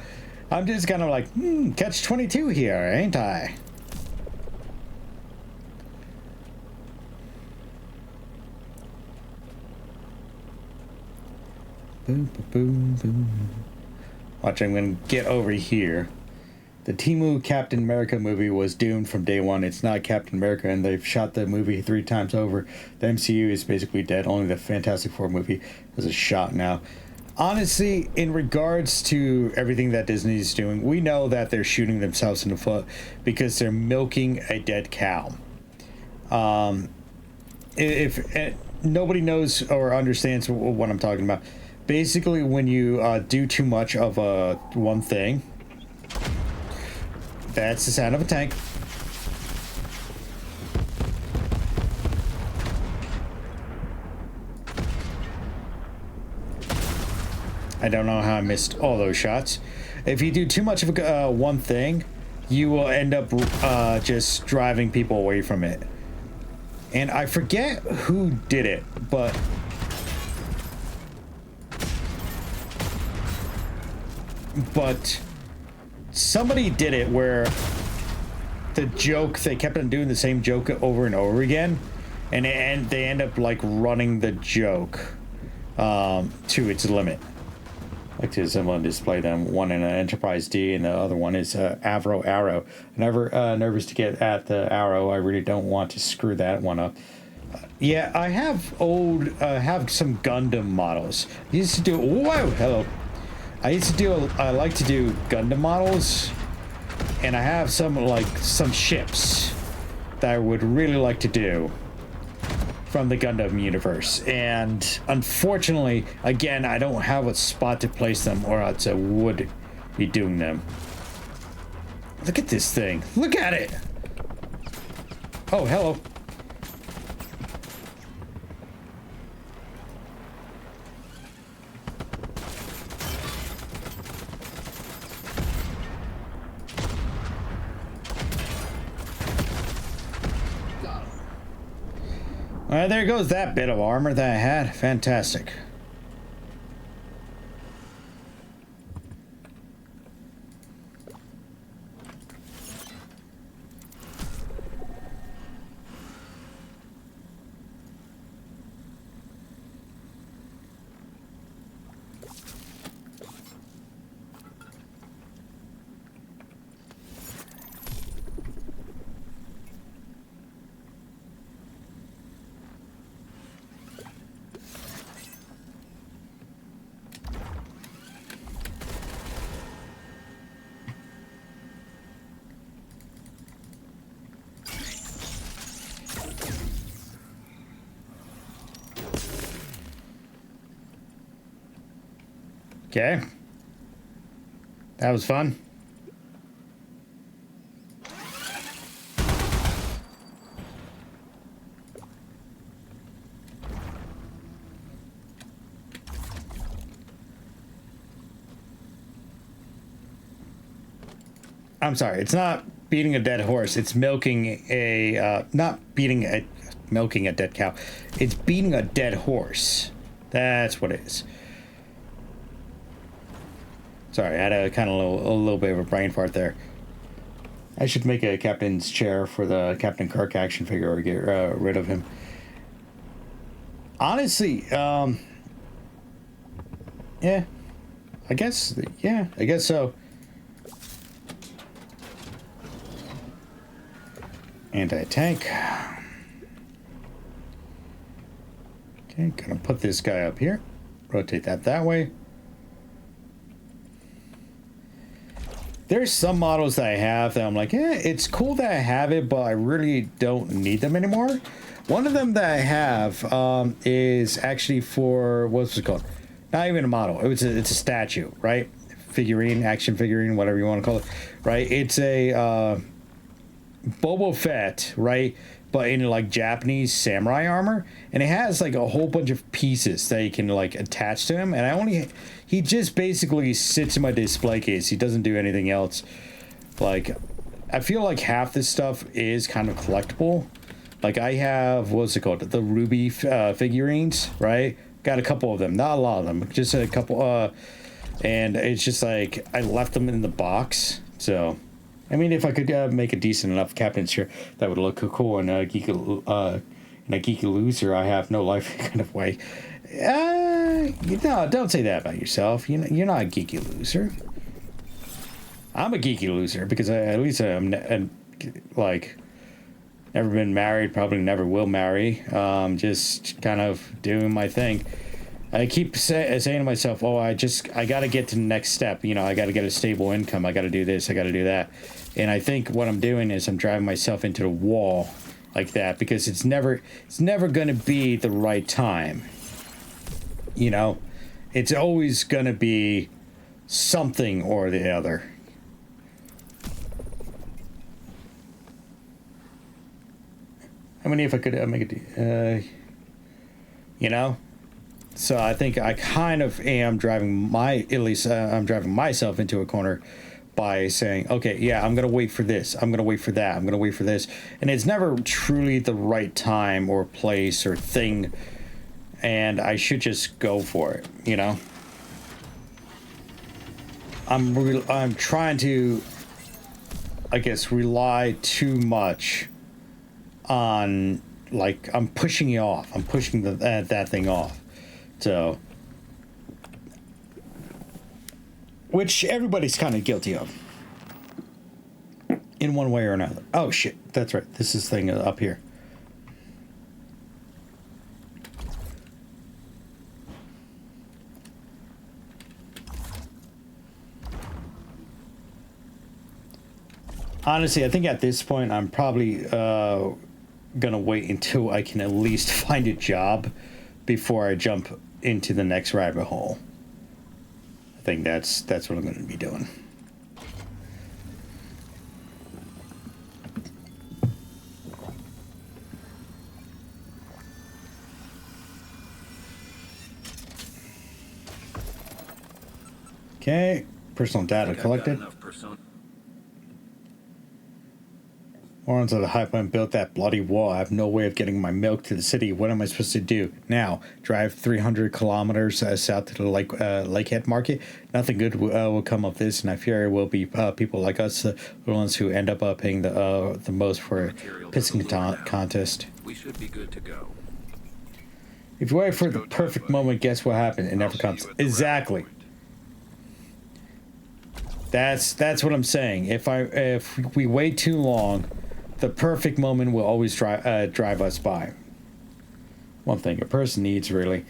I'm just kind of like, catch 22 here, ain't I? Boom, boom, boom. Watch, I'm going to get over here. The Temu Captain America movie was doomed from day one. It's not Captain America, and they've shot the movie 3 times over. The MCU is basically dead. Only the Fantastic Four movie has a shot now. Honestly, in regards to everything that Disney is doing, we know that they're shooting themselves in the foot because they're milking a dead cow. If nobody knows or understands what I'm talking about, basically when you do too much of one thing, that's the sound of a tank. I don't know how I missed all those shots. If you do too much of one thing, you will end up just driving people away from it. And I forget who did it, but somebody did it where they kept on doing the same joke over and over again, and they end up like running the joke to its limit. I like to assemble and display them. One in an Enterprise D, and the other one is Avro Arrow. Never nervous to get at the Arrow. I really don't want to screw that one up. Yeah, I have some Gundam models. I used to do. Whoa, hello. I like to do Gundam models, and I have some ships that I would really like to do from the Gundam universe. And unfortunately, again, I don't have a spot to place them, or else I would be doing them. Look at this thing. Look at it. Oh, hello. Well, there goes that bit of armor that I had. Fantastic. Okay. That was fun. I'm sorry, it's not beating a dead horse. It's milking milking a dead cow. It's beating a dead horse. That's what it is. Sorry, I had a little bit of a brain fart there. I should make a captain's chair for the Captain Kirk action figure, or get rid of him. Honestly, yeah, I guess, yeah, I guess so. Anti-tank. Okay, gonna put this guy up here. Rotate that way. There's some models that I have that I'm like, it's cool that I have it, but I really don't need them anymore. One of them that I have is actually for, what's it called? Not even a model. It's a statue, right? Figurine, action figurine, whatever you want to call it, right? It's a Boba Fett, right? But in like Japanese samurai armor, and it has like a whole bunch of pieces that you can like attach to him. And he just basically sits in my display case. He doesn't do anything else. Like, I feel like half this stuff is kind of collectible. Like I have, what's it called? The Ruby figurines, right? Got a couple of them, not a lot of them, just a couple. And it's just like I left them in the box. So, I mean, if I could make a decent enough cabinet here, that would look cool. And a geeky loser, I have no life kind of way. Don't say that about yourself. You're not a geeky loser. I'm a geeky loser because at least I'm like. Never been married, probably never will marry. Just kind of doing my thing. I keep saying to myself, I got to get to the next step. I got to get a stable income. I got to do this. I got to do that. And I think what I'm doing is I'm driving myself into the wall like that because it's never going to be the right time. It's always going to be something or the other. How many if I could make it, So I think I kind of am driving I'm driving myself into a corner by saying, okay, yeah, I'm going to wait for this. I'm going to wait for that. I'm going to wait for this. And it's never truly the right time or place or thing. And I should just go for it, I'm trying to, I guess, rely too much on, like, I'm pushing it off. I'm pushing that thing off. So, which everybody's kind of guilty of in one way or another. Oh shit, that's right. This is thing up here. Honestly, I think at this point I'm probably gonna wait until I can at least find a job before I jump into the next rabbit hole. I think that's what I'm gonna be doing. Okay, personal data collected. Morons of the High Point built that bloody wall. I have no way of getting my milk to the city. What am I supposed to do now? Drive 300 kilometers south to the Lakehead Market? Nothing good will come of this, and I fear it will be people like us, the ones who end up paying the most for a pissing contest. We should be good to go. If you wait for the perfect moment, guess what happens? It never comes. Exactly. That's what I'm saying. If we wait too long, the perfect moment will always drive us by. One thing a person needs, really,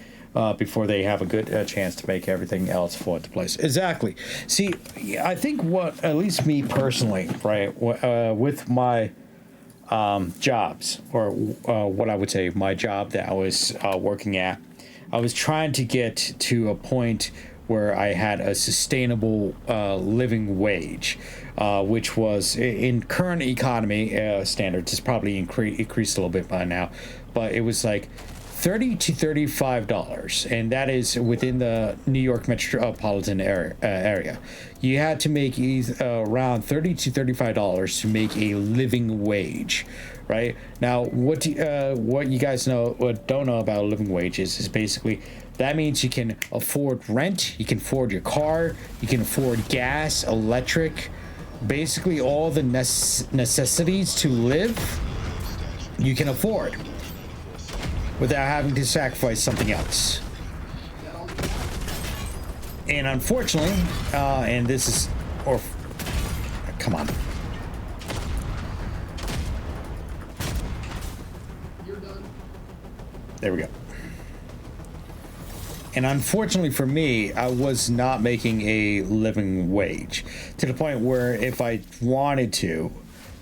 before they have a good chance to make everything else fall into place. Exactly. See, I think what, at least me personally, right, with my jobs, or what I would say, my job that I was working at, I was trying to get to a point where I had a sustainable living wage, which was in current economy standards, it's probably increased a little bit by now, but it was like $30 to $35, and that is within the New York metropolitan area. You had to make around $30 to $35 to make a living wage. Right now, what you guys don't know about living wages is basically that means you can afford rent, you can afford your car, you can afford gas, electric, basically all the necessities to live you can afford without having to sacrifice something else. And unfortunately, and this is, or come on. You're done. There we go. And unfortunately for me, I was not making a living wage to the point where if I wanted to,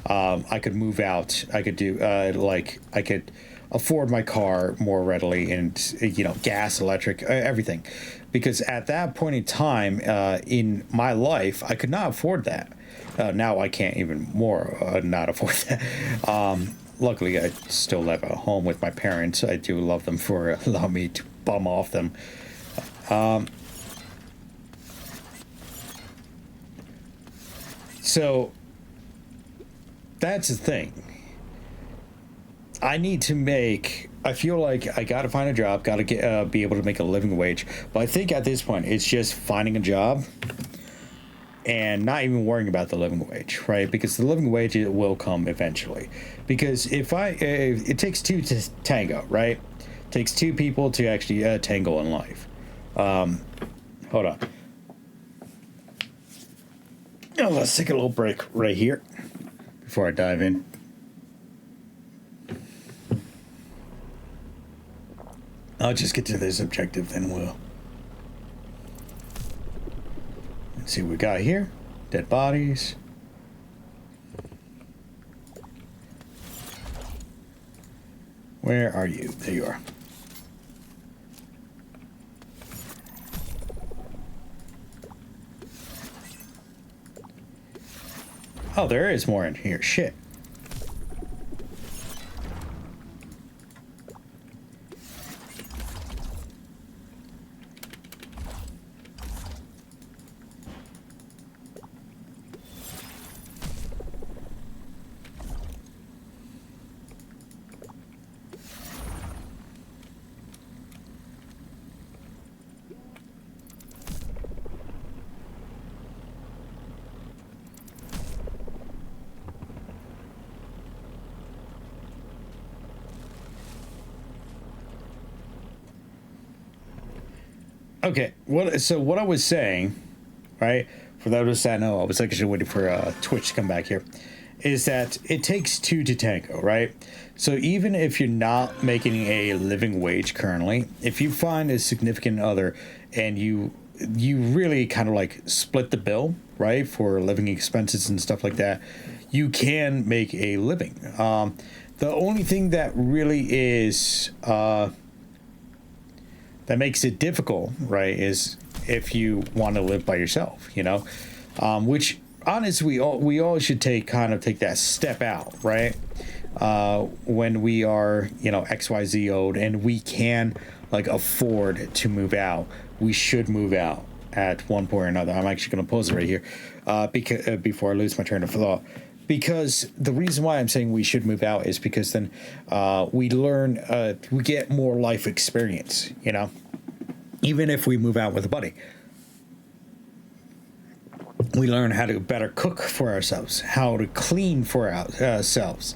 I could move out. I could do I could afford my car more readily, and gas, electric, everything, because at that point in time in my life, I could not afford that. Now I can't even more not afford that. Luckily, I still live at home with my parents. I do love them for allowing me to bum off them. So that's the thing. I feel like I gotta find a job, gotta be able to make a living wage. But I think at this point, it's just finding a job and not even worrying about the living wage, right? Because the living wage, it will come eventually. Because if it takes two to tango, right? It takes two people to actually tango in life. Hold on. Oh, let's take a little break right here before I dive in. I'll just get to this objective, then we'll. Let's see what we got here. Dead bodies. Where are you? There you are. Oh, there is more in here. Shit. Okay, what I was saying, right? For those that know, I was actually waiting for Twitch to come back here. Is that it takes two to tango, right? So even if you're not making a living wage currently, if you find a significant other and you really kind of like split the bill, right, for living expenses and stuff like that, you can make a living. The only thing that really is that makes it difficult, right, is if you want to live by yourself, which honestly we all should take that step out, right? When we are XYZ old and we can like afford to move out, we should move out at one point or another. I'm actually going to pause it right here because before I lose my train of thought. Because the reason why I'm saying we should move out is because then we learn, we get more life experience, even if we move out with a buddy. We learn how to better cook for ourselves, how to clean for ourselves,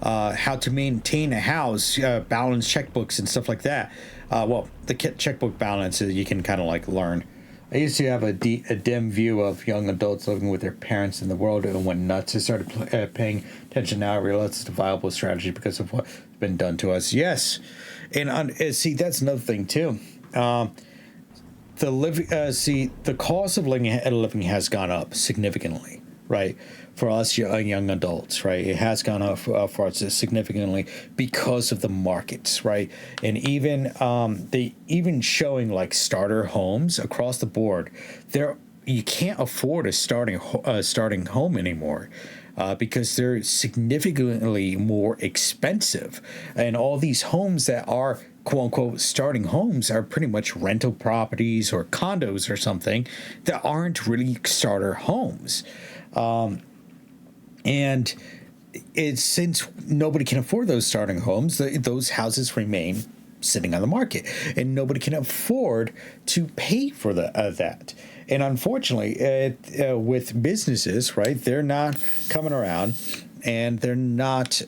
how to maintain a house, balance checkbooks and stuff like that. Well, the checkbook balance you can kind of like learn. I used to have a dim view of young adults living with their parents in the world and went nuts. I started paying attention now. I realized it's a viable strategy because of what's been done to us. Yes. And see, that's another thing too. The cost of living has gone up significantly, right? For us young adults, right? It has gone up for us significantly because of the markets, right? And even they even showing like starter homes across the board. You can't afford a starting home anymore. Because they're significantly more expensive. And all these homes that are quote unquote starting homes are pretty much rental properties or condos or something that aren't really starter homes. And it's since nobody can afford those starting homes, those houses remain sitting on the market, and nobody can afford to pay for that. And unfortunately, with businesses, right, they're not coming around, and they're not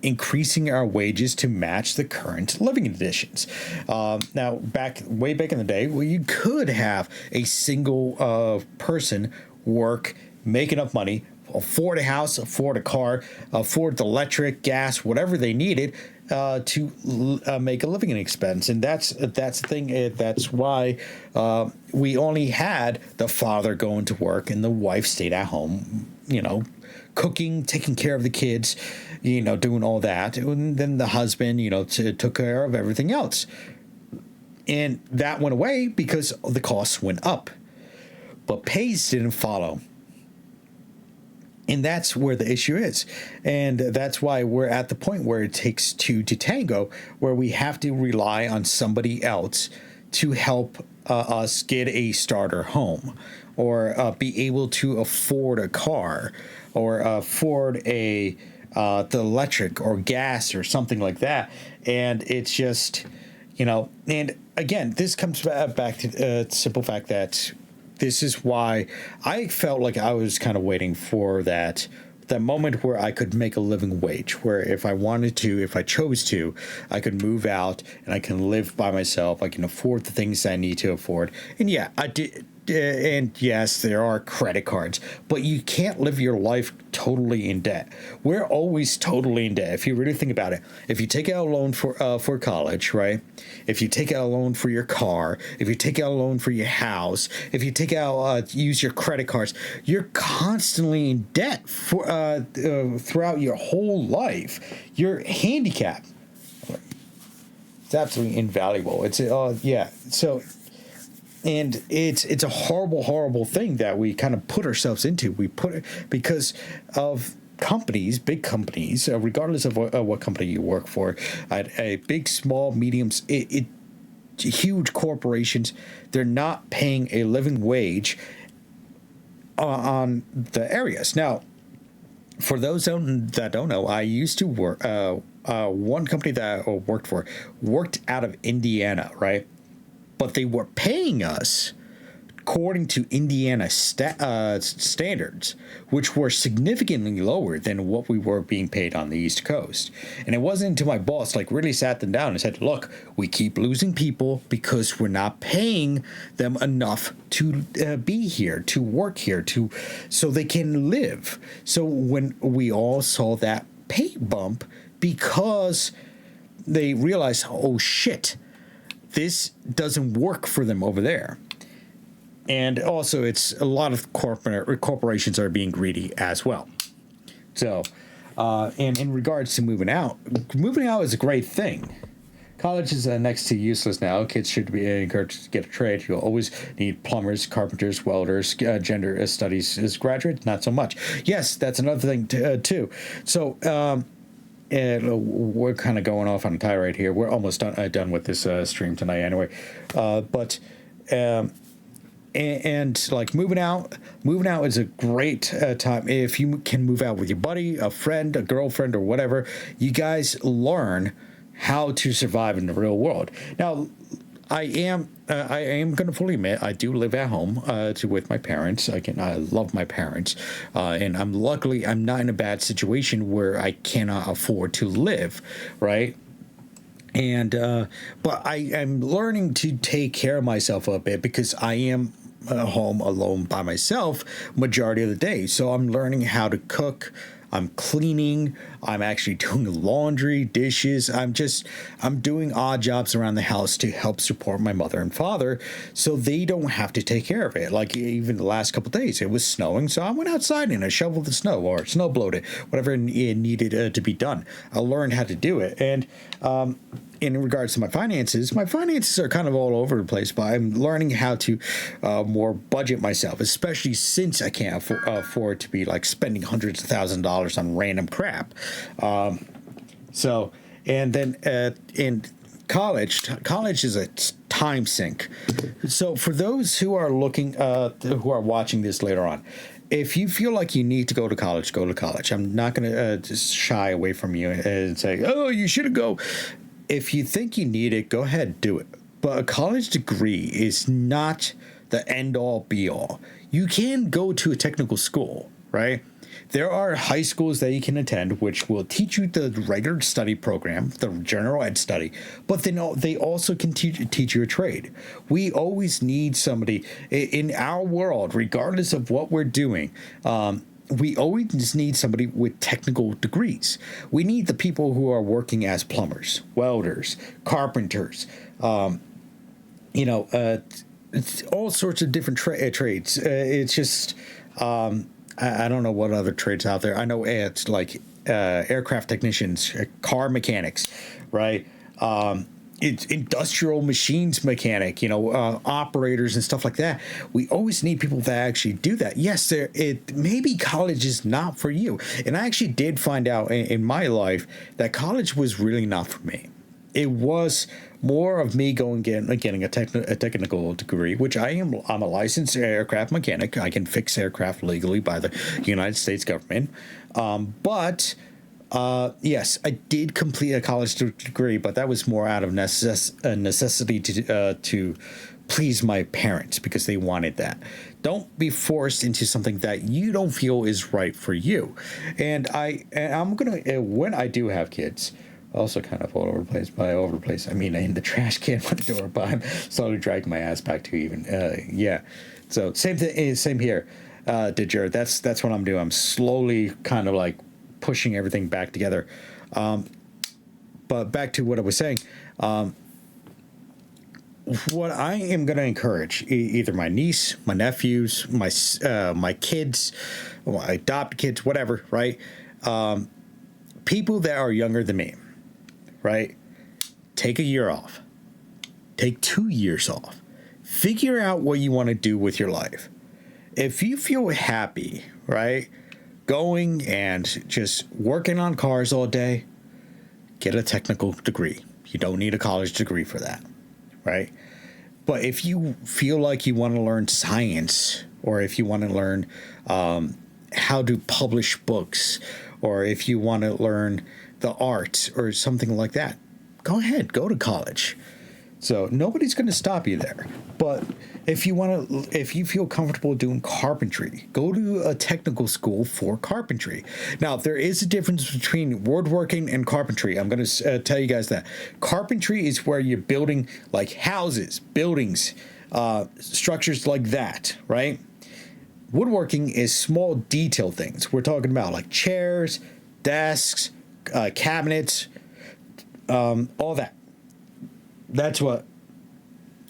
increasing our wages to match the current living conditions. Now, way back in the day, where you could have a single person work, make enough money, afford a house, afford a car, afford the electric, gas, whatever they needed to make a living expense. And that's the thing. That's why we only had the father going to work and the wife stayed at home, cooking, taking care of the kids, doing all that. And then the husband, took care of everything else. And that went away because the costs went up. But pays didn't follow. And that's where the issue is. And that's why we're at the point where it takes two to tango, where we have to rely on somebody else to help us get a starter home, or be able to afford a car, or afford the electric or gas or something like that. And it's just, and again, this comes back to the simple fact that this is why I felt like I was kind of waiting for that moment where I could make a living wage, where if I wanted to, if I chose to, I could move out and I can live by myself. I can afford the things I need to afford. And yeah, I did. And yes, there are credit cards, but you can't live your life totally in debt. We're always totally in debt. If you really think about it, if you take out a loan for college, right? If you take out a loan for your car, if you take out a loan for your house, if you take out use your credit cards, you're constantly in debt for throughout your whole life. You're handicapped. It's absolutely invaluable. It's yeah. So. And it's a horrible thing that we kind of put ourselves into. We put it because of companies, big companies, regardless of what company you work for, a big, small, mediums, huge corporations, they're not paying a living wage on the areas. Now, for those that don't know, I used to work, one company that I worked for worked out of Indiana, right? But they were paying us according to Indiana standards, which were significantly lower than what we were being paid on the East Coast. And it wasn't until my boss really sat them down and said, look, we keep losing people because we're not paying them enough to be here, to work here, so they can live. So when we all saw that pay bump, because they realized, oh shit, this doesn't work for them over there. And also, it's a lot of corporations are being greedy as well. So, and in regards to moving out is a great thing. College is next to useless now. Kids should be encouraged to get a trade. You'll always need plumbers, carpenters, welders, gender studies as graduates, not so much. Yes, that's another thing too. So, and we're kind of going off on a tirade here. We're almost done with this stream tonight anyway. And like moving out is a great time. If you can move out with your buddy, a friend, a girlfriend, or whatever, you guys learn how to survive in the real world. Now, I am going to fully admit I do live at home with my parents. I love my parents, and I'm not in a bad situation where I cannot afford to live, right? And but I am learning to take care of myself a bit because I am home alone by myself majority of the day. So I'm learning how to cook. I'm cleaning. I'm actually doing laundry, dishes. I'm doing odd jobs around the house to help support my mother and father so they don't have to take care of it. Like even the last couple of days, it was snowing. So I went outside and I shoveled the snow or snow blowed it, whatever it needed to be done. I learned how to do it. And in regards to my finances are kind of all over the place, but I'm learning how to more budget myself, especially since I can't afford to be like spending hundreds of $1,000s on random crap. So, and then in college is a time sink. So for those who are who are watching this later on, if you feel like you need to go to college, go to college. I'm not going to just shy away from you and say, oh, you shouldn't go. If you think you need it, go ahead, do it. But a college degree is not the end-all, be-all. You can go to a technical school, right? There are high schools that you can attend which will teach you the regular study program, the general ed study, but then they also can teach you a trade. We always need somebody in our world, regardless of what we're doing. We always need somebody with technical degrees. We need the people who are working as plumbers, welders, carpenters, it's all sorts of different trades. It's just, I don't know what other trades out there. I know it's like aircraft technicians, car mechanics, right? It's industrial machines mechanic, operators and stuff like that. We always need people that actually do that. Yes, maybe college is not for you. And I actually did find out in my life that college was really not for me. It was more of me getting a technical degree, which I'm a licensed aircraft mechanic. I can fix aircraft legally by the United States government. Yes, I did complete a college degree, but that was more out of necessity to please my parents because they wanted that. Don't be forced into something that you don't feel is right for you. And I'm gonna, when I do have kids, also kind of all over the place. By over the place, I mean in the trash can by the door, but I'm slowly dragging my ass back to even. Yeah. So same thing. Same here. Didger. That's what I'm doing. I'm slowly kind of like pushing everything back together. But back to what I was saying. What I am going to encourage either my niece, my nephews, my kids, my adopted kids, whatever, right? People that are younger than me, right? Take a year off. Take 2 years off. Figure out what you want to do with your life. If you feel happy, right, going and just working on cars all day, get a technical degree. You don't need a college degree for that, right? But if you feel like you want to learn science, or if you want to learn how to publish books, or if you want to learn the arts or something like that, go ahead, go to college. So nobody's going to stop you there. But if you feel comfortable doing carpentry, go to a technical school for carpentry. Now, there is a difference between woodworking and carpentry. I'm going to tell you guys that. Carpentry is where you're building like houses, buildings, structures like that, right? Woodworking is small detail things. We're talking about like chairs, desks, cabinets, all that. That's what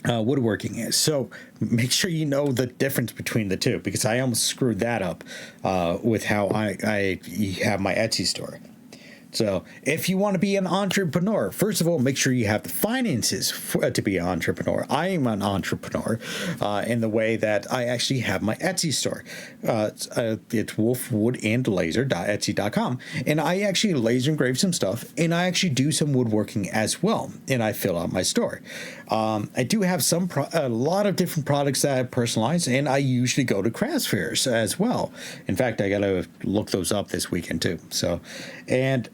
woodworking is. So make sure you know the difference between the two, because I almost screwed that up with how I have my Etsy store. So if you want to be an entrepreneur, first of all, make sure you have the finances to be an entrepreneur. I am an entrepreneur in the way that I actually have my Etsy store. It's wolfwoodandlaser.etsy.com. And I actually laser engrave some stuff, and I actually do some woodworking as well. And I fill out my store. I do have a lot of different products that I personalize, and I usually go to craft fairs as well. In fact, I got to look those up this weekend too. So, and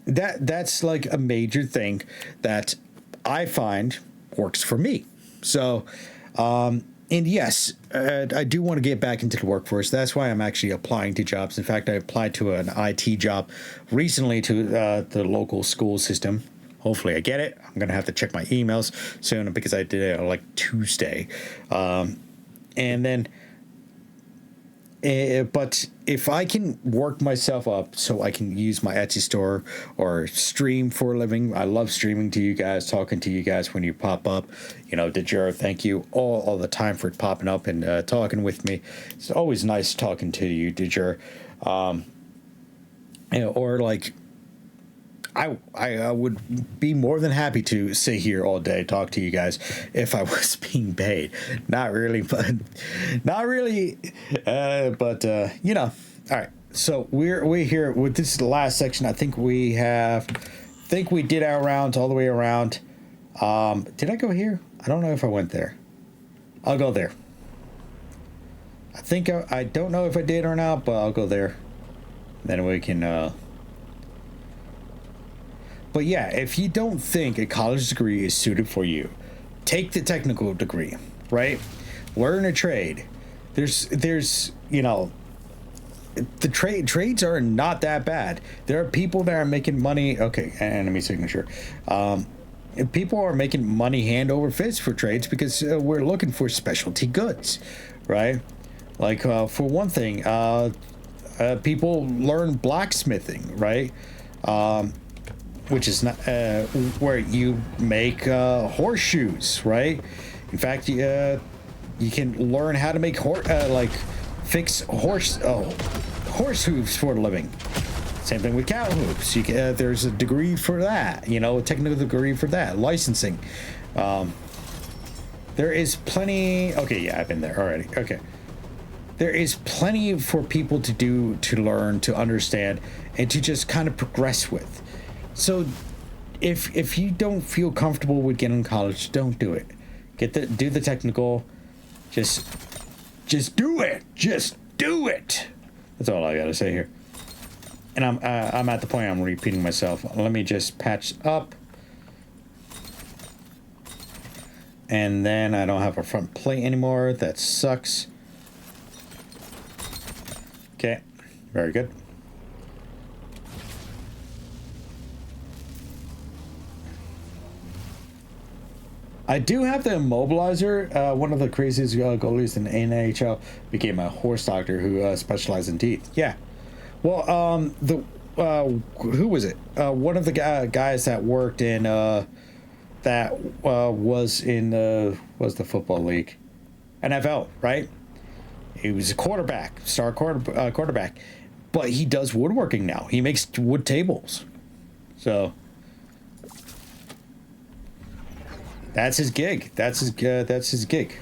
that's like a major thing that I find works for me. So, and yes, I do want to get back into the workforce. That's why I'm actually applying to jobs. In fact, I applied to an IT job recently to the local school system. Hopefully I get it. I'm going to have to check my emails soon because I did it like Tuesday. And then, but if I can work myself up so I can use my Etsy store or stream for a living, I love streaming to you guys, talking to you guys when you pop up. Dejura, thank you all the time for popping up and talking with me. It's always nice talking to you, Dejura. Or like, I would be more than happy to sit here all day, talk to you guys if I was being paid. Not really, but all right. So we're here with this is the last section. I think we did our rounds all the way around. Did I go here? I don't know if I went there. I'll go there. I don't know if I did or not, but I'll go there. Then we can, But yeah, if you don't think a college degree is suited for you, take the technical degree, right? Learn a trade. There's the trades are not that bad. There are people that are making money. Okay, enemy signature. People are making money hand over fist for trades because we're looking for specialty goods, right? Like for one thing, people learn blacksmithing, right? Which is not where you make horseshoes, right? In fact, you can learn how to make fix horse hooves for a living. Same thing with cow hooves. There's a degree for that, a technical degree for that. Licensing. There is plenty. Okay, yeah, I've been there already. Okay. There is plenty for people to learn, to understand, and to just kind of progress with. So, if you don't feel comfortable with getting to college, don't do it. Do the technical. Just do it. Just do it. That's all I gotta say here. And I'm at the point I'm repeating myself. Let me just patch up. And then I don't have a front plate anymore. That sucks. Okay, very good. I do have the immobilizer. One of the craziest goalies in NHL became a horse doctor who specialized in teeth. Yeah. Well, who was it? One of the guys that worked in was the football league, NFL, right? He was a quarterback, quarterback, but he does woodworking now. He makes wood tables, so that's his gig. That's his gig.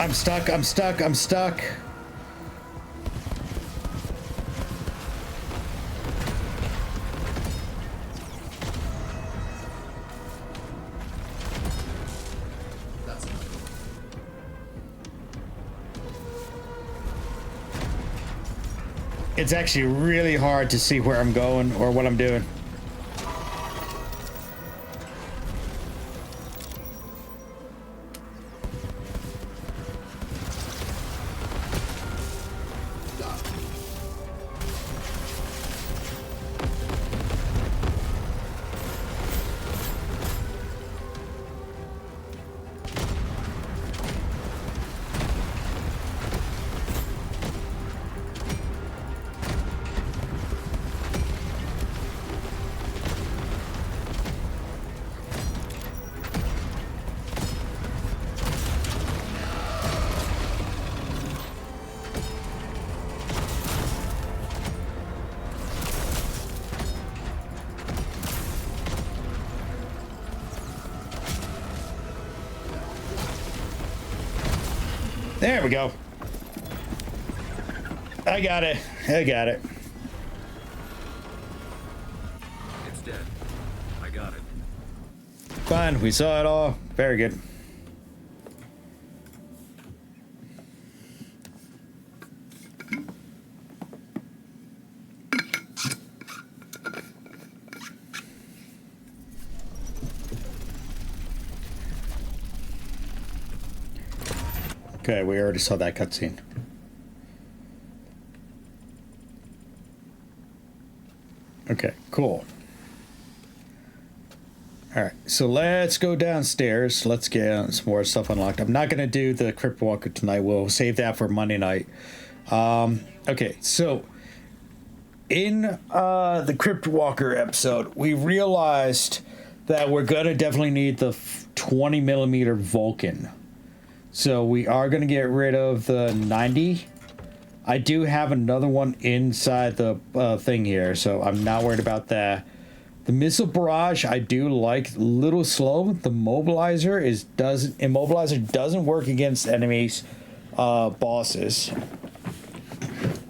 I'm stuck. That's not good. It's actually really hard to see where I'm going or what I'm doing. There we go. I got it. It's dead. I got it. Fine, we saw it all. Very good. Okay, we already saw that cutscene. Okay, cool. Alright, so let's go downstairs. Let's get some more stuff unlocked. I'm not going to do the Crypt Walker tonight. We'll save that for Monday night. Okay, so in the Crypt Walker episode, we realized that we're gonna definitely need the 20 millimeter Vulcan. So we are gonna get rid of the 90. I do have another one inside the thing here, so I'm not worried about that. The missile barrage I do like, little slow. The mobilizer doesn't work against enemies, bosses.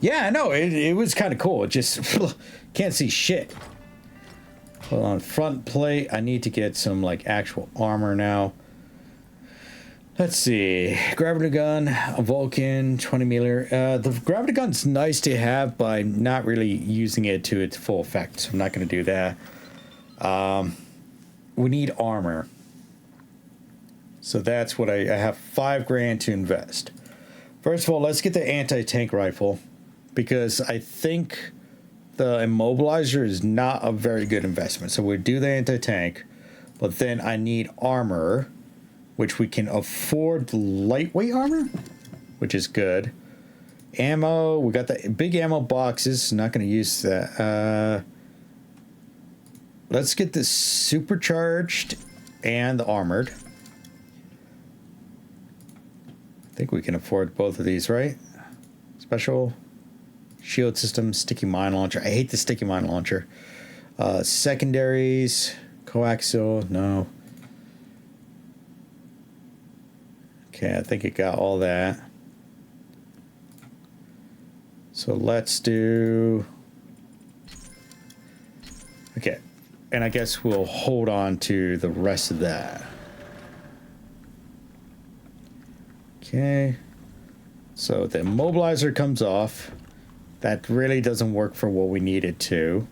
Yeah, no, it was kind of cool. It just can't see shit. Hold on, front plate. I need to get some like actual armor now. Let's see. Gravity gun, a Vulcan, 20 millimeter. The gravity gun's nice to have, but I'm not really using it to its full effect. So I'm not going to do that. We need armor. So that's what I have $5,000 to invest. First of all, let's get the anti-tank rifle, because I think the immobilizer is not a very good investment. So we do the anti-tank, but then I need armor, which we can afford lightweight armor, which is good. Ammo, we got the big ammo boxes. Not going to use that. Let's get this supercharged and the armored. I think we can afford both of these, right? Special shield system, sticky mine launcher. I hate the sticky mine launcher. Secondaries, coaxial, no. Okay, I think it got all that. So let's do... Okay, and I guess we'll hold on to the rest of that. Okay, so the immobilizer comes off. That really doesn't work for what we need it to.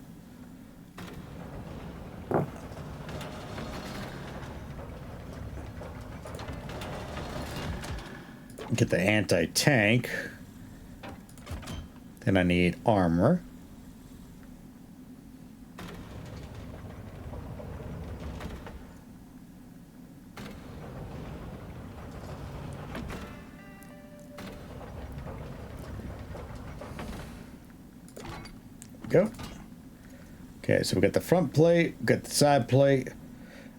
Get the anti-tank. Then I need armor. Go. Okay, so we got the front plate, we got the side plate.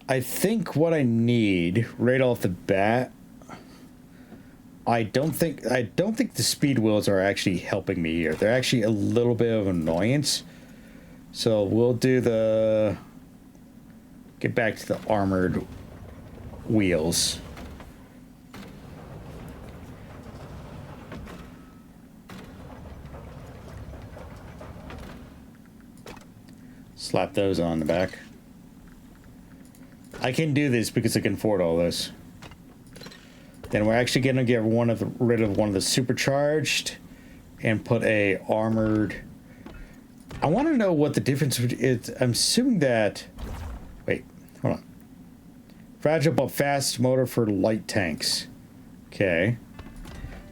I think what I need right off the bat, I don't think the speed wheels are actually helping me here. They're actually a little bit of annoyance. So we'll do the get back to the armored wheels. Slap those on the back. I can do this because I can afford all this. Then we're actually going to get rid of one of the supercharged and put a armored. I want to know what the difference is. I'm assuming that... Wait, hold on. Fragile but fast motor for light tanks. Okay.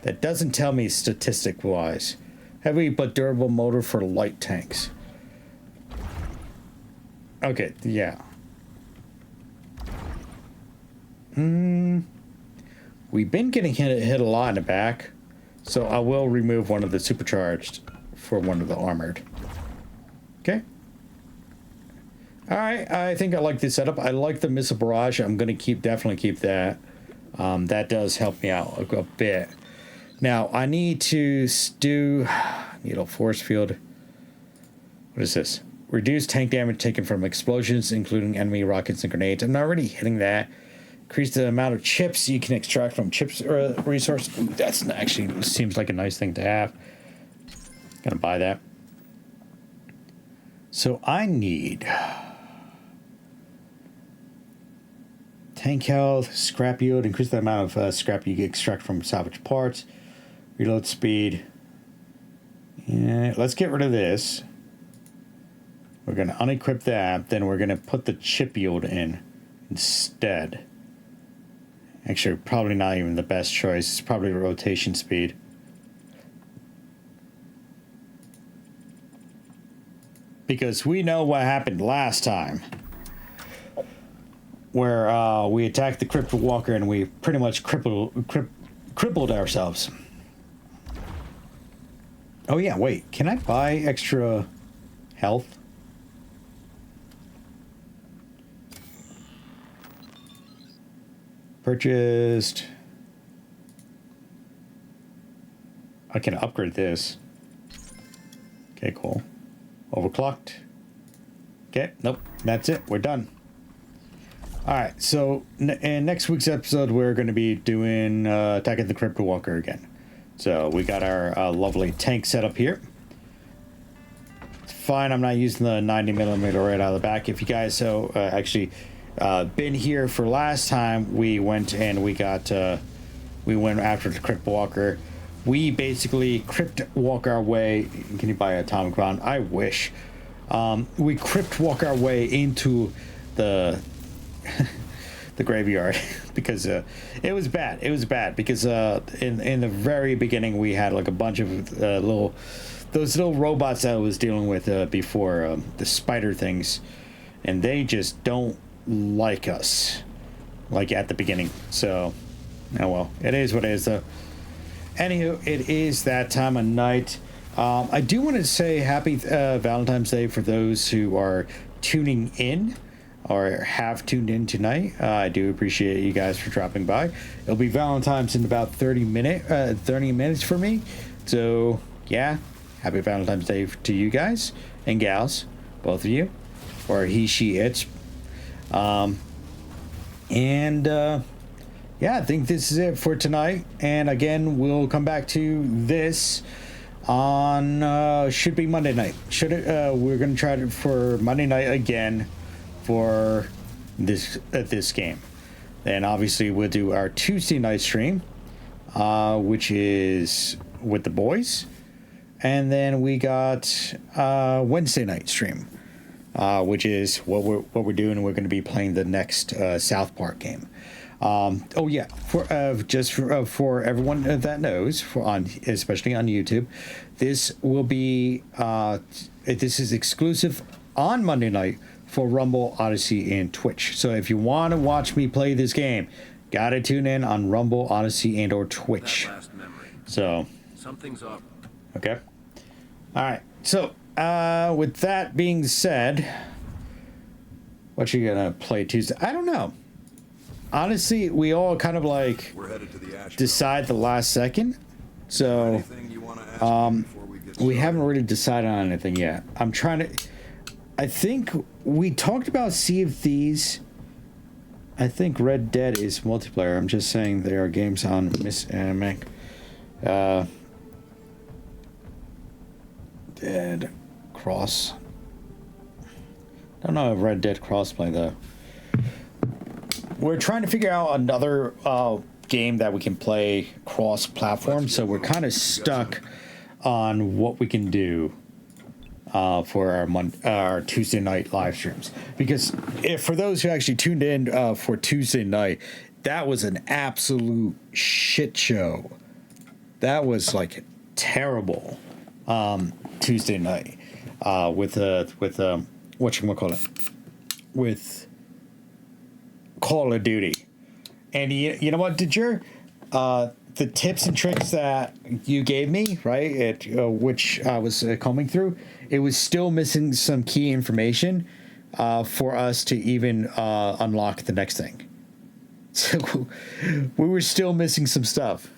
That doesn't tell me statistic-wise. Heavy but durable motor for light tanks. Okay, yeah. We've been getting hit a lot in the back, so I will remove one of the supercharged for one of the armored. Okay. All right, I think I like this setup. I like the missile barrage. I'm going to definitely keep that. That does help me out a bit. Now, I need to do needle force field. What is this? Reduce tank damage taken from explosions, including enemy rockets and grenades. I'm not really hitting that. Increase the amount of chips you can extract from chips resource. Ooh, that's actually seems like a nice thing to have. Gonna buy that. So I need tank health, scrap yield, increase the amount of scrap you can extract from salvage parts, reload speed. Yeah, let's get rid of this. We're gonna unequip that. Then we're gonna put the chip yield in instead. Actually, probably not even the best choice. It's probably rotation speed. Because we know what happened last time. Where we attacked the Crypt Walker and we pretty much crippled ourselves. Oh yeah, wait. Can I buy extra health? Purchased. I can upgrade this. Okay, cool. Overclocked. Okay, nope, that's it. We're done. All right, so in next week's episode, we're going to be doing attacking the Crypt Walker again. So we got our lovely tank set up here. It's fine. I'm not using the 90mm right out of the back. If you guys actually been here for last time, we went and we went after the Crypt Walker. We basically Crypt walk our way. Can you buy atomic bomb? I wish. We Crypt walk our way into the the graveyard because it was bad. It was bad because in the very beginning we had like a bunch of those little robots that I was dealing with before, the spider things, and they just don't like us like at the beginning. So, oh well, it is what it is though. Anywho, it is that time of night. I do want to say happy Valentine's Day for those who are tuning in or have tuned in tonight. I do appreciate you guys for dropping by. It'll be Valentine's in about 30 minutes for me. So, yeah, happy Valentine's Day to you guys and gals, both of you, or he, she, it's. Yeah, I think this is it for tonight. And again, we'll come back to this on should be Monday night. We're gonna try it for Monday night again for this game. And obviously we'll do our Tuesday night stream, which is with the boys, and then we got Wednesday night stream, which is what we're doing. We're going to be playing the next South Park game. Oh yeah, for everyone that knows, especially on YouTube, this will be this is exclusive on Monday night for Rumble, Odyssey, and Twitch. So if you want to watch me play this game, gotta tune in on Rumble, Odyssey, and or Twitch. That last memory. So Something's up. okay, all right. So with that being said, what you gonna play Tuesday? I don't know. Honestly, we all kind of like decide the last second. So we haven't really decided on anything yet. I think we talked about Sea of Thieves. I think Red Dead is multiplayer. I'm just saying there are games on Mac. Dead Cross. Don't know if Red Dead crossplay though. We're trying to figure out another game that we can play cross-platform, so we're kind of stuck on what we can do for our Tuesday night live streams. Because for those who actually tuned in for Tuesday night, that was an absolute shit show. That was like terrible Tuesday night with whatchamacallit, with Call of Duty. And you know what, did the tips and tricks that you gave me, right, which I was combing through, it was still missing some key information for us to even unlock the next thing. So we were still missing some stuff.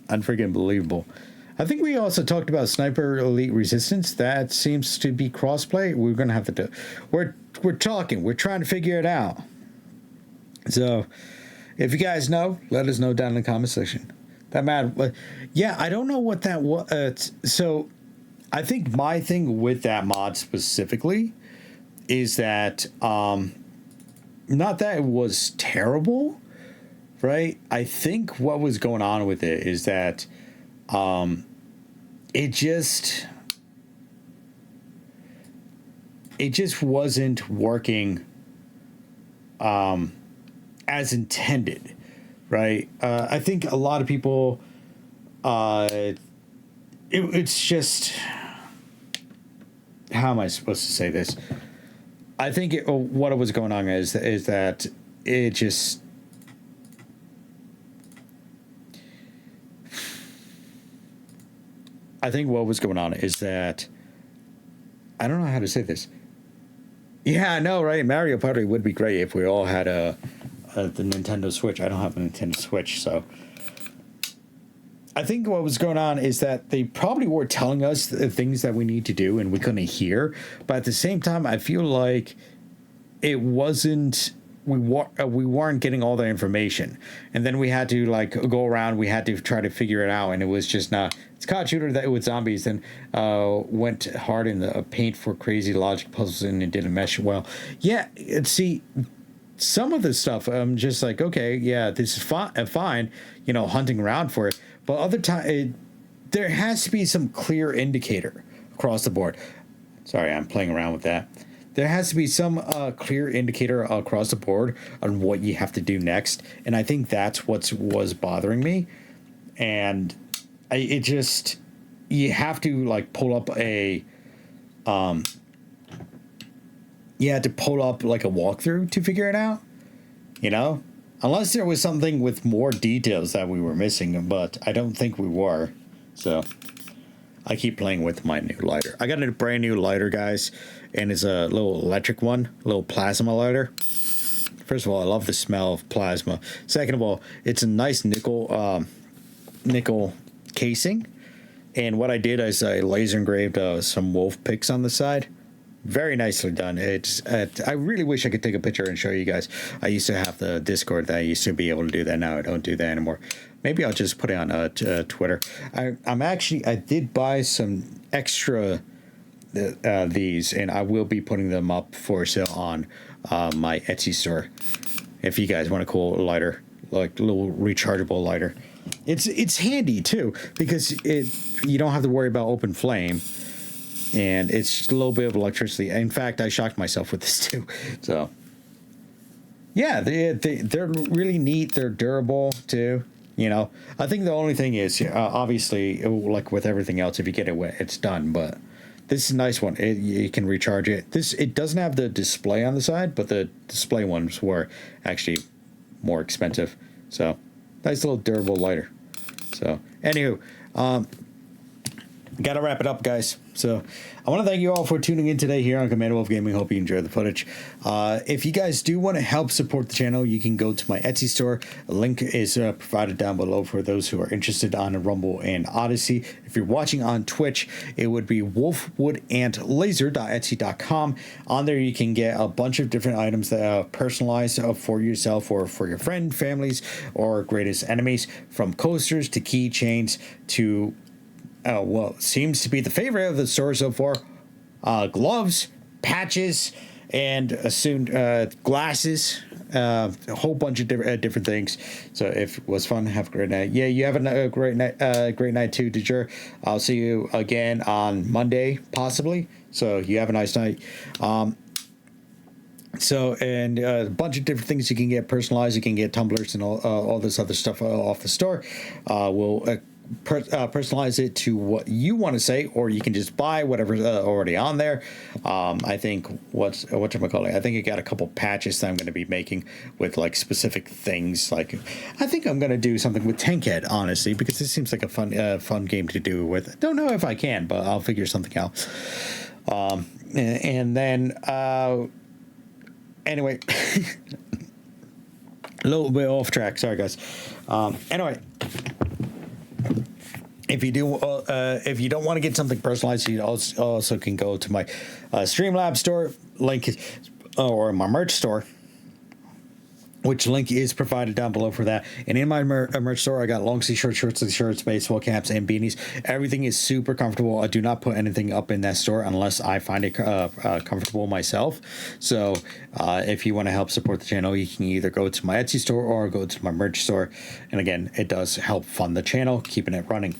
Unfreaking believable. I think we also talked about Sniper Elite Resistance. That seems to be crossplay. We're gonna have to do. We're talking. We're trying to figure it out. So, if you guys know, let us know down in the comment section. That matter. Yeah, I don't know what that was. So, I think my thing with that mod specifically is that, not that it was terrible, right? I think what was going on with it is that, it just wasn't working, as intended, right? I think a lot of people, it's just, how am I supposed to say this? I think what was going on is that it just, I think what was going on is that, I don't know how to say this. Yeah, I know, right? Mario Party would be great if we all had a the Nintendo Switch. I don't have a Nintendo Switch, so I think what was going on is that they probably were telling us the things that we need to do and we couldn't hear. But at the same time, I feel like it wasn't, we weren't getting all the information. And then we had to like go around, we had to try to figure it out. And it was just not, it's COD shooter that with zombies, and went hard in the paint for crazy logic puzzles and it didn't mesh well. Yeah, see, some of the stuff, I'm just like, okay, yeah, this is fine, you know, hunting around for it. But other time, there has to be some clear indicator across the board. Sorry, I'm playing around with that. There has to be some clear indicator across the board on what you have to do next. And I think that's what was bothering me. And it just, you have to like pull up a, you had to pull up like a walkthrough to figure it out, you know? Unless there was something with more details that we were missing, but I don't think we were. So I keep playing with my new lighter. I got a brand new lighter, guys, and it's a little electric one, a little plasma lighter. First of all, I love the smell of plasma. Second of all, it's a nice nickel casing. And what I did is I laser engraved some wolf pics on the side. Very nicely done. I really wish I could take a picture and show you guys. I used to have the Discord that I used to be able to do that. Now I don't do that anymore. Maybe I'll just put it on Twitter. I did buy some extra these, and I will be putting them up for sale on my Etsy store. If you guys want a cool lighter, like a little rechargeable lighter, it's handy too because you don't have to worry about open flame. And it's just a little bit of electricity. In fact, I shocked myself with this too. So, yeah, they're really neat. They're durable too. You know, I think the only thing is, obviously, like with everything else, if you get it wet, it's done. But this is a nice one. You can recharge it. It doesn't have the display on the side, but the display ones were actually more expensive. So, nice little durable lighter. So, anywho, gotta wrap it up, guys. So I want to thank you all for tuning in today here on Commando Wolf Gaming. Hope you enjoyed the footage. If you guys do want to help support the channel, you can go to my Etsy store. A link is provided down below for those who are interested on Rumble and Odyssey. If you're watching on Twitch, it would be wolfwoodantlaser.etsy.com. On there, you can get a bunch of different items that are personalized for yourself or for your friend, families, or greatest enemies, from coasters to keychains to well, seems to be the favorite of the store so far, gloves, patches, and soon glasses, a whole bunch of different things. So if it was fun, have a great night. Yeah, you have a great night too, Dejur. I'll see you again on Monday, possibly. So you have a nice night. So, and a bunch of different things you can get personalized. You can get tumblers and all this other stuff off the store. We'll personalize it to what you want to say, or you can just buy whatever's already on there. I think whatchamacallit, I think I got a couple patches that I'm going to be making with like specific things. Like, I think I'm going to do something with TankHead, honestly, because it seems like a fun game to do with. Don't know if I can, but I'll figure something out. And then anyway, a little bit off track. Sorry, guys. Anyway. If you don't want to get something personalized, you also can go to my Streamlabs store link, or my merch store, which link is provided down below for that. And in my merch store, I got long sleeve shirts, short sleeve shirts, baseball caps, and beanies. Everything is super comfortable. I do not put anything up in that store unless I find it comfortable myself. So if you want to help support the channel, you can either go to my Etsy store or go to my merch store. And again, it does help fund the channel, keeping it running.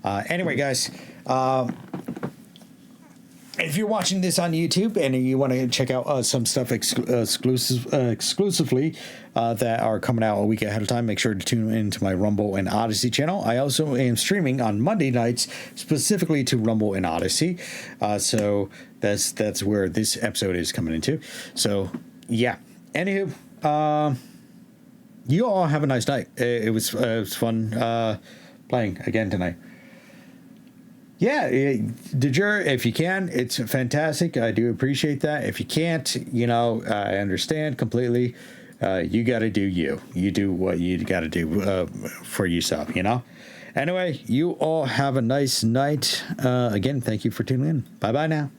Anyway, guys, if you're watching this on YouTube and you want to check out some stuff exclusively that are coming out a week ahead of time, make sure to tune into my Rumble and Odyssey channel. I also am streaming on Monday nights specifically to Rumble and Odyssey. So that's where this episode is coming into. So, yeah. Anywho, you all have a nice night. It was fun playing again tonight. Yeah, Dejur, if you can, it's fantastic. I do appreciate that. If you can't, I understand completely. You got to do you. You do what you got to do for yourself, you know? Anyway, you all have a nice night. Again, thank you for tuning in. Bye-bye now.